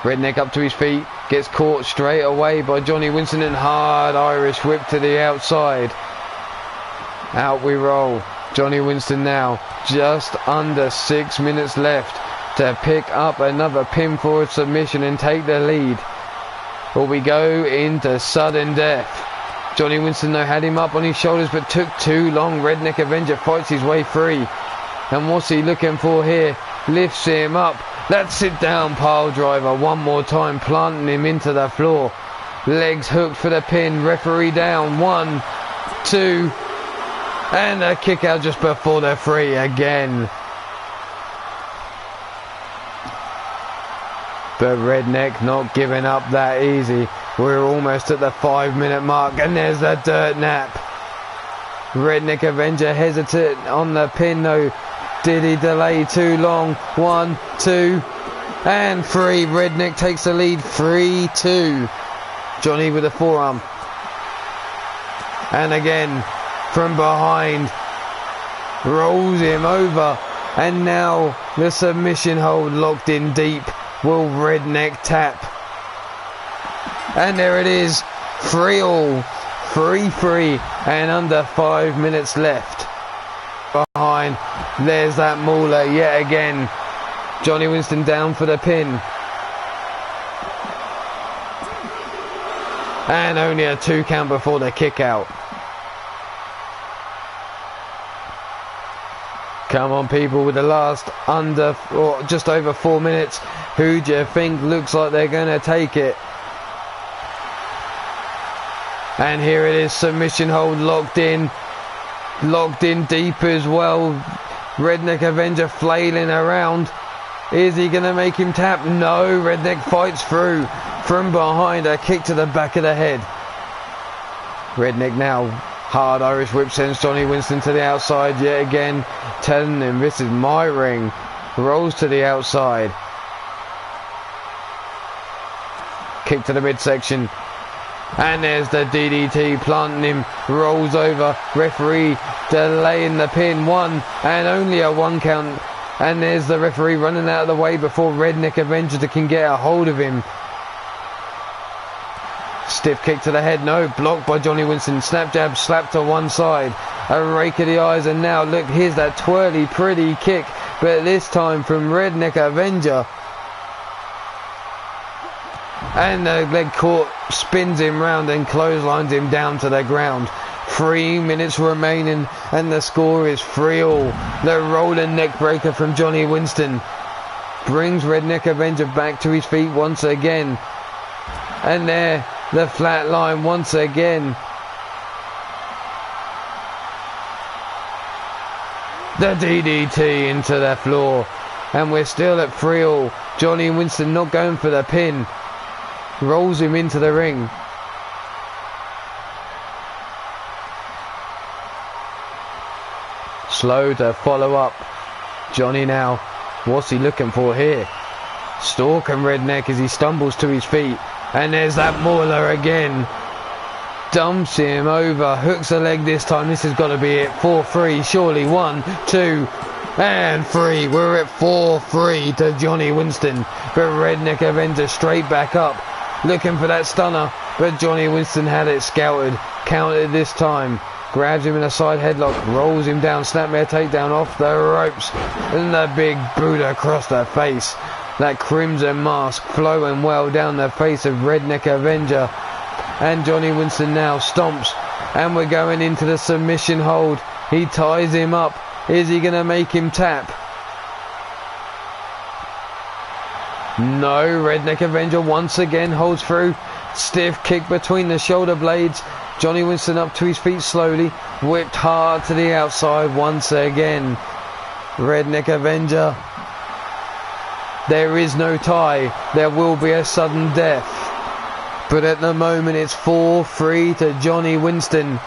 Redneck up to his feet. Gets caught straight away by Johnny Winston and hard Irish whip to the outside. Out we roll. Johnny Winston now. Just under 6 minutes left to pick up another pinfall submission and take the lead. Or we go into sudden death. Johnny Winston though had him up on his shoulders but took too long. Redneck Avenger fights his way free. And what's he looking for here? Lifts him up. That sit down pile driver one more time, planting him into the floor. Legs hooked for the pin. Referee down. 1, 2. And a kick out just before the 3 again. But Redneck not giving up that easy. We're almost at the 5-minute mark and there's the dirt nap. Redneck Avenger hesitant on the pin though. Did he delay too long? 1, 2 and 3. Redneck takes the lead. 3-2. Johnny with a forearm. And again from behind. Rolls him over. And now the submission hold locked in deep. Will Redneck tap? And there it is. 3-all. 3-3 and under 5 minutes left. Behind. There's that mauler yet again. Johnny Winston down for the pin. And only a 2 count before the kick out. Come on people, with the last under or just over 4 minutes. Who do you think looks like they're going to take it? And here it is, submission hold locked in. Locked in deep as well. Redneck Avenger flailing around. Is he going to make him tap? No, Redneck fights through. From behind, a kick to the back of the head. Redneck now. Hard Irish whip sends Johnny Winston to the outside yet again. Telling him this is my ring. Rolls to the outside. Kick to the midsection. And there's the DDT planting him. Rolls over. Referee delaying the pin. 1 and only a 1 count. And there's the referee running out of the way before Redneck Avenger can get a hold of him. Stiff kick to the head. No. Blocked by Johnny Winston. Snap jab slapped to one side. A rake of the eyes. And now look. Here's that twirly pretty kick. But this time from Redneck Avenger. And the leg caught, spins him round and clotheslines him down to the ground. 3 minutes remaining and the score is 3-all. The rolling neck breaker from Johnny Winston brings Redneck Avenger back to his feet once again. And there, the flat line once again. The DDT into the floor. And we're still at 3-all. Johnny Winston not going for the pin. Rolls him into the ring. Slow to follow up. Johnny now. What's he looking for here? Stalking Redneck as he stumbles to his feet. And there's that mauler again. Dumps him over. Hooks a leg this time. This has got to be it. 4-3. Surely 1, 2 and 3. We're at 4-3 to Johnny Winston. But Redneck Avenger straight back up. Looking for that stunner, but Johnny Winston had it scouted. Counted this time. Grabs him in a side headlock. Rolls him down. Snapmare takedown off the ropes. And the big boot across the face. That crimson mask flowing well down the face of Redneck Avenger. And Johnny Winston now stomps. And we're going into the submission hold. He ties him up. Is he going to make him tap? No, Redneck Avenger once again holds through. Stiff kick between the shoulder blades. Johnny Winston up to his feet slowly. Whipped hard to the outside once again. Redneck Avenger. There is no tie. There will be a sudden death. But at the moment it's 4-3 to Johnny Winston.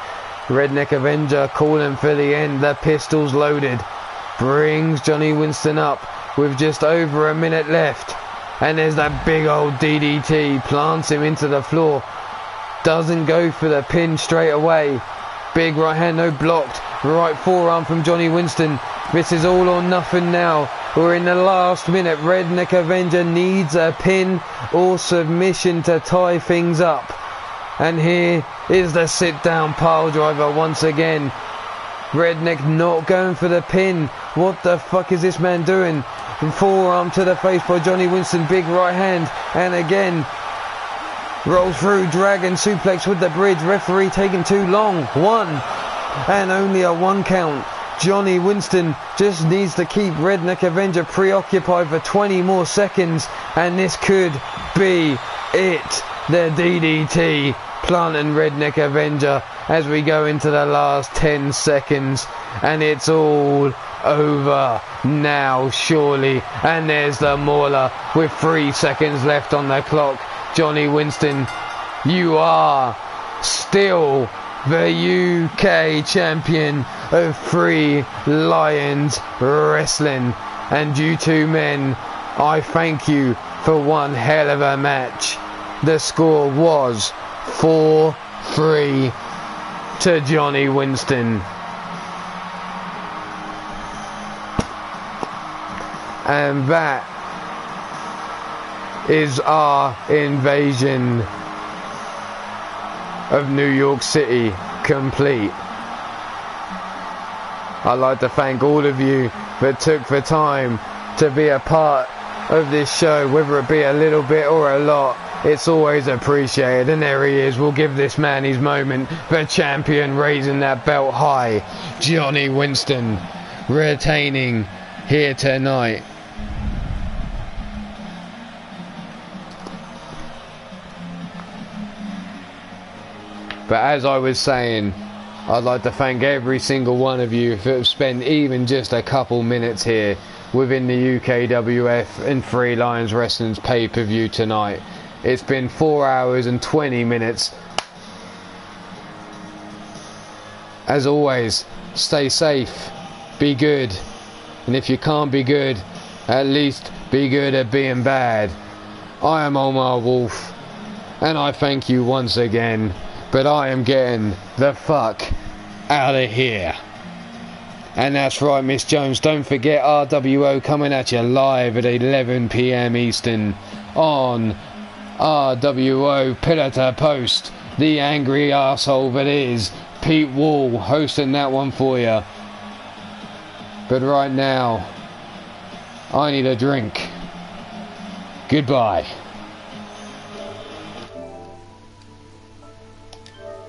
Redneck Avenger calling for the end. The pistol's loaded. Brings Johnny Winston up with just over a minute left. And there's that big old DDT. Plants him into the floor. Doesn't go for the pin straight away. Big right hand, no blocked. Right forearm from Johnny Winston. This is all or nothing now. We're in the last minute. Redneck Avenger needs a pin or submission to tie things up. And here is the sit down pile driver once again. Redneck not going for the pin. What the fuck is this man doing? Forearm to the face by Johnny Winston. Big right hand. And again. Rolls through. Dragon suplex with the bridge. Referee taking too long. 1. And only a 1 count. Johnny Winston just needs to keep Redneck Avenger preoccupied for 20 more seconds. And this could be it. The DDT planting Redneck Avenger as we go into the last 10 seconds. And it's all over now, surely. And there's the mauler with 3 seconds left on the clock. Johnny Winston, you are still the UK champion of Three Lions Wrestling. And you two men, I thank you for one hell of a match. The score was 4-3 to Johnny Winston. And that is our invasion of New York City complete. I'd like to thank all of you that took the time to be a part of this show, whether it be a little bit or a lot. It's always appreciated. And there he is. We'll give this man his moment. The champion raising that belt high. Johnny Winston retaining here tonight. But as I was saying, I'd like to thank every single one of you who have spent even just a couple minutes here within the UKWF and Three Lions Wrestling's pay-per-view tonight. It's been 4 hours and 20 minutes. As always, stay safe, be good, and if you can't be good, at least be good at being bad. I am Ulmarwolf, and I thank you once again. But I am getting the fuck out of here. And that's right, Miss Jones. Don't forget RWO coming at you live at 11 PM Eastern on RWO Pillar to Post. The angry arsehole that is Pete Wall hosting that one for you. But right now, I need a drink. Goodbye.